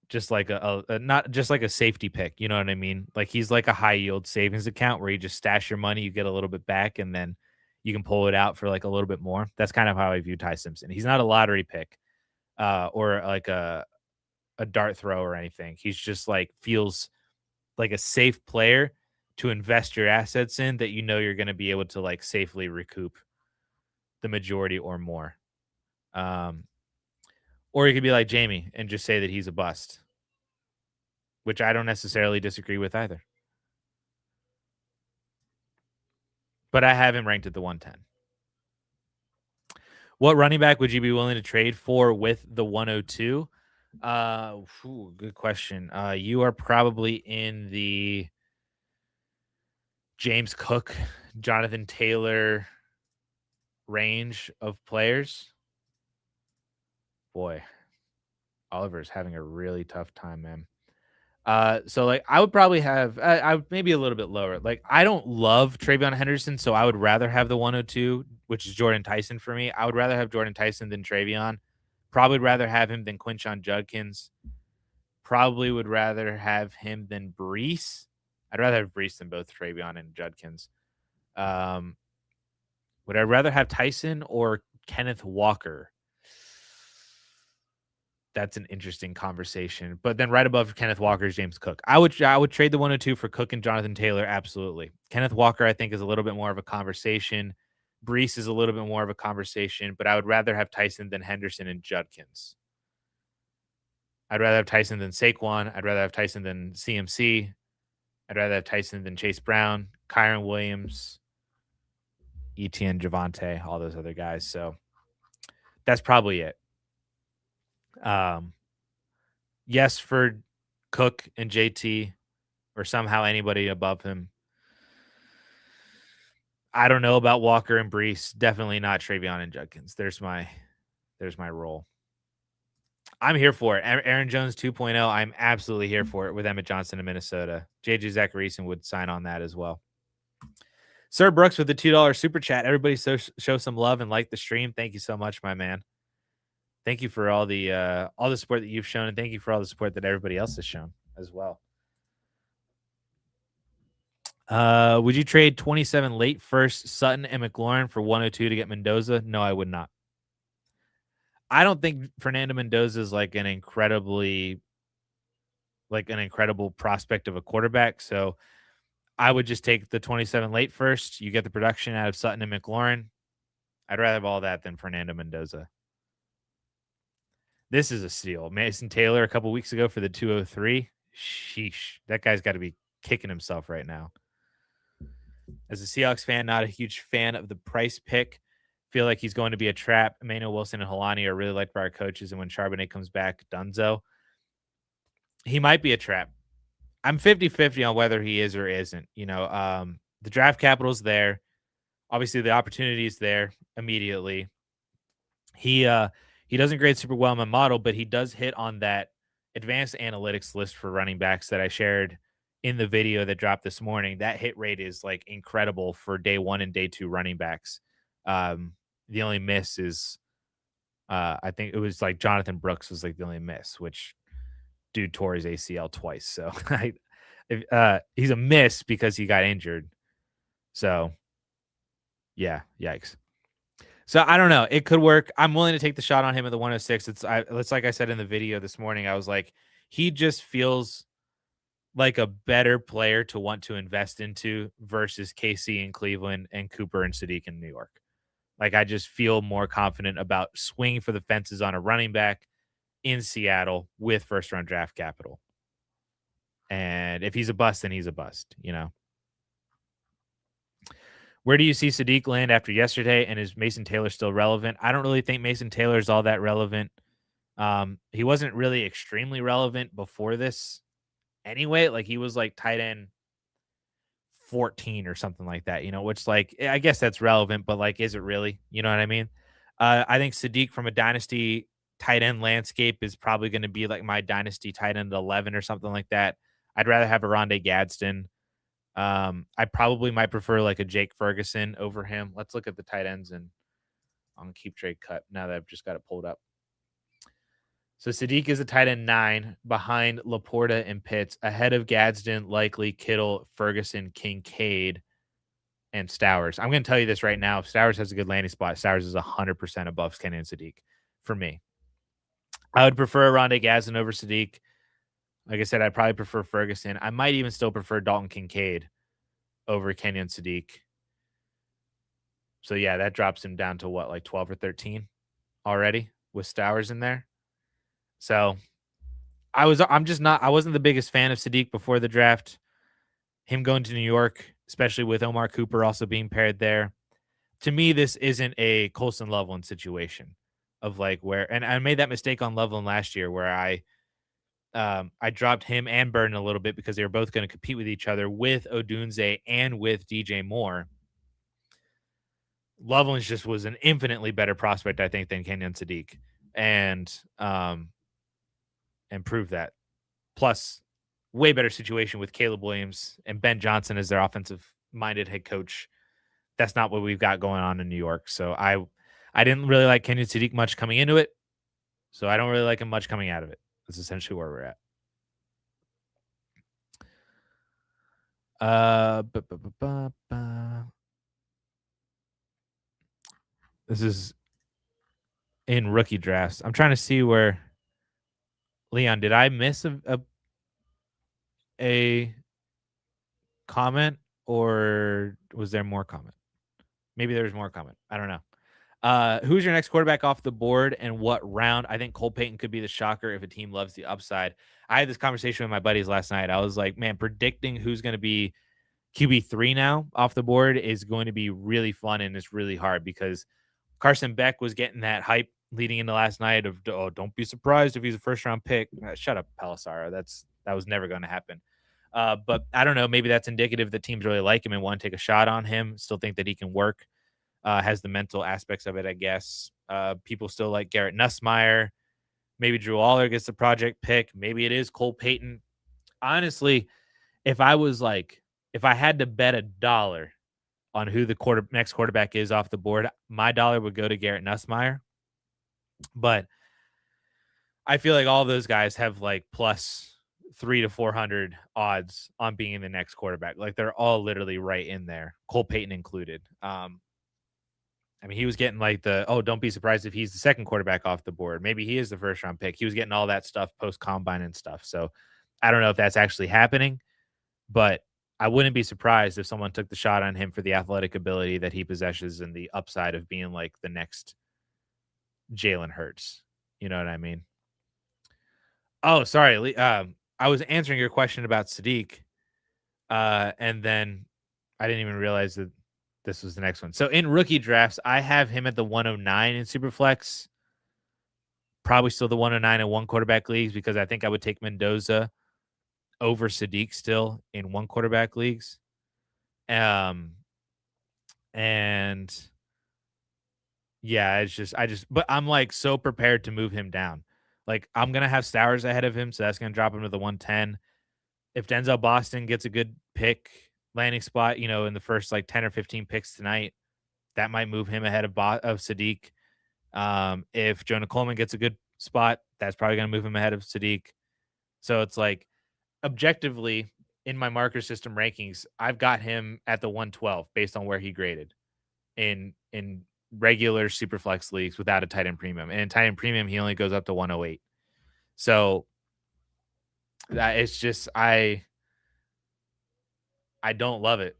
just like a not just like a safety pick, you know what I mean? Like he's like a high yield savings account where you just stash your money, you get a little bit back, and then you can pull it out for like a little bit more. That's kind of how I view Ty Simpson. He's not a lottery pick or like a dart throw or anything. He's just like feels like a safe player to invest your assets in that you know you're going to be able to like safely recoup the majority or more. Or you could be like Jamie and just say that he's a bust, which I don't necessarily disagree with either. But I have him ranked at the 110. What running back would you be willing to trade for with the 102? Good question. You are probably in the James Cook, Jonathan Taylor range of players. Boy, Oliver's having a really tough time, man. So like I would probably have I would maybe a little bit lower. Like I don't love Travion Henderson, so I would rather have the 102, which is Jordan Tyson for me. I would rather have Jordan Tyson than Travion. Probably rather have him than Quinshon Judkins. Probably would rather have him than Brees. I'd rather have Brees than both Travion and Judkins. Would I rather have Tyson or Kenneth Walker? That's an interesting conversation. But then right above Kenneth Walker is James Cook. I would trade the 102 for Cook and Jonathan Taylor. Absolutely. Kenneth Walker, I think, is a little bit more of a conversation. Brees is a little bit more of a conversation, but I would rather have Tyson than Henderson and Judkins. I'd rather have Tyson than Saquon. I'd rather have Tyson than CMC. I'd rather have Tyson than Chase Brown, Kyron Williams, Etienne, Javante, all those other guys. So that's probably it. Yes, for Cook and JT or somehow anybody above him. I don't know about Walker and Brees. Definitely not Travion and Judkins. There's my role. I'm here for it. Aaron Jones 2.0. I'm absolutely here for it with Emmett Johnson in Minnesota. JJ Zacharyson would sign on that as well. Sir Brooks with the $2 super chat. Everybody show some love and like the stream. Thank you so much, my man. Thank you for all the support that you've shown, and thank you for all the support that everybody else has shown as well. Would you trade 27 late first Sutton and McLaurin for 102 to get Mendoza? No, I would not. I don't think Fernando Mendoza is like an incredible prospect of a quarterback. So I would just take the 27 late first. You get the production out of Sutton and McLaurin. I'd rather have all that than Fernando Mendoza. This is a steal. Mason Taylor a couple weeks ago for the 203. Sheesh. That guy's got to be kicking himself right now. As a Seahawks fan, not a huge fan of the price pick. Feel like he's going to be a trap. Emmanuel Wilson and Helani are really liked by our coaches. And when Charbonnet comes back, Dunzo, he might be a trap. I'm 50-50 on whether he is or isn't. The draft capital's there. Obviously, the opportunity is there immediately. He doesn't grade super well in my model, but he does hit on that advanced analytics list for running backs that I shared in the video that dropped this morning. That hit rate is like incredible for day 1 and day 2 running backs. The only miss is I think it was like Jonathan Brooks was like the only miss, which dude tore his ACL twice. So he's a miss because he got injured. So yeah, yikes. So I don't know. It could work. I'm willing to take the shot on him at the 106. It's like I said in the video this morning. I was like, he just feels like a better player to want to invest into versus KC in Cleveland and Cooper and Sadiq in New York. Like, I just feel more confident about swinging for the fences on a running back in Seattle with first round draft capital. And if he's a bust, then he's a bust, Where do you see Sadiq land after yesterday? And is Mason Taylor still relevant? I don't really think Mason Taylor is all that relevant. He wasn't really extremely relevant before this anyway. Like, he was like tight end 14 or something like that, which, like, I guess that's relevant, but like, is it really? You know what I mean? I think Sadiq from a dynasty tight end landscape is probably going to be like my dynasty tight end 11 or something like that. I'd rather have a Rondé Gadsden. I probably might prefer like a Jake Ferguson over him. Let's look at the tight ends and on Keep Trade Cut now that I've just got it pulled up. So Sadiq is a tight end 9 behind Laporta and Pitts, ahead of Gadsden, Likely, Kittle, Ferguson, Kincaid, and Stowers. I'm going to tell you this right now. If Stowers has a good landing spot, Stowers is 100% above Kenyon Sadiq for me. I would prefer Rondé Gadsden over Sadiq. Like I said, I'd probably prefer Ferguson. I might even still prefer Dalton Kincaid over Kenyon Sadiq. So, yeah, that drops him down to what, like 12 or 13 already with Stowers in there. So, I wasn't the biggest fan of Sadiq before the draft. Him going to New York, especially with Omar Cooper also being paired there. To me, this isn't a Colson Loveland situation of like where, and I made that mistake on Loveland last year where I dropped him and Burton a little bit because they were both going to compete with each other with Odunze and with DJ Moore. Loveland just was an infinitely better prospect, I think, than Kenyon Sadiq, and proved that. Plus, way better situation with Caleb Williams and Ben Johnson as their offensive-minded head coach. That's not what we've got going on in New York. So I didn't really like Kenyon Sadiq much coming into it, so I don't really like him much coming out of it. That's essentially where we're at. This is in rookie drafts. I'm trying to see where Leon, did I miss a comment or was there more comment? Maybe there was more comment. I don't know. Who's your next quarterback off the board and what round? I think Cole Payton could be the shocker if a team loves the upside. I had this conversation with my buddies last night. I was like, man, predicting who's going to be QB3 now off the board is going to be really fun, and it's really hard because Carson Beck was getting that hype leading into last night of, oh, don't be surprised if he's a first-round pick. Shut up, Palisaro. That was never going to happen. But I don't know. Maybe that's indicative that teams really like him and want to take a shot on him, still think that he can work. Has the mental aspects of it, I guess. People still like Garrett Nussmeier. Maybe Drew Aller gets the project pick. Maybe it is Cole Payton. Honestly, if I had to bet $1 on who the next quarterback is off the board, my dollar would go to Garrett Nussmeier. But I feel like all those guys have like plus 3 to 400 odds on being the next quarterback. Like they're all literally right in there, Cole Payton included. I mean, he was getting like don't be surprised if he's the second quarterback off the board. Maybe he is the first round pick. He was getting all that stuff post combine and stuff. So I don't know if that's actually happening, but I wouldn't be surprised if someone took the shot on him for the athletic ability that he possesses and the upside of being like the next Jalen Hurts. You know what I mean? Oh, sorry. I was answering your question about Sadiq, and then I didn't even realize that this was the next one. So in rookie drafts, I have him at the 109 in Superflex. Probably still the 109 in one quarterback leagues because I think I would take Mendoza over Sadiq still in one quarterback leagues. Um, and yeah, but I'm like so prepared to move him down. Like I'm gonna have Stowers ahead of him, so that's gonna drop him to the 110. If Denzel Boston gets a good pick landing spot, in the first like 10 or 15 picks tonight, that might move him ahead of Sadiq. If Jonah Coleman gets a good spot, that's probably going to move him ahead of Sadiq. So it's like objectively in my marker system rankings, I've got him at the 112 based on where he graded in regular super flex leagues without a tight end premium. And in tight end premium, he only goes up to 108. So that it's just I don't love it.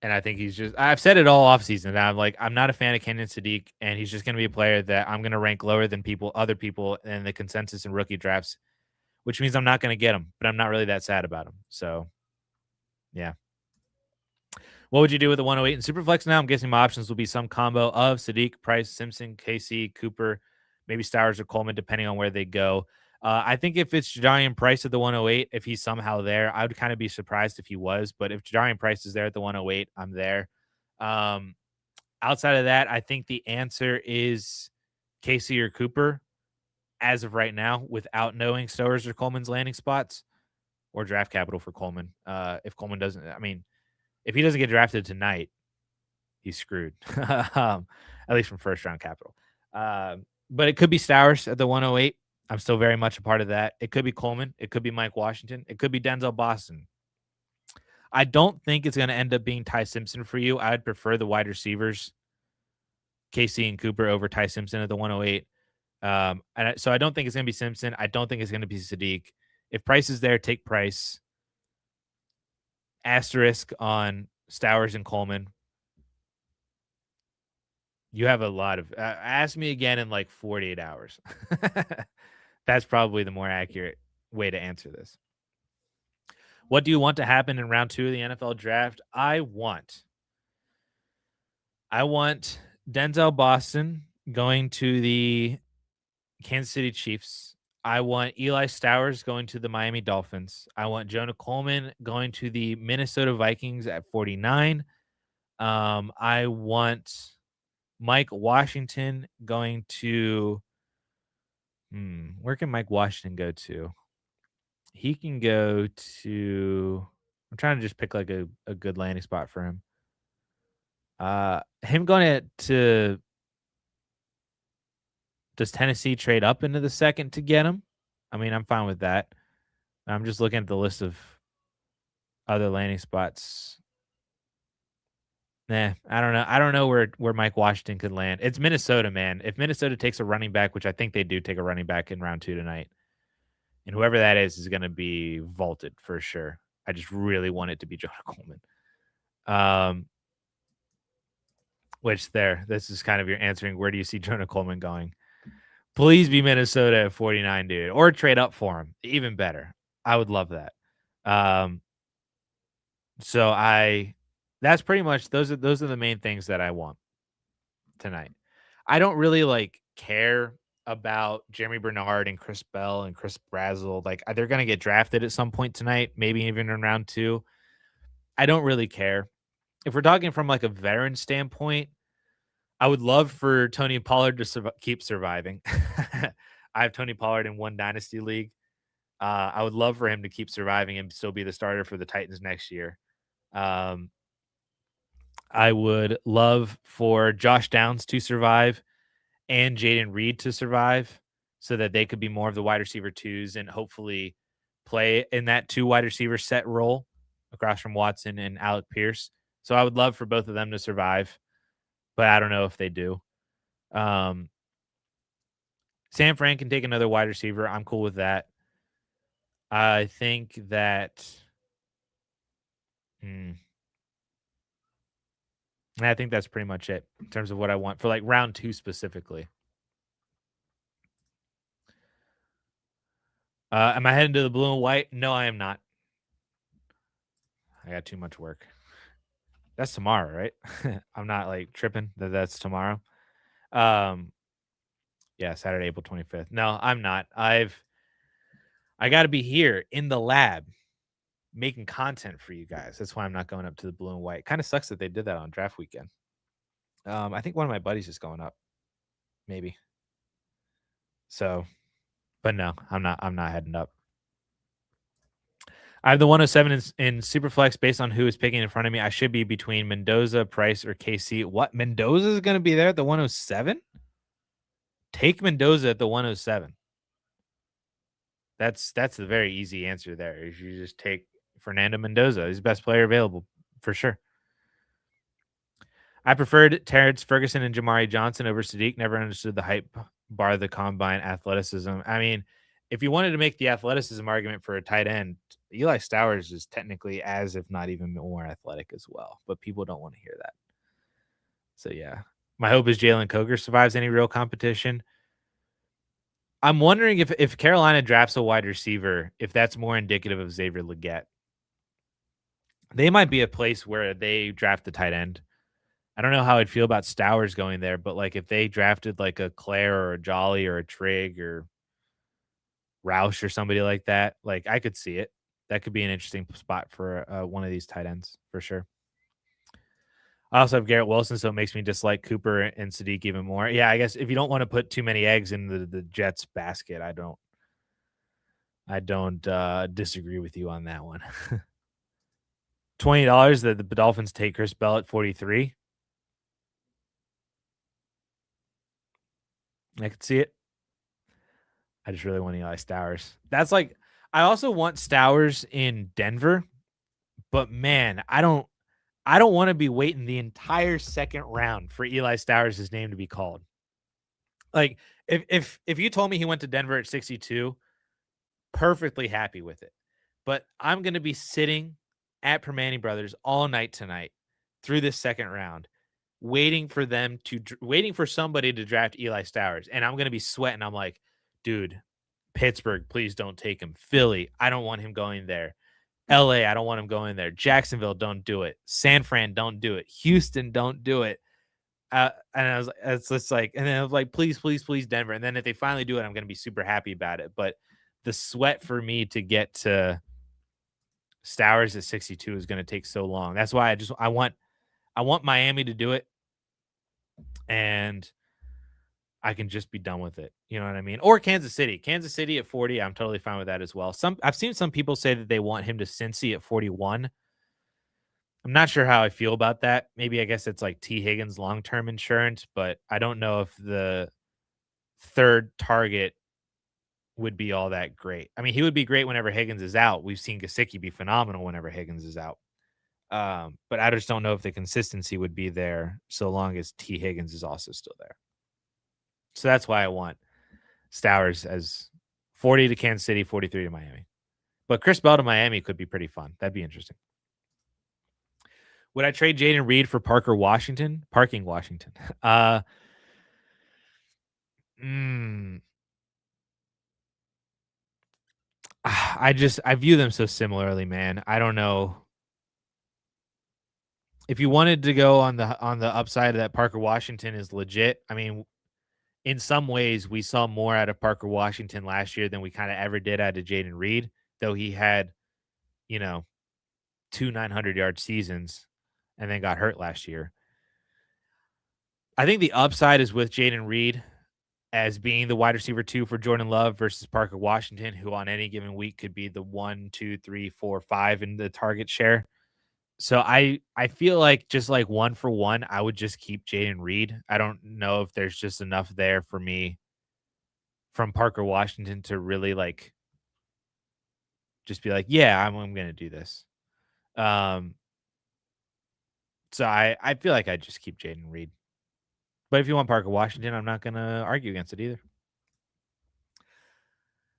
And I think I've said it all offseason. I'm like, I'm not a fan of Kenyon Sadiq, and he's just going to be a player that I'm going to rank lower than other people in the consensus and rookie drafts, which means I'm not going to get him, but I'm not really that sad about him. So, yeah. What would you do with the 108 in Superflex now? I'm guessing my options will be some combo of Sadiq, Price, Simpson, KC, Cooper, maybe Stowers or Coleman, depending on where they go. I think if it's Jadarian Price at the 108, if he's somehow there, I would kind of be surprised if he was. But if Jadarian Price is there at the 108, I'm there. Outside of that, I think the answer is Casey or Cooper as of right now, without knowing Stowers or Coleman's landing spots or draft capital for Coleman. If Coleman doesn't, I mean, if he doesn't get drafted tonight, he's screwed, at least from first round capital. But it could be Stowers at the 108. I'm still very much a part of that. It could be Coleman. It could be Mike Washington. It could be Denzel Boston. I don't think it's going to end up being Ty Simpson for you. I'd prefer the wide receivers, KC and Cooper, over Ty Simpson at the 108. So I don't think it's going to be Simpson. I don't think it's going to be Sadiq. If Price is there, take Price. Asterisk on Stowers and Coleman. You have a lot of ask me again in like 48 hours. That's probably the more accurate way to answer this. What do you want to happen in round 2 of the NFL draft? I want Denzel Boston going to the Kansas City Chiefs. I want Eli Stowers going to the Miami Dolphins. I want Jonah Coleman going to the Minnesota Vikings at 49. I want Mike Washington going to where can Mike Washington go to? He can go to I'm trying to just pick like a good landing spot for him. Him going to does Tennessee trade up into the second to get him? I mean, I'm fine with that. I'm just looking at the list of other landing spots. Nah, I don't know. I don't know where Mike Washington could land. It's Minnesota, man. If Minnesota takes a running back, which I think they do take a running back in round 2 tonight, and whoever that is going to be vaulted for sure. I just really want it to be Jonah Coleman. This is kind of your answering. Where do you see Jonah Coleman going? Please be Minnesota at 49, dude, or trade up for him. Even better. I would love that. That's pretty much those are the main things that I want tonight. I don't really care about Jeremy Bernard and Chris Bell and Chris Brazel. Like they're gonna get drafted at some point tonight, maybe even in round 2. I don't really care. If we're talking from like a veteran standpoint, I would love for Tony Pollard to keep surviving. I have Tony Pollard in one Dynasty league. I would love for him to keep surviving and still be the starter for the Titans next year. I would love for Josh Downs to survive and Jaden Reed to survive so that they could be more of the wide receiver twos and hopefully play in that two wide receiver set role across from Watson and Alec Pierce. So I would love for both of them to survive, but I don't know if they do. Um, San Fran can take another wide receiver. I'm cool with that. I think that. Hmm, I think that's pretty much it in terms of what I want for like round 2 specifically. Am I heading to the blue and white? No, I am not. I got too much work. That's tomorrow, right? I'm not like tripping that that's tomorrow. Um, yeah, Saturday, April 25th. No, I'm not. I got to be here in the lab making content for you guys. That's why I'm not going up to the blue and white. Kind of sucks that they did that on draft weekend. I think one of my buddies is going up, maybe. So, but no, I'm not. I'm not heading up. I have the 107 in Superflex based on who is picking in front of me. I should be between Mendoza, Price, or KC. What? Mendoza is going to be there at the 107? Take Mendoza at the 107. That's the very easy answer there. Is you just take Fernando Mendoza. He's the best player available for sure. I preferred Terrence Ferguson and Jamari Johnson over Sadiq. Never understood the hype bar the combine athleticism. I mean, if you wanted to make the athleticism argument for a tight end, Eli Stowers is technically as, if not even more athletic as well, but people don't want to hear that. So yeah, my hope is Jalen Coger survives any real competition. I'm wondering if Carolina drafts a wide receiver, if that's more indicative of Xavier Legette. They might be a place where they draft the tight end. I don't know how I'd feel about Stowers going there, but like if they drafted like a Claire or a Jolly or a Trigg or Roush or somebody like that, like I could see it. That could be an interesting spot for one of these tight ends for sure. I also have Garrett Wilson, so it makes me dislike Cooper and Sadiq even more. Yeah, I guess if you don't want to put too many eggs in the Jets basket, I don't disagree with you on that one. $20 that the Dolphins take Chris Bell at 43. I could see it. I just really want Eli Stowers. That's like I also want Stowers in Denver, but man, I don't want to be waiting the entire second round for Eli Stowers' name to be called. Like if you told me he went to Denver at 62, perfectly happy with it. But I'm going to be sitting at Permane Brothers all night tonight through this second round, waiting for somebody to draft Eli Stowers, and I'm going to be sweating. I'm like, dude, Pittsburgh, please don't take him. Philly, I don't want him going there. LA, I don't want him going there. Jacksonville, don't do it. San Fran, don't do it. Houston, don't do it. And I was, it's just like, and then I was like, please, please, please, Denver. And then if they finally do it, I'm going to be super happy about it. But the sweat for me to get to Stowers at 62 is going to take so long. That's why I want Miami to do it, and I can just be done with it. You know what I mean? Or Kansas City. Kansas City at 40, I'm totally fine with that as well. I've seen some people say that they want him to Cincy at 41. I'm not sure how I feel about that. Maybe I guess it's like T. Higgins long-term insurance, but I don't know if the third target would be all that great. I mean, he would be great whenever Higgins is out. We've seen Gesicki be phenomenal whenever Higgins is out. But I just don't know if the consistency would be there so long as T. Higgins is also still there. So that's why I want Stowers as 40 to Kansas City, 43 to Miami. But Chris Bell to Miami could be pretty fun. That'd be interesting. Would I trade Jaden Reed for Parker Washington? Parking Washington. I view them so similarly, man. I don't know. If you wanted to go on the upside of that, Parker Washington is legit. I mean, in some ways, we saw more out of Parker Washington last year than we kind of ever did out of Jaden Reed, though he had, you know, 2 900-yard seasons and then got hurt last year. I think the upside is with Jaden Reed as being the wide receiver 2 for Jordan Love versus Parker Washington, who on any given week could be the 1, 2, 3, 4, 5 in the target share. So I feel like just like 1 for 1, I would just keep Jaden Reed. I don't know if there's just enough there for me from Parker Washington to really like just be like, yeah, I'm going to do this. Um, so I feel like I just keep Jaden Reed. But if you want Parker Washington, I'm not going to argue against it either.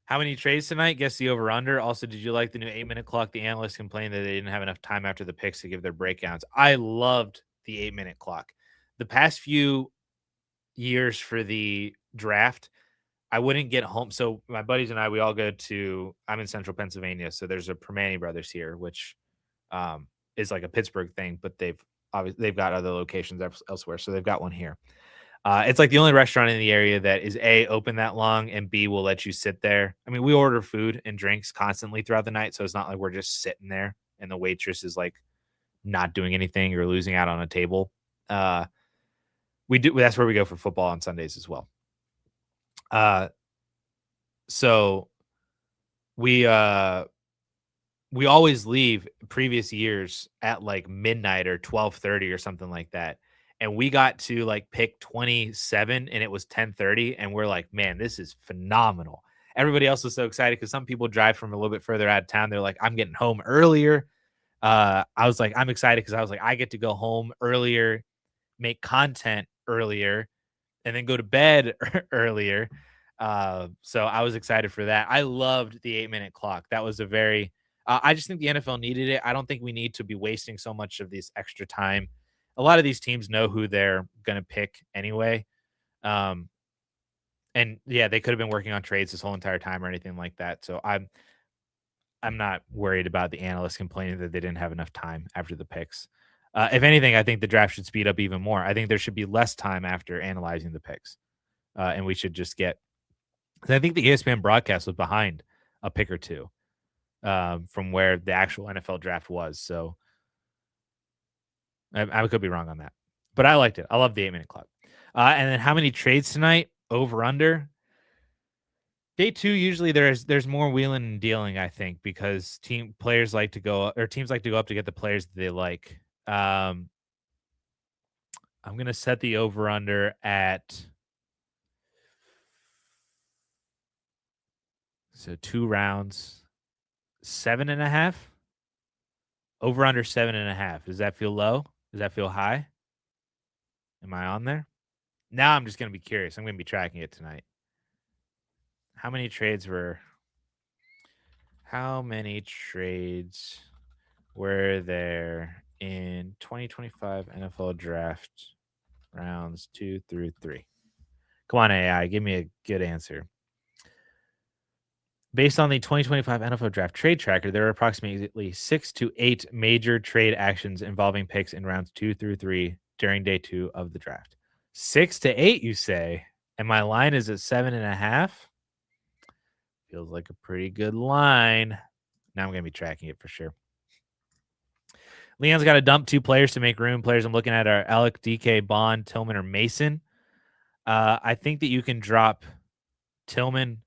How many trades tonight? Guess the over under. Also, did you like the new 8-minute clock? The analysts complained that they didn't have enough time after the picks to give their breakdowns. I loved the 8-minute clock. The past few years for the draft, I wouldn't get home. So my buddies and I, we all go to. I'm in Central Pennsylvania, so there's a Permane Brothers here, which is like a Pittsburgh thing, but they've got other locations elsewhere. So they've got one here. It's like the only restaurant in the area that is A, open that long, and B, will let you sit there. I mean, we order food and drinks constantly throughout the night, so it's not like we're just sitting there and the waitress is like not doing anything or losing out on a table. We do. That's where we go for football on Sundays as well. So we always leave previous years at like midnight or 12:30 or something like that. And we got to like pick 27 and it was 10:30 and we're like, "Man, this is phenomenal." Everybody else was so excited cuz some people drive from a little bit further out of town. They're like, "I'm getting home earlier." I was like, I'm excited cuz I was like, I get to go home earlier, make content earlier, and then go to bed earlier. So I was excited for that. I loved the 8-minute clock. That was a very I just think the NFL needed it. I don't think we need to be wasting so much of this extra time. A lot of these teams know who they're going to pick anyway. Um, and yeah, they could have been working on trades this whole entire time or anything like that. So I'm not worried about the analysts complaining that they didn't have enough time after the picks. If anything, I think the draft should speed up even more. I think there should be less time after analyzing the picks, and we should just get. 'Cause I think the ESPN broadcast was behind a pick or two from where the actual NFL draft was. So I could be wrong on that, but I liked it. I love the 8-minute clock. And then how many trades tonight? Over under. Day two, usually there's more wheeling and dealing, I think, because teams like to go up to get the players that they like. I'm gonna set the over under at 2 rounds, 7.5. Over under 7.5. Does that feel low? Does that feel high? Am I on there? Now I'm just gonna be curious. I'm gonna be tracking it tonight. How many trades were there in 2025 NFL draft rounds 2 through 3? Come on, AI, give me a good answer. Based on the 2025 NFL Draft Trade Tracker, there are approximately 6 to 8 major trade actions involving picks in rounds 2 through 3 during day 2 of the draft. 6 to 8, you say? And my line is at 7.5? Feels like a pretty good line. Now I'm going to be tracking it for sure. Leon's got to dump 2 players to make room. Players I'm looking at are Alec, DK, Bond, Tillman, or Mason. I think that you can drop Tillman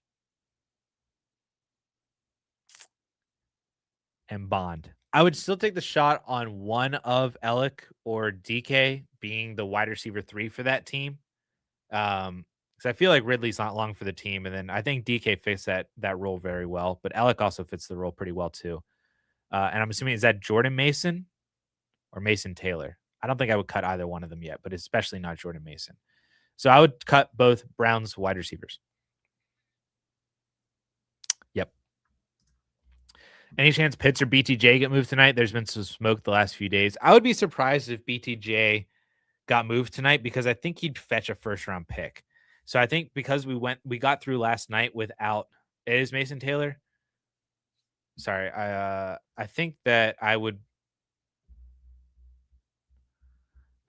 and Bond. I would still take the shot on one of Alec or DK being the wide receiver 3 for that team. Because I feel like Ridley's not long for the team, and then I think DK fits that role very well. But Alec also fits the role pretty well too. And I'm assuming, is that Jordan Mason or Mason Taylor? I don't think I would cut either one of them yet, but especially not Jordan Mason. So I would cut both Browns wide receivers. Yep. Any chance Pitts or BTJ get moved tonight? There's been some smoke the last few days. I would be surprised if BTJ got moved tonight because I think he'd fetch a first round pick. So I think because we got through last night without it is Mason Taylor. Sorry, I think that I would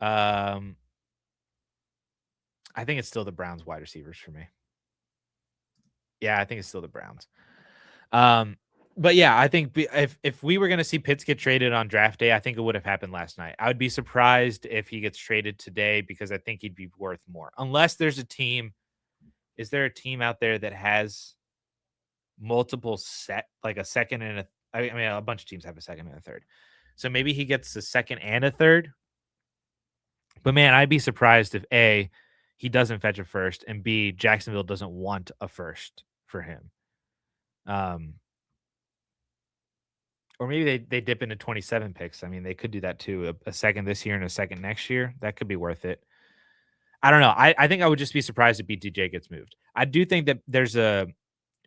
I think it's still the Browns wide receivers for me. Yeah, I think it's still the Browns. But yeah, I think if we were going to see Pitts get traded on draft day, I think it would have happened last night. I would be surprised if he gets traded today because I think he'd be worth more. Unless there's a team. Is there a team out there that has multiple like a second and I mean, a bunch of teams have a second and a third. So maybe he gets a second and a third. But man, I'd be surprised if A, he doesn't fetch a first, and B, Jacksonville doesn't want a first for him. Um, or maybe they dip into 27 picks. I mean, they could do that too. A second this year and a second next year. That could be worth it. I don't know. I think I would just be surprised if BTJ gets moved. I do think that there's a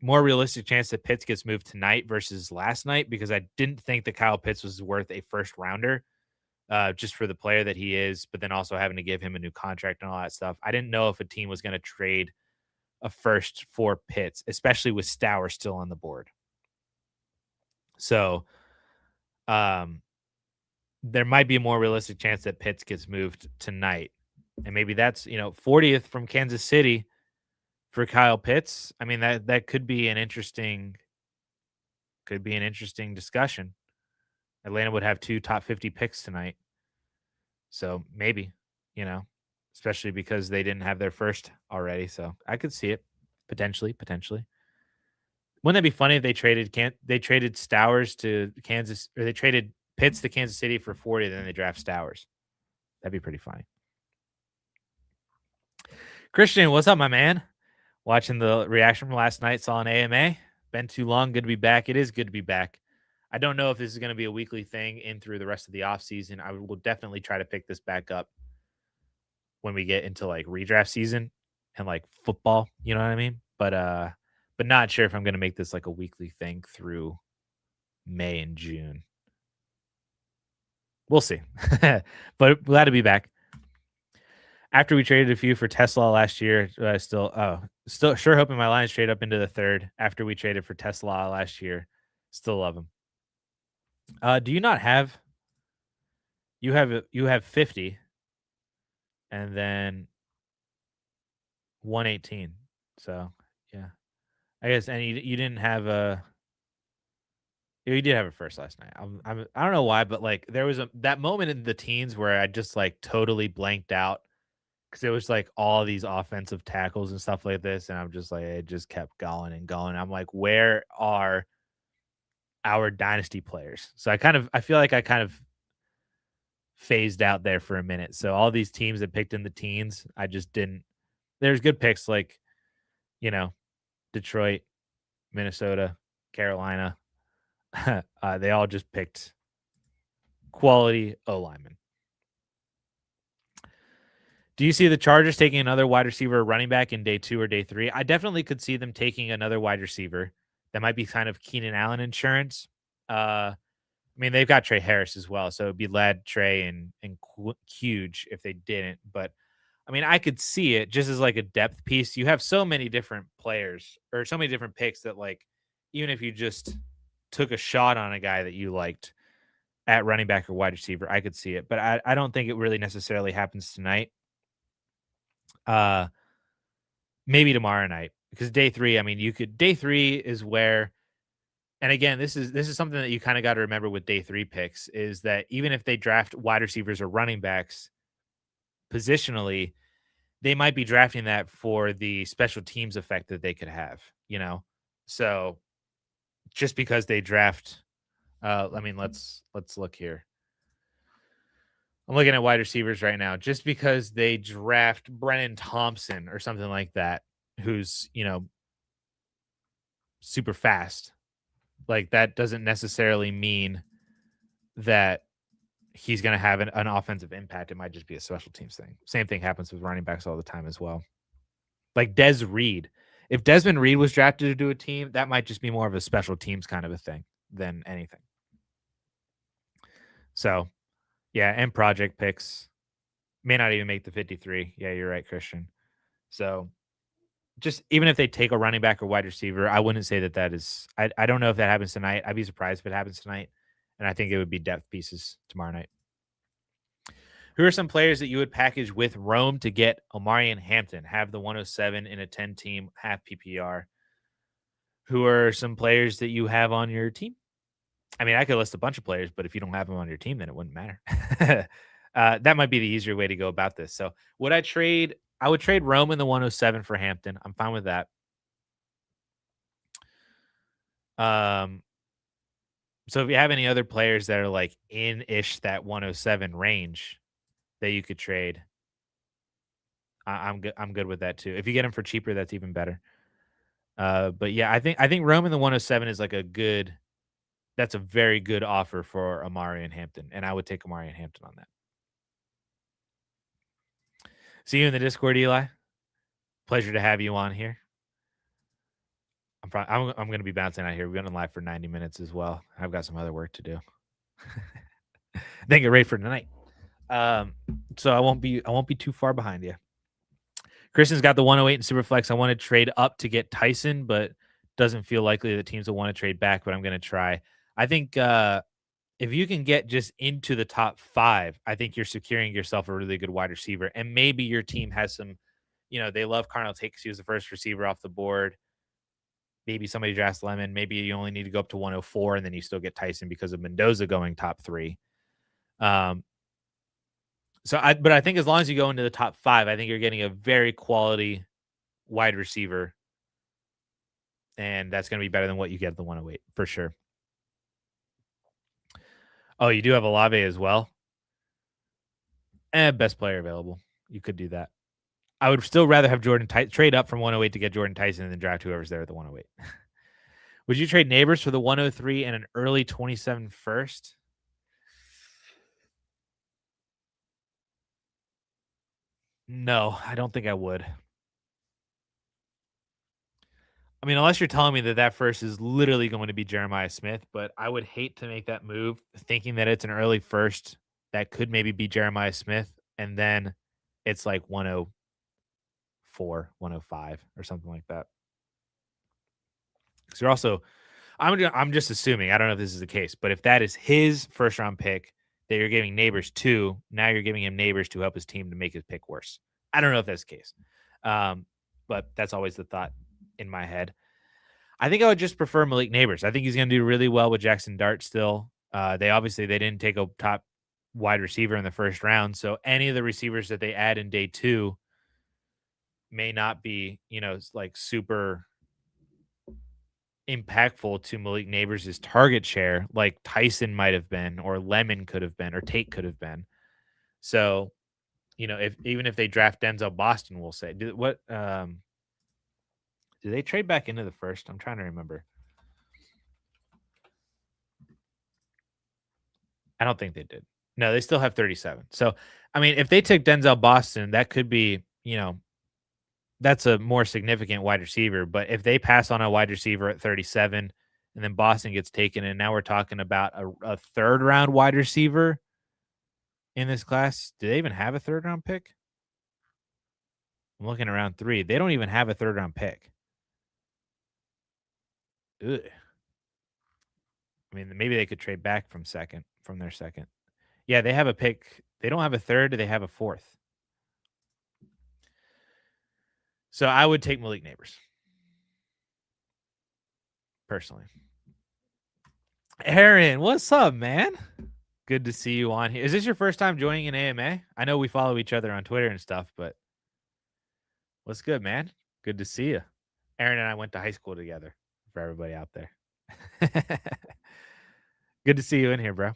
more realistic chance that Pitts gets moved tonight versus last night because I didn't think that Kyle Pitts was worth a first rounder just for the player that he is, but then also having to give him a new contract and all that stuff. I didn't know if a team was going to trade a first for Pitts, especially with Stour still on the board. So um, there might be a more realistic chance that Pitts gets moved tonight. And maybe that's, 40th from Kansas City for Kyle Pitts. I mean, that could be an interesting discussion. Atlanta would have 2 top 50 picks tonight. So maybe, you know, especially because they didn't have their first already. So I could see it potentially. Wouldn't that be funny if they traded Stowers to Kansas, or they traded Pitts to Kansas City for 40, then they draft Stowers? That'd be pretty funny. Christian, what's up, my man? Watching the reaction from last night, saw an AMA. Been too long. Good to be back. It is good to be back. I don't know if this is going to be a weekly thing in through the rest of the offseason. I will definitely try to pick this back up when we get into like redraft season and like football, you know what I mean? But not sure if I'm going to make this like a weekly thing through May and June. We'll see. But glad to be back. After we traded a few for Tesla last year, still sure hoping my Lions trade up into the third after we traded for Tesla last year. Still love them. Do you not have you have 50 and then 118. So, yeah. I guess and you didn't have a you did have a first last night. I don't know why, but like there was that moment in the teens where I just like totally blanked out because it was like all these offensive tackles and stuff like this, and I'm just like it just kept going and going. I'm like, where are our dynasty players? So I feel like I kind of phased out there for a minute. So all these teams that picked in the teens, I just didn't. There's good picks like, Detroit, Minnesota, Carolina. They all just picked quality O linemen. Do you see the Chargers taking another wide receiver or running back in day 2 or day 3? I definitely could see them taking another wide receiver. That might be kind of Keenan Allen insurance. I mean, they've got Trey Harris as well, so it'd be Ladd, Trey, and huge if they didn't. But I mean, I could see it just as like a depth piece. You have so many different players or so many different picks that like even if you just took a shot on a guy that you liked at running back or wide receiver, I could see it. But I don't think it really necessarily happens tonight. Maybe tomorrow night because day 3, I mean, day 3 is where, and again, this is something that you kind of got to remember with day 3 picks is that even if they draft wide receivers or running backs positionally, they might be drafting that for the special teams effect that they could have. So just because they draft, I mean, let's look here. I'm looking at wide receivers right now. Just because they draft Brennan Thompson or something like that, who's, super fast, like that doesn't necessarily mean that he's going to have an offensive impact. It might just be a special teams thing. Same thing happens with running backs all the time as well. Like Des Reed. If Desmond Reed was drafted to do a team, that might just be more of a special teams kind of a thing than anything. So, yeah, and project picks may not even make the 53. Yeah, you're right, Christian. So, just even if they take a running back or wide receiver, I wouldn't say that is. I don't know if that happens tonight. I'd be surprised if it happens tonight. And I think it would be depth pieces tomorrow night. Who are some players that you would package with Rome to get Omari and Hampton? Have the 107 in a 10 team, half PPR. Who are some players that you have on your team? I mean, I could list a bunch of players, but if you don't have them on your team, then it wouldn't matter. That might be the easier way to go about this. So would I trade? I would trade Rome in the 107 for Hampton. I'm fine with that. So if you have any other players that are like in-ish that 107 range that you could trade, I'm good. I'm good with that too. If you get him for cheaper, that's even better. But yeah, I think Rome in the 107 is like a good. That's a very good offer for Amari and Hampton, and I would take Amari and Hampton on that. See you in the Discord, Eli. Pleasure to have you on here. I'm going to be bouncing out here. We've been live for 90 minutes as well. I've got some other work to do. Then get ready for tonight. So I won't be too far behind you. Christian's got the 108 in Superflex. I want to trade up to get Tyson, but doesn't feel likely that teams will want to trade back, but I'm going to try. I think if you can get just into the top 5, I think you're securing yourself a really good wide receiver. And maybe your team has some, they love Carnell Tate because he was the first receiver off the board. Maybe somebody drafts Lemon. Maybe you only need to go up to 104 and then you still get Tyson because of Mendoza going top 3. But I think as long as you go into the top 5, I think you're getting a very quality wide receiver. And that's going to be better than what you get at the 108 for sure. Oh, you do have Olave as well. Best player available. You could do that. I would still rather have Jordan trade up from 108 to get Jordan Tyson than draft whoever's there at the 108. Would you trade Neighbors for the 103 and an early 27 first? No, I don't think I would. I mean, unless you're telling me that first is literally going to be Jeremiah Smith, but I would hate to make that move thinking that it's an early first that could maybe be Jeremiah Smith, and then it's like 104, 105 or something like that. Because you're also, I'm just assuming, I don't know if this is the case, but if that is his first round pick that you're giving Neighbors to, now you're giving him Neighbors to help his team to make his pick worse. I don't know if that's the case. But that's always the thought in my head. I think I would just prefer Malik Neighbors. I think he's going to do really well with Jackson Dart still. They didn't take a top wide receiver in the first round. So any of the receivers that they add in day 2 may not be, like super impactful to Malik Neighbors' target share like Tyson might have been, or Lemon could have been, or Tate could have been. So, even if they draft Denzel Boston, we'll say, do they trade back into the first? I'm trying to remember. I don't think they did. No, they still have 37. So, I mean, if they took Denzel Boston, that could be, that's a more significant wide receiver. But if they pass on a wide receiver at 37 and then Boston gets taken, and now we're talking about a third round wide receiver in this class. Do they even have a third round pick? I'm looking around 3. They don't even have a third round pick. Ugh. I mean, maybe they could trade back from their second. Yeah, they have a pick. They don't have a third. They have a fourth. So I would take Malik Neighbors. Personally. Aaron, what's up, man? Good to see you on here. Is this your first time joining an AMA? I know we follow each other on Twitter and stuff, but what's good, man? Good to see you. Aaron and I went to high school together, for everybody out there. Good to see you in here, bro.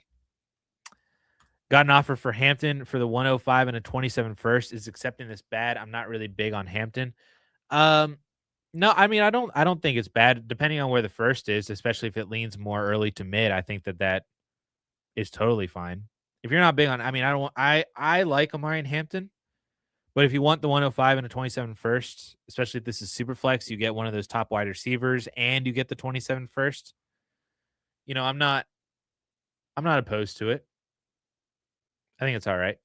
Got an offer for Hampton for the 105 and a 27 first. Is accepting this bad? I'm not really big on Hampton. No, I mean, I don't think it's bad, depending on where the first is, especially if it leans more early to mid. I think that is totally fine. If you're not big on, I mean, I like Amari and Hampton, but if you want the 105 and a 27 first, especially if this is super flex, you get one of those top wide receivers and you get the 27 first. I'm not opposed to it. I think it's all right.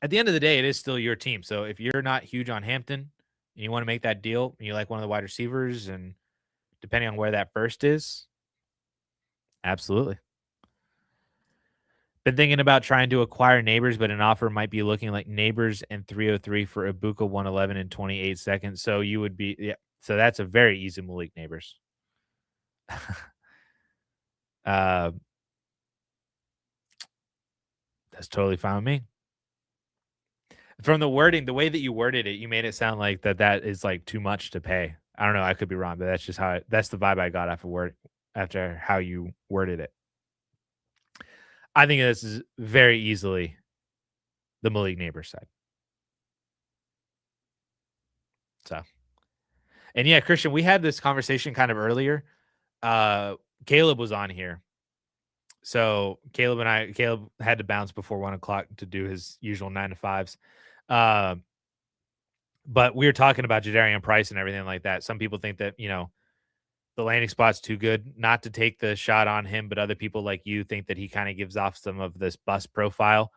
At the end of the day, it is still your team. So if you're not huge on Hampton and you want to make that deal and you like one of the wide receivers, and depending on where that first is, absolutely. Been thinking about trying to acquire Neighbors, but an offer might be looking like Neighbors and 303 for Ibuka 111 in 28 seconds. So you would be, yeah. So that's a very easy Malik Neighbors. That's totally fine with me. From the wording, the way that you worded it, you made it sound like that is like too much to pay. I don't know. I could be wrong, but that's just that's the vibe I got after how you worded it. I think this is very easily the Malik Neighbors side. So, and yeah, Christian, we had this conversation kind of earlier. Uh, Caleb was on here. So Caleb had to bounce before 1 o'clock to do his usual 9 to 5s. Um, but we were talking about Jadarian Price and everything like that. Some people think that, the landing spot's too good not to take the shot on him, but other people like you think that he kind of gives off some of this bust profile.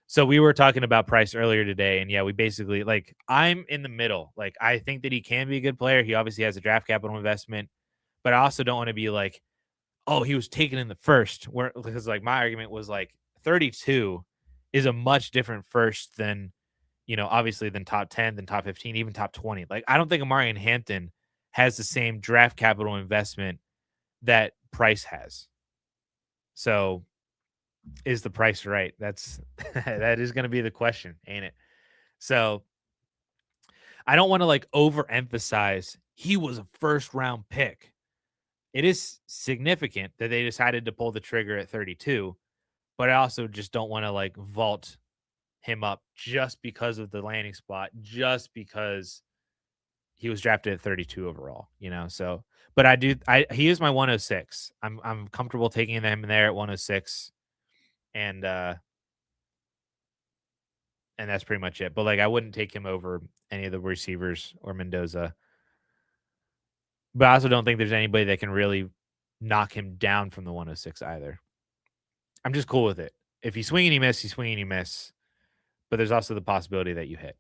So we were talking about Price earlier today, and yeah, we basically like I'm in the middle. Like I think that he can be a good player. He obviously has a draft capital investment, but I also don't want to be like, oh, he was taken in the first. Where because like my argument was like 32 is a much different first than obviously than top 10, than top 15, even top 20. Like I don't think Amarian Hampton has the same draft capital investment that Price has. So is the price right? That's that is going to be the question, ain't it? So I don't want to like overemphasize he was a first round pick. It is significant that they decided to pull the trigger at 32, but I also just don't want to like vault him up just because of the landing spot, just because he was drafted at 32 overall, So, but he is my 106. I'm comfortable taking him there at 106, and and that's pretty much it. But like, I wouldn't take him over any of the receivers or Mendoza. But I also don't think there's anybody that can really knock him down from the 106 either. I'm just cool with it. If you swing and you miss, you swing and you miss. But there's also the possibility that you hit.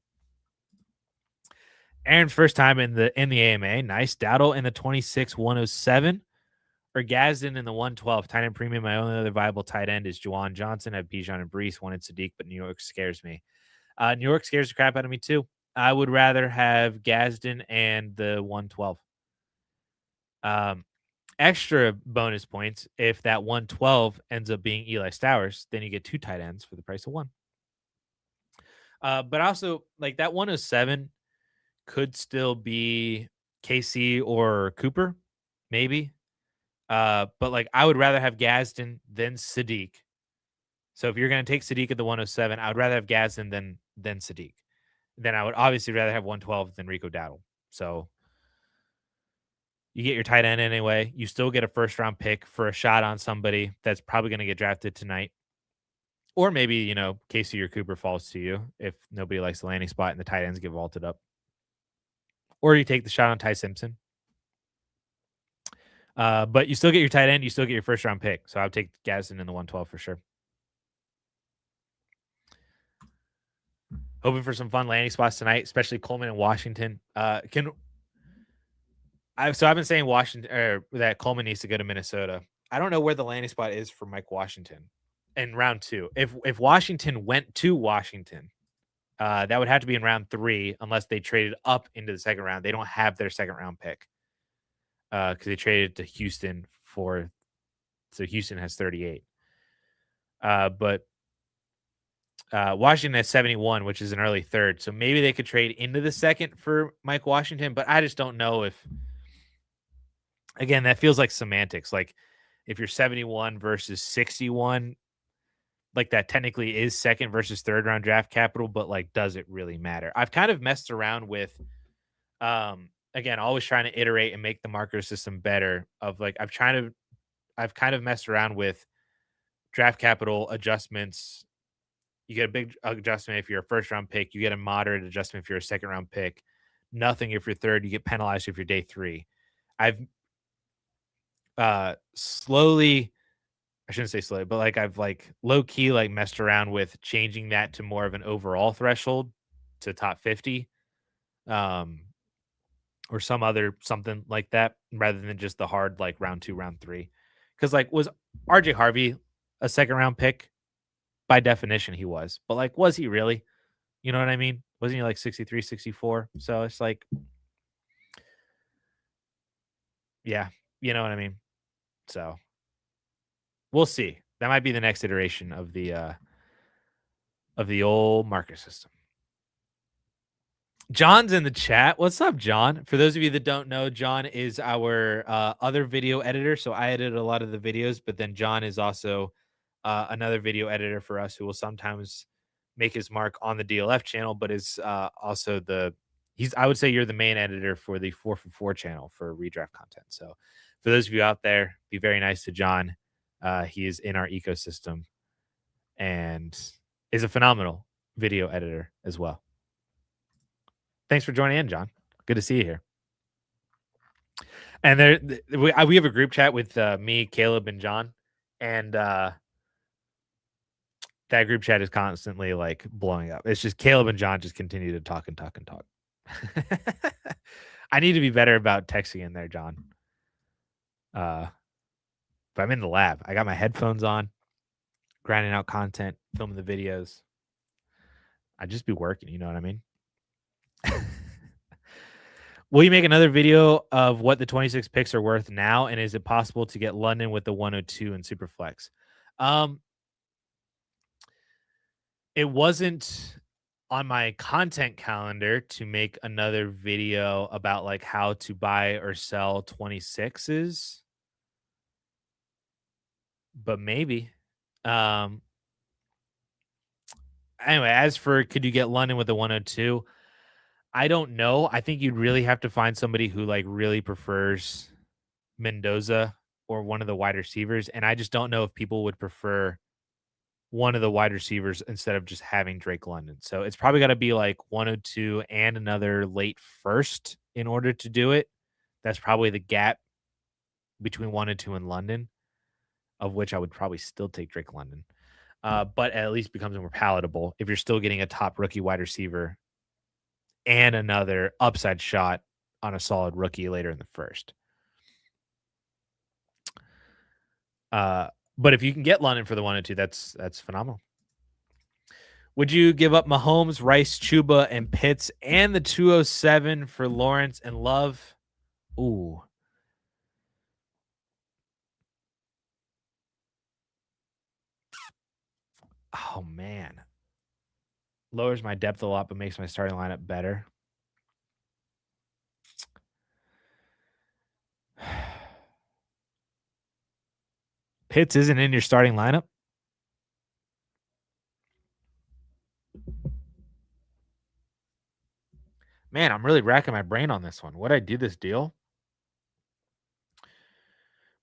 Aaron's first time in the AMA. Nice. Dowdle in the 26 107. Or Gadsden in the 112. Tight end premium. My only other viable tight end is Juwan Johnson. I have Bijan and Brees, wanted Sadiq, but New York scares me. New York scares the crap out of me too. I would rather have Gadsden and the 112. Extra bonus points if that 112 ends up being Eli Stowers, then you get 2 tight ends for the price of 1. But also like that 107 could still be KC or Cooper, maybe. But like I would rather have Gadsden than Sadiq. So if you're going to take Sadiq at the 107, I would rather have Gadsden than Sadiq. Then I would obviously rather have 112 than Rico Dowdle. So you get your tight end anyway. You still get a first round pick for a shot on somebody that's probably going to get drafted tonight. Or maybe, Casey or Cooper falls to you if nobody likes the landing spot and the tight ends get vaulted up. Or you take the shot on Ty Simpson. But you still get your tight end. You still get your first round pick. So I would take Gadsden in the 112 for sure. Hoping for some fun landing spots tonight, especially Coleman and Washington. I've been saying Washington or that Coleman needs to go to Minnesota. I don't know where the landing spot is for Mike Washington in round 2. If Washington went to Washington, that would have to be in round 3 unless they traded up into the second round. They don't have their second round pick because they traded to Houston so Houston has 38. But Washington has 71, which is an early third. So maybe they could trade into the second for Mike Washington, but I just don't know if, again, that feels like semantics. Like if you're 71 versus 61, like that technically is second versus third round draft capital, but like, does it really matter? I've kind of messed around with, again, always trying to iterate and make the marker system better of like, I've kind of messed around with draft capital adjustments. You get a big adjustment if you're a first round pick. You get a moderate adjustment if you're a second round pick. Nothing if you're third. You get penalized if you're day 3. I've slowly, I shouldn't say slowly, but like I've like low key like messed around with changing that to more of an overall threshold to top 50, or something like that, rather than just the hard like round 2, round 3. Because like was RJ Harvey a second round pick? By definition, he was, but like, was he really? You know what I mean? Wasn't he like 63, 64? So it's like, yeah, you know what I mean? So we'll see. That might be the next iteration of the old marker system. John's in the chat. What's up, John? For those of you that don't know, John is our other video editor. So I edit a lot of the videos, but then John is also another video editor for us who will sometimes make his mark on the DLF channel, but is also the I would say you're the main editor for the 4for4 channel for redraft content. So for those of you out there, be very nice to John. He is in our ecosystem and is a phenomenal video editor as well. Thanks for joining in, John. Good to see you here. And we have a group chat with me, Caleb, and John, and that group chat is constantly like blowing up. It's just Caleb and John just continue to talk and talk and talk. I need to be better about texting in there, John. But I'm in the lab. I got my headphones on, grinding out content, filming the videos. I'd just be working, you know what I mean? Will you make another video of what the 26 picks are worth now? And is it possible to get London with the 102 and Superflex? It wasn't on my content calendar to make another video about like how to buy or sell 26s, but maybe. Anyway, as for could you get London with the 102? I don't know. I think you'd really have to find somebody who like really prefers Mendoza or one of the wide receivers. And I just don't know if people would prefer one of the wide receivers instead of just having Drake London. So it's probably got to be like 102 and another late first in order to do it. That's probably the gap between 102 and London, of which I would probably still take Drake London. But at least becomes more palatable if you're still getting a top rookie wide receiver and another upside shot on a solid rookie later in the first. But if you can get London for the 102, that's phenomenal. Would you give up Mahomes, Rice, Chuba, and Pitts and the 207 for Lawrence and Love? Ooh. Oh, man. Lowers my depth a lot, but makes my starting lineup better. Pitts isn't in your starting lineup? Man, I'm really racking my brain on this one. Would I do this deal?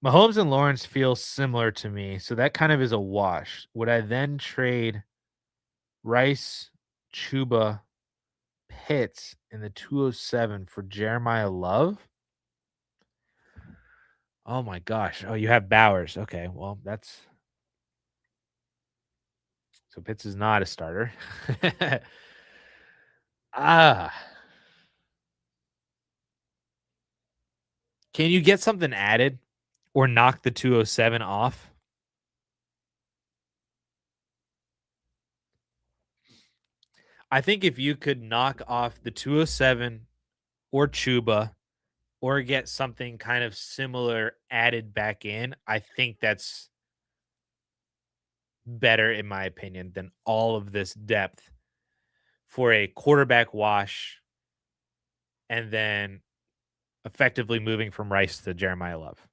Mahomes and Lawrence feel similar to me, so that kind of is a wash. Would I then trade Rice, Chuba, Pitts in the 207 for Jeremiah Love? Oh my gosh. Oh, you have Bowers. Okay, well, that's so Pitts is not a starter. Ah. Can you get something added or knock the 207 off? I think if you could knock off the 207 or Chuba or get something kind of similar added back in, I think that's better, in my opinion, than all of this depth for a quarterback wash and then effectively moving from Rice to Jeremiah Love.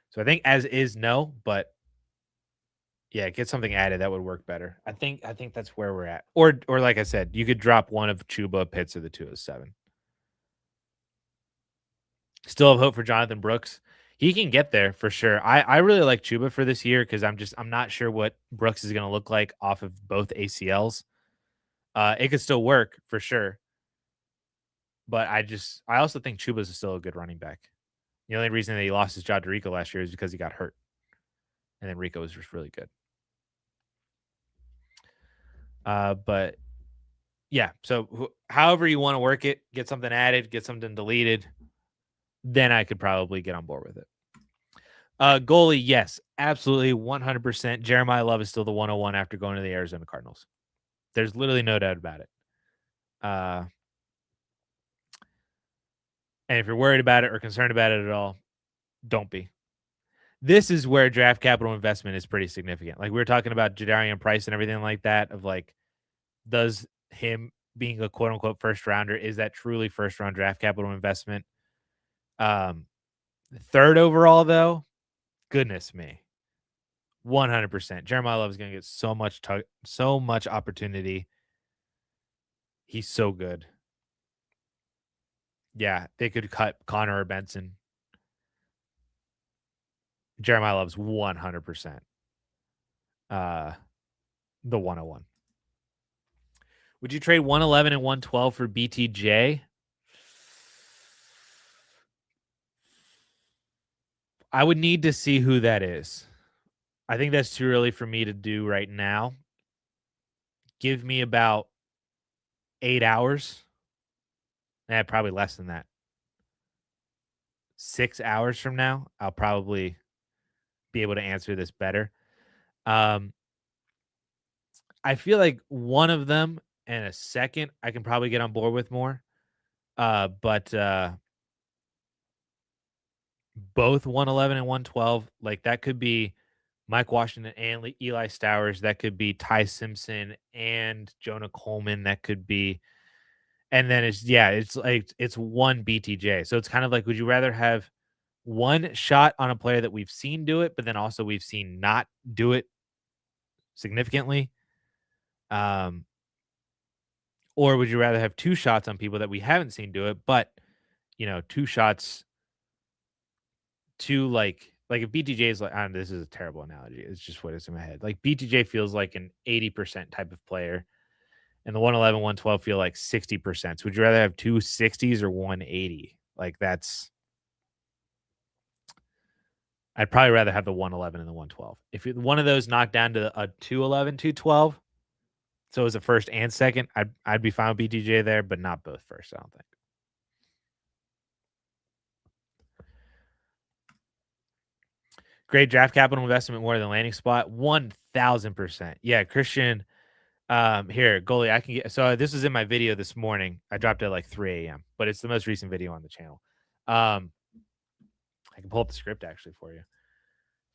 So I think as is, no, but yeah, get something added that would work better. I think that's where we're at. Or like I said, you could drop one of Chuba, Pitts, or the 207. Still have hope for Jonathan Brooks. He can get there for sure. I really like Chuba for this year because I'm not sure what Brooks is going to look like off of both ACLs. It could still work for sure, but I also think Chuba is still a good running back. The only reason that he lost his job to Rico last year is because he got hurt, and then Rico was just really good. But yeah, so however you want to work it, get something added, get something deleted, then I could probably get on board with it. Goalie, yes, absolutely, 100%. Jeremiah Love is still the 101 after going to the Arizona Cardinals. There's literally no doubt about it. And if you're worried about it or concerned about it at all, don't be. This is where draft capital investment is pretty significant. Like we were talking about Jadarian Price and everything like that of like, does him being a quote unquote first rounder, is that truly first round draft capital investment? Third overall though, goodness me. 100%. Jeremiah Love is going to get so much opportunity. He's so good. Yeah, they could cut Connor or Benson. Jeremiah Love's 100% uh, the 101. Would you trade 111 and 112 for BTJ? I would need to see who that is. I think that's too early for me to do right now. Give me about 8 hours. Probably less than that. 6 hours from now, I'll probably be able to answer this better. Um, I feel like one of them and a second I can probably get on board with more. But both 111 and 112, like that could be Mike Washington and Eli Stowers. That could be Ty Simpson and Jonah Coleman. That could be, and then it's like it's one BTJ. So it's kind of like, would you rather have one shot on a player that we've seen do it, but then also we've seen not do it significantly? Or would you rather have two shots on people that we haven't seen do it, but two shots to like if BTJ is like, I don't know, this is a terrible analogy. It's just what is in my head. Like BTJ feels like an 80% type of player, and the 111, 112 feel like 60%. So would you rather have two 60s or 180? Like I'd probably rather have the 111 and the 112. If one of those knocked down to a 211, 212, so it was a first and second, I'd be fine with BTJ there, but not both first, I don't think. Great draft capital investment more than landing spot. 1000%. Yeah, Christian. Here, goalie, I can get, so this was in my video this morning. I dropped it at like 3 a.m., but it's the most recent video on the channel. I can pull up the script actually for you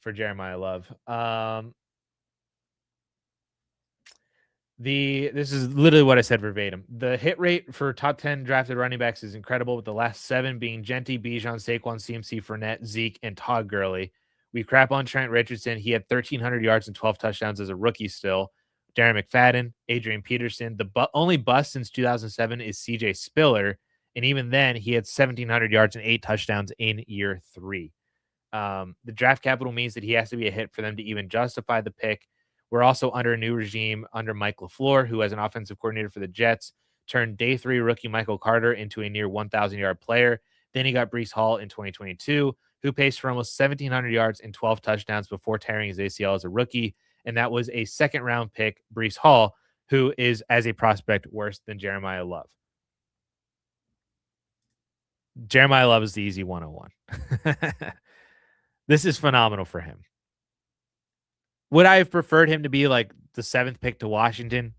for Jeremiah Love. This is literally what I said verbatim. The hit rate for top 10 drafted running backs is incredible, with the last 7 being Genty, Bijan, Saquon, CMC, Fournette, Zeke, and Todd Gurley. We crap on Trent Richardson. He had 1,300 yards and 12 touchdowns as a rookie still. Darren McFadden, Adrian Peterson. The only bust since 2007 is CJ Spiller, and even then, he had 1,700 yards and 8 touchdowns in year 3. The draft capital means that he has to be a hit for them to even justify the pick. We're also under a new regime under Mike LaFleur, who, as an offensive coordinator for the Jets, turned day 3 rookie Michael Carter into a near 1,000-yard player. Then he got Breece Hall in 2022, who paced for almost 1,700 yards and 12 touchdowns before tearing his ACL as a rookie. And that was a second-round pick, Breece Hall, who is, as a prospect, worse than Jeremiah Love. Jeremiah Love is the easy 101. This is phenomenal for him. Would I have preferred him to be like the 7th pick to Washington?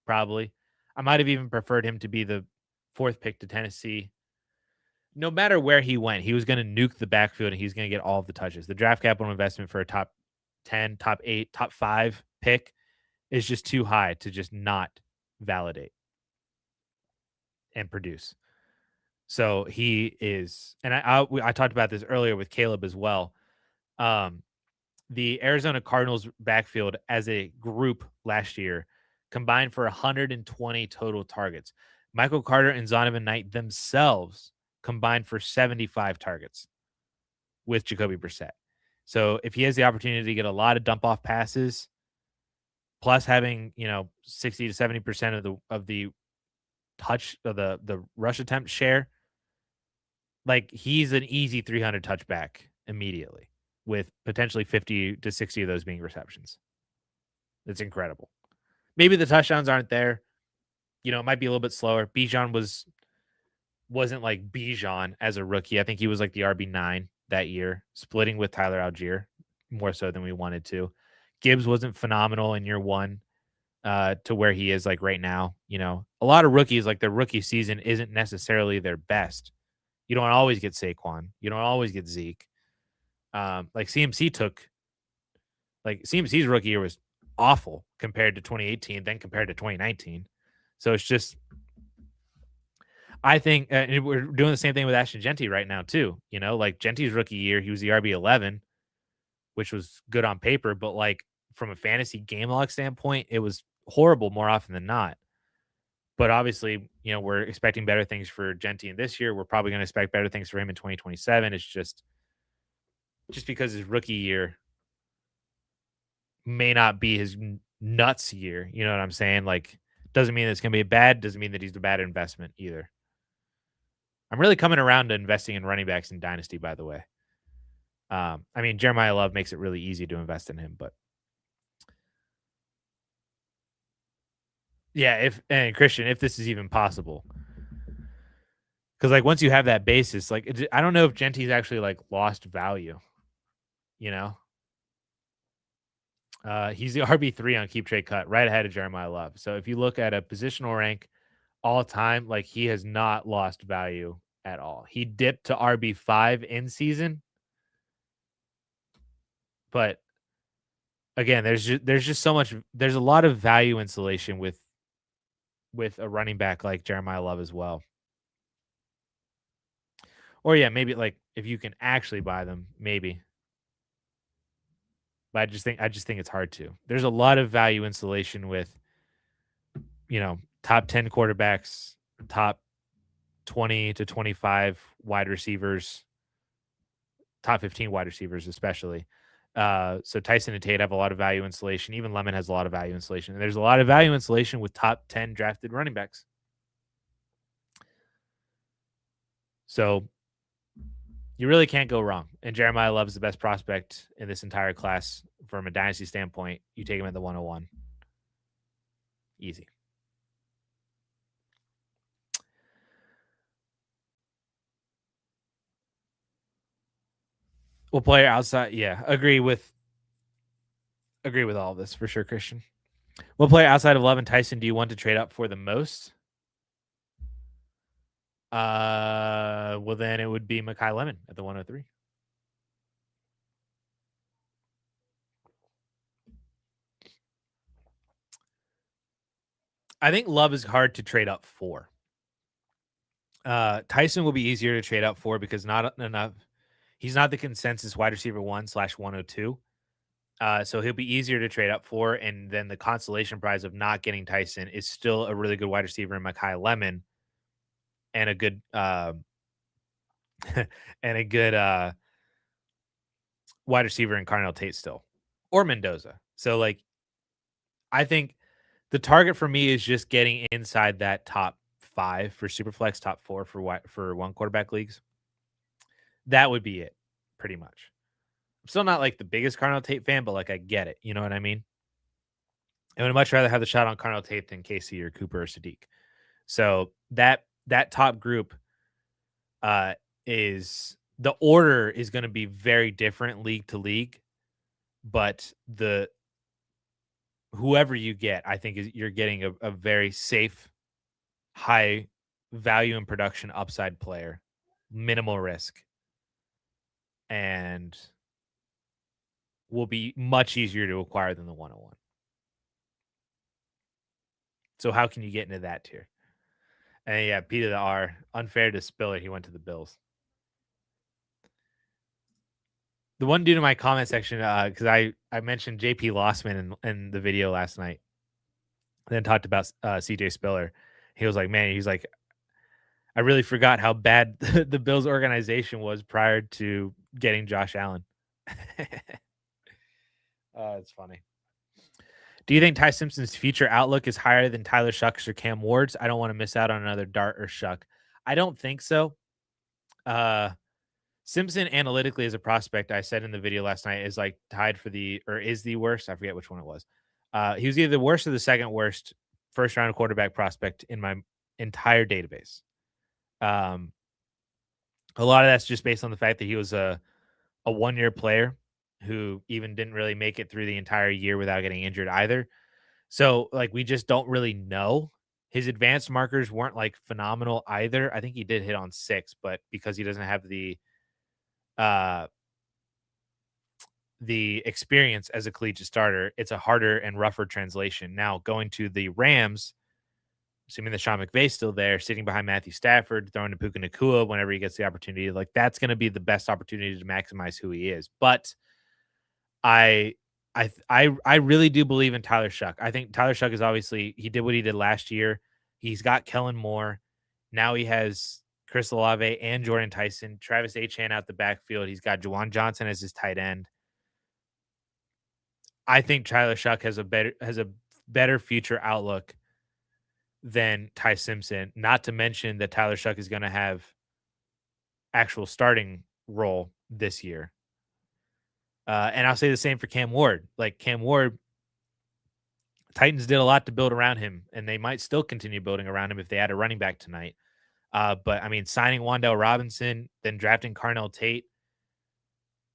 Probably. I might have even preferred him to be the 4th pick to Tennessee. No matter where he went, he was going to nuke the backfield and he's going to get all of the touches. The draft capital investment for a top 10, top 8, top 5 pick is just too high to just not validate and produce. So he is, and I talked about this earlier with Caleb as well. The Arizona Cardinals backfield as a group last year combined for 120 total targets. Michael Carter and Zonovan Knight themselves combined for 75 targets with Jacoby Brissett. So if he has the opportunity to get a lot of dump off passes, plus having 60 to 70% of the touch of the rush attempt share, like he's an easy 300 touchback immediately, with potentially 50 to 60 of those being receptions. It's incredible. Maybe the touchdowns aren't there. It might be a little bit slower. Bijan wasn't like Bijan as a rookie. I think he was like the RB9 that year, splitting with Tyler Algier more so than we wanted to. Gibbs wasn't phenomenal in year 1 to where he is like right now. A lot of rookies, like their rookie season isn't necessarily their best. You don't always get Saquon. You don't always get Zeke. Like CMC's rookie year was awful compared to 2018, then compared to 2019. So it's just, I think we're doing the same thing with Ashton Genty right now too. Like Genty's rookie year, he was the RB11. which was good on paper, but like from a fantasy game log standpoint, it was horrible more often than not. But obviously, we're expecting better things for Gentine this year. We're probably going to expect better things for him in 2027. It's just because his rookie year may not be his nuts year. You know what I'm saying? Like, doesn't mean it's going to be bad. Doesn't mean that he's a bad investment either. I'm really coming around to investing in running backs in Dynasty, by the way. I mean, Jeremiah Love makes it really easy to invest in him, but yeah, and Christian, if this is even possible, because like once you have that basis, like I don't know if Genti's actually like lost value. You know, he's the RB3 on Keep Trade Cut, right ahead of Jeremiah Love. So if you look at a positional rank all time, like he has not lost value at all. He dipped to RB5 in season, but again, there's just so much. There's a lot of value insulation with a running back like Jeremiah Love as well. Or yeah, maybe like if you can actually buy them, maybe. But I just think it's hard to. There's a lot of value insulation with top 10 quarterbacks, top 20 to 25 wide receivers, top 15 wide receivers especially. So Tyson and Tate have a lot of value insulation. Even Lemon has a lot of value insulation. And there's a lot of value insulation with top 10 drafted running backs. So you really can't go wrong. And Jeremiah Love is the best prospect in this entire class from a dynasty standpoint. You take him at the 101. Easy. Well, player outside, yeah, agree with all of this for sure, Christian. What player outside of Love and Tyson do you want to trade up for the most? Well, then it would be Mekhi Lemon at the 103. I think Love is hard to trade up for. Tyson will be easier to trade up for because not enough. He's not the consensus wide receiver 1/102. So he'll be easier to trade up for. And then the consolation prize of not getting Tyson is still a really good wide receiver in Mekhi Lemon and a good wide receiver in Carnell Tate still, or Mendoza. So like, I think the target for me is just getting inside that top 5 for Superflex, top 4 for one quarterback leagues. That would be it, pretty much. I'm still not like the biggest Carnell Tate fan, but like I get it. You know what I mean? I would much rather have the shot on Carnell Tate than Casey or Cooper or Sadiq. So that top group is the order is going to be very different league to league, but the whoever you get, I think you're getting a very safe, high value and production upside player, minimal risk, and will be much easier to acquire than the 101. So how can you get into that tier? And yeah, P to the R. Unfair to Spiller. He went to the Bills. The one dude in my comment section, because I mentioned JP Lossman in the video last night, then talked about CJ Spiller. He was like, man, he's like, I really forgot how bad the Bills organization was prior to getting Josh Allen. It's funny. Do you think Ty Simpson's future outlook is higher than Tyler Shuck's or Cam Ward's? I don't want to miss out on another Dart or Shuck. I don't think so. Simpson analytically as a prospect, I said in the video last night, is like tied for is the worst. I forget which one it was. He was either the worst or the second worst first round quarterback prospect in my entire database. A lot of that's just based on the fact that he was a 1-year player who even didn't really make it through the entire year without getting injured either. So like we just don't really know. His advanced markers weren't like phenomenal either. I think he did hit on 6, but because he doesn't have the experience as a collegiate starter, it's a harder and rougher translation. Now going to the Rams, assuming that Sean McVay's still there, sitting behind Matthew Stafford, throwing to Puka Nacua whenever he gets the opportunity, like that's going to be the best opportunity to maximize who he is. But I I really do believe in Tyler Shuck. I think Tyler Shuck is obviously he did what he did last year. He's got Kellen Moore. Now he has Chris Olave and Jordan Tyson, Travis Etienne out the backfield. He's got Juwan Johnson as his tight end. I think Tyler Shuck has a better future outlook than Ty Simpson. Not to mention that Tyler Shuck is going to have actual starting role this year. And I'll say the same for Cam Ward. Like Cam Ward, Titans did a lot to build around him, and they might still continue building around him if they add a running back tonight. But I mean, signing Wandale Robinson, then drafting Carnell Tate.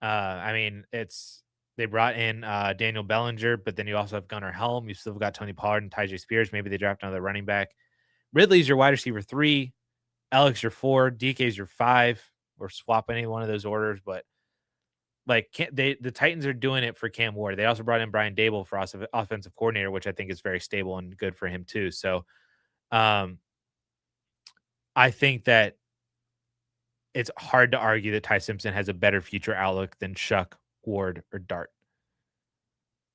I mean, it's they brought in Daniel Bellinger, but then you also have Gunnar Helm. You still got Tony Pollard and Tyjae Spears. Maybe they draft another running back. Ridley's your wide receiver 3, Alex your 4, DK's your 5, or swap any one of those orders. But like the Titans are doing it for Cam Ward. They also brought in Brian Dable for offensive coordinator, which I think is very stable and good for him too. So um, I think that it's hard to argue that Ty Simpson has a better future outlook than Shuck, Ward, or Dart.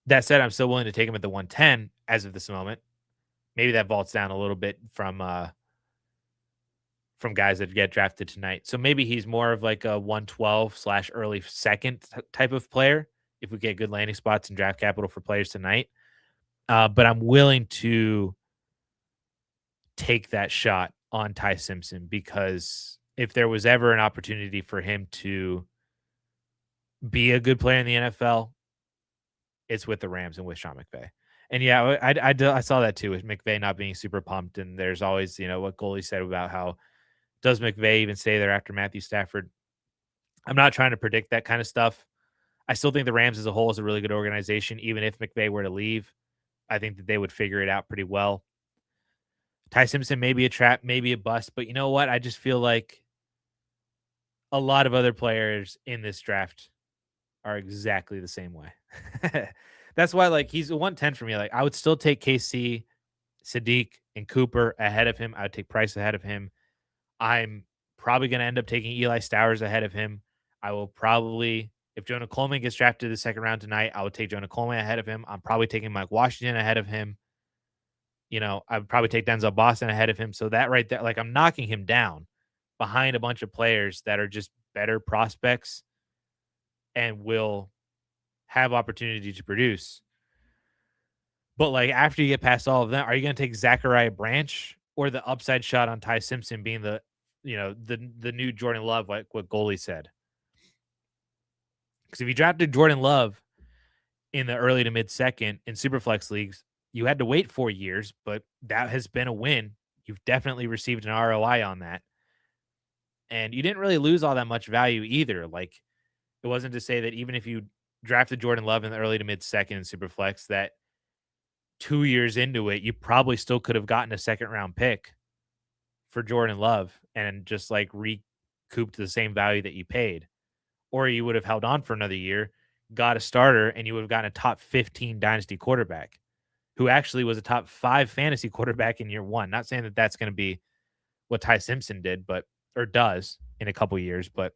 That said, I'm still willing to take him at the 110 as of this moment. Maybe that vaults down a little bit from guys that get drafted tonight. So maybe he's more of like a 112 / early second type of player if we get good landing spots and draft capital for players tonight. But I'm willing to take that shot on Ty Simpson because if there was ever an opportunity for him to be a good player in the NFL, it's with the Rams and with Sean McVay. And yeah, I saw that too with McVay not being super pumped. And there's always, what Goalie said about how does McVay even stay there after Matthew Stafford? I'm not trying to predict that kind of stuff. I still think the Rams as a whole is a really good organization. Even if McVay were to leave, I think that they would figure it out pretty well. Ty Simpson may be a trap, maybe a bust, but you know what? I just feel like a lot of other players in this draft are exactly the same way. That's why, like, he's a 110 for me. Like, I would still take KC, Sadiq, and Cooper ahead of him. I would take Price ahead of him. I'm probably going to end up taking Eli Stowers ahead of him. I will probably, if Jonah Coleman gets drafted the second round tonight, I would take Jonah Coleman ahead of him. I'm probably taking Mike Washington ahead of him. I would probably take Denzel Boston ahead of him. So that right there, like I'm knocking him down behind a bunch of players that are just better prospects and will have opportunity to produce. But like after you get past all of them, are you going to take Zachariah Branch or the upside shot on Ty Simpson being the new Jordan Love, like what Goalie said? Because if you drafted Jordan Love in the early to mid second in Superflex leagues, you had to wait 4 years, but that has been a win. You've definitely received an ROI on that. And you didn't really lose all that much value either. Like it wasn't to say that even if you drafted Jordan Love in the early to mid second in Superflex, that 2 years into it, you probably still could have gotten a second round pick for Jordan Love and just like recouped the same value that you paid. Or you would have held on for another year, got a starter, and you would have gotten a top 15 dynasty quarterback who actually was a top 5 fantasy quarterback in year 1. Not saying that that's going to be what Ty Simpson did, or does in a couple years, but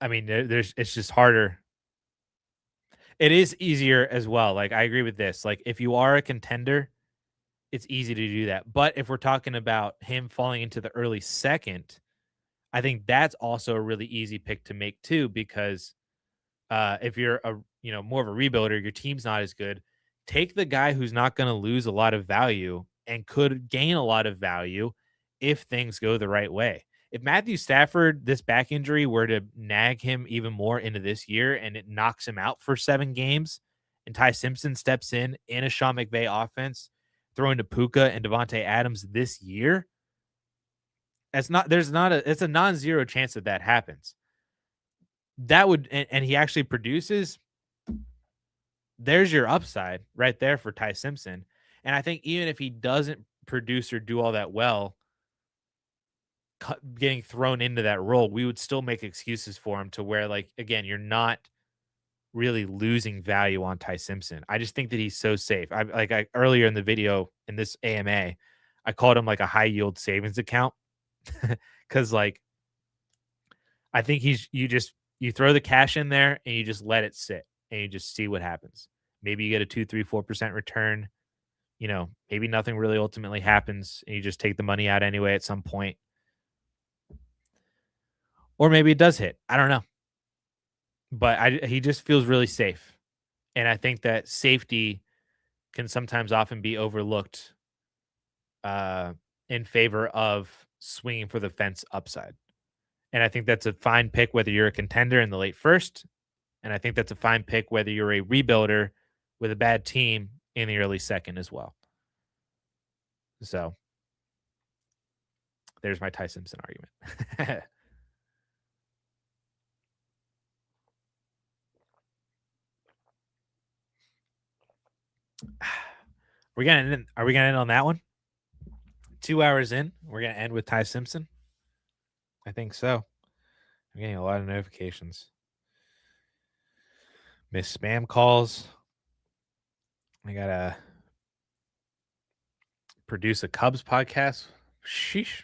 I mean, it's just harder. It is easier as well. Like I agree with this. Like if you are a contender, it's easy to do that. But if we're talking about him falling into the early second, I think that's also a really easy pick to make too, because if you're more of a rebuilder, your team's not as good. Take the guy who's not going to lose a lot of value and could gain a lot of value if things go the right way. If Matthew Stafford, this back injury were to nag him even more into this year and it knocks him out for 7 games, and Ty Simpson steps in a Sean McVay offense, throwing to Puka and Devontae Adams this year, it's a non-zero chance that happens. That would, and he actually produces, there's your upside right there for Ty Simpson. And I think even if he doesn't produce or do all that well, getting thrown into that role, we would still make excuses for him to where, like, again, you're not really losing value on Ty Simpson. I just think that he's so safe. I earlier in the video in this AMA, I called him like a high yield savings account because like I think You throw the cash in there and you just let it sit and you just see what happens. Maybe you get a 2, 3, 4% return. Maybe nothing really ultimately happens and you just take the money out anyway at some point. Or maybe it does hit. I don't know. But he just feels really safe. And I think that safety can sometimes often be overlooked uh, in favor of swinging for the fence upside. And I think that's a fine pick whether you're a contender in the late first. And I think that's a fine pick whether you're a rebuilder with a bad team in the early second as well. So there's my Ty Simpson argument. Are we gonna end on that one? 2 hours in, we're gonna end with Ty Simpson. I think so. I'm getting a lot of notifications. Miss spam calls. I gotta produce a Cubs podcast. Sheesh.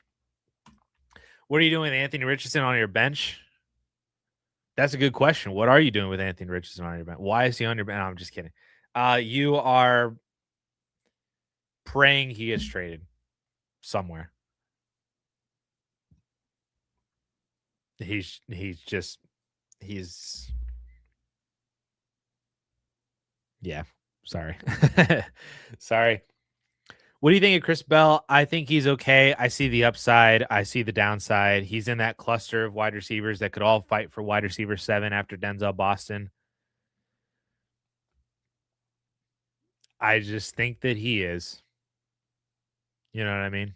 What are you doing with Anthony Richardson on your bench? That's a good question. What are you doing with Anthony Richardson on your bench? Why is he on your bench? No, I'm just kidding. You are praying he gets traded somewhere. He's yeah. Sorry. Sorry. What do you think of Chris Bell? I think he's okay. I see the upside. I see the downside. He's in that cluster of wide receivers that could all fight for wide receiver 7 after Denzel Boston. I just think that he is. You know what I mean?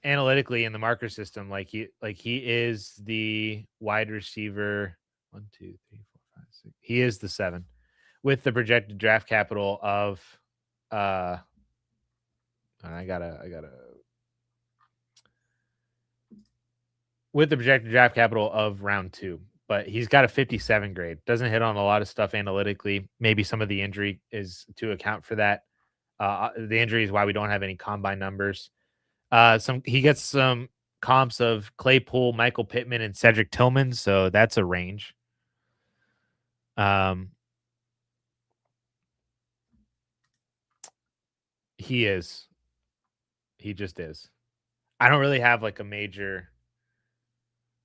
Analytically in the marker system, he is the wide receiver 1, 2, 3, 4, 5, 6. He is the 7 with the projected draft capital of I gotta with the projected draft capital of round 2, but he's got a 57 grade. Doesn't hit on a lot of stuff analytically. Maybe some of the injury is to account for that. The injury is why we don't have any combine numbers. He gets some comps of Claypool, Michael Pittman, and Cedric Tillman, so that's a range. He is. He just is. I don't really have like a major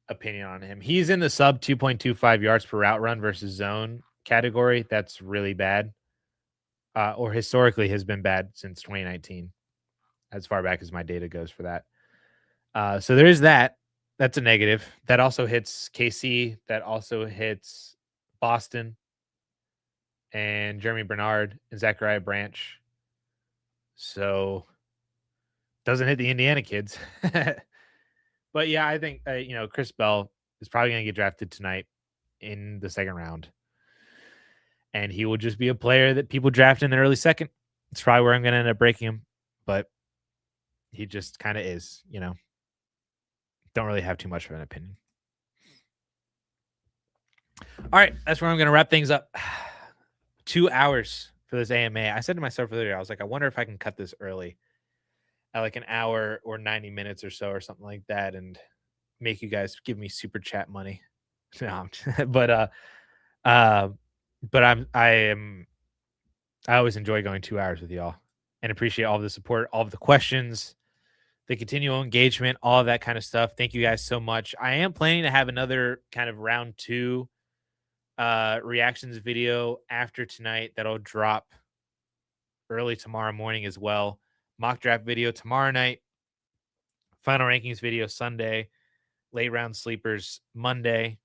opinion on him. He's in the sub 2.25 yards per route run versus zone category. That's really bad. Or historically has been bad since 2019, as far back as my data goes for that. So there is that. That's a negative. That also hits KC. That also hits Boston and Jeremy Bernard and Zachariah Branch. So doesn't hit the Indiana kids. But yeah, I think Chris Bell is probably going to get drafted tonight in the second round, and he will just be a player that people draft in the early second. It's probably where I'm going to end up breaking him, but he just kind of is. Don't really have too much of an opinion. All right, that's where I'm going to wrap things up. 2 hours for this AMA. I said to myself earlier, I was like, I wonder if I can cut this early at like an hour or 90 minutes or so or something like that and make you guys give me super chat money. No, but I always enjoy going 2 hours with y'all and appreciate all the support, all of the questions, the continual engagement, all of that kind of stuff. Thank you guys so much. I am planning to have another kind of round 2 reactions video after tonight that'll drop early tomorrow morning as well. Mock draft video tomorrow night, final rankings video Sunday, late round sleepers Monday,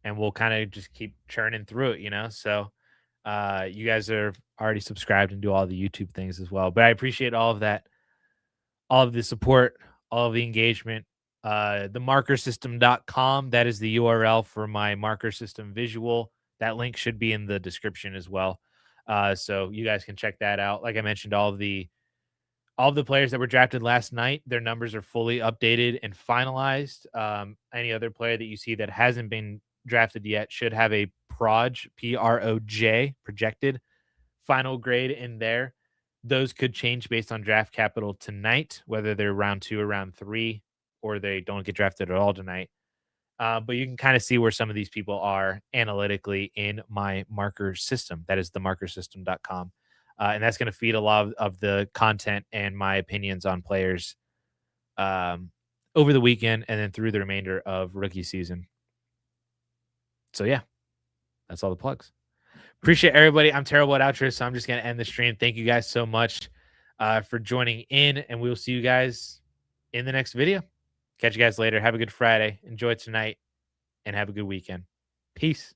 and we'll kind of just keep churning through it, So you guys are already subscribed and do all the YouTube things as well. But I appreciate all of that, all of the support, all of the engagement. Themarkersystem.com, that is the URL for my marker system visual. That link should be in the description as well. So you guys can check that out. Like I mentioned, all of the players that were drafted last night, their numbers are fully updated and finalized. Any other player that you see that hasn't been drafted yet should have a PROJ, projected final grade in there. Those could change based on draft capital tonight, whether they're round 2 or round 3. or they don't get drafted at all tonight. But you can kind of see where some of these people are analytically in my marker system. That is themarkersystem.com. And that's going to feed a lot of the content and my opinions on players um, over the weekend and then through the remainder of rookie season. So, yeah, that's all the plugs. Appreciate everybody. I'm terrible at outros, so I'm just going to end the stream. Thank you guys so much for joining in, and we will see you guys in the next video. Catch you guys later. Have a good Friday. Enjoy tonight, and have a good weekend. Peace.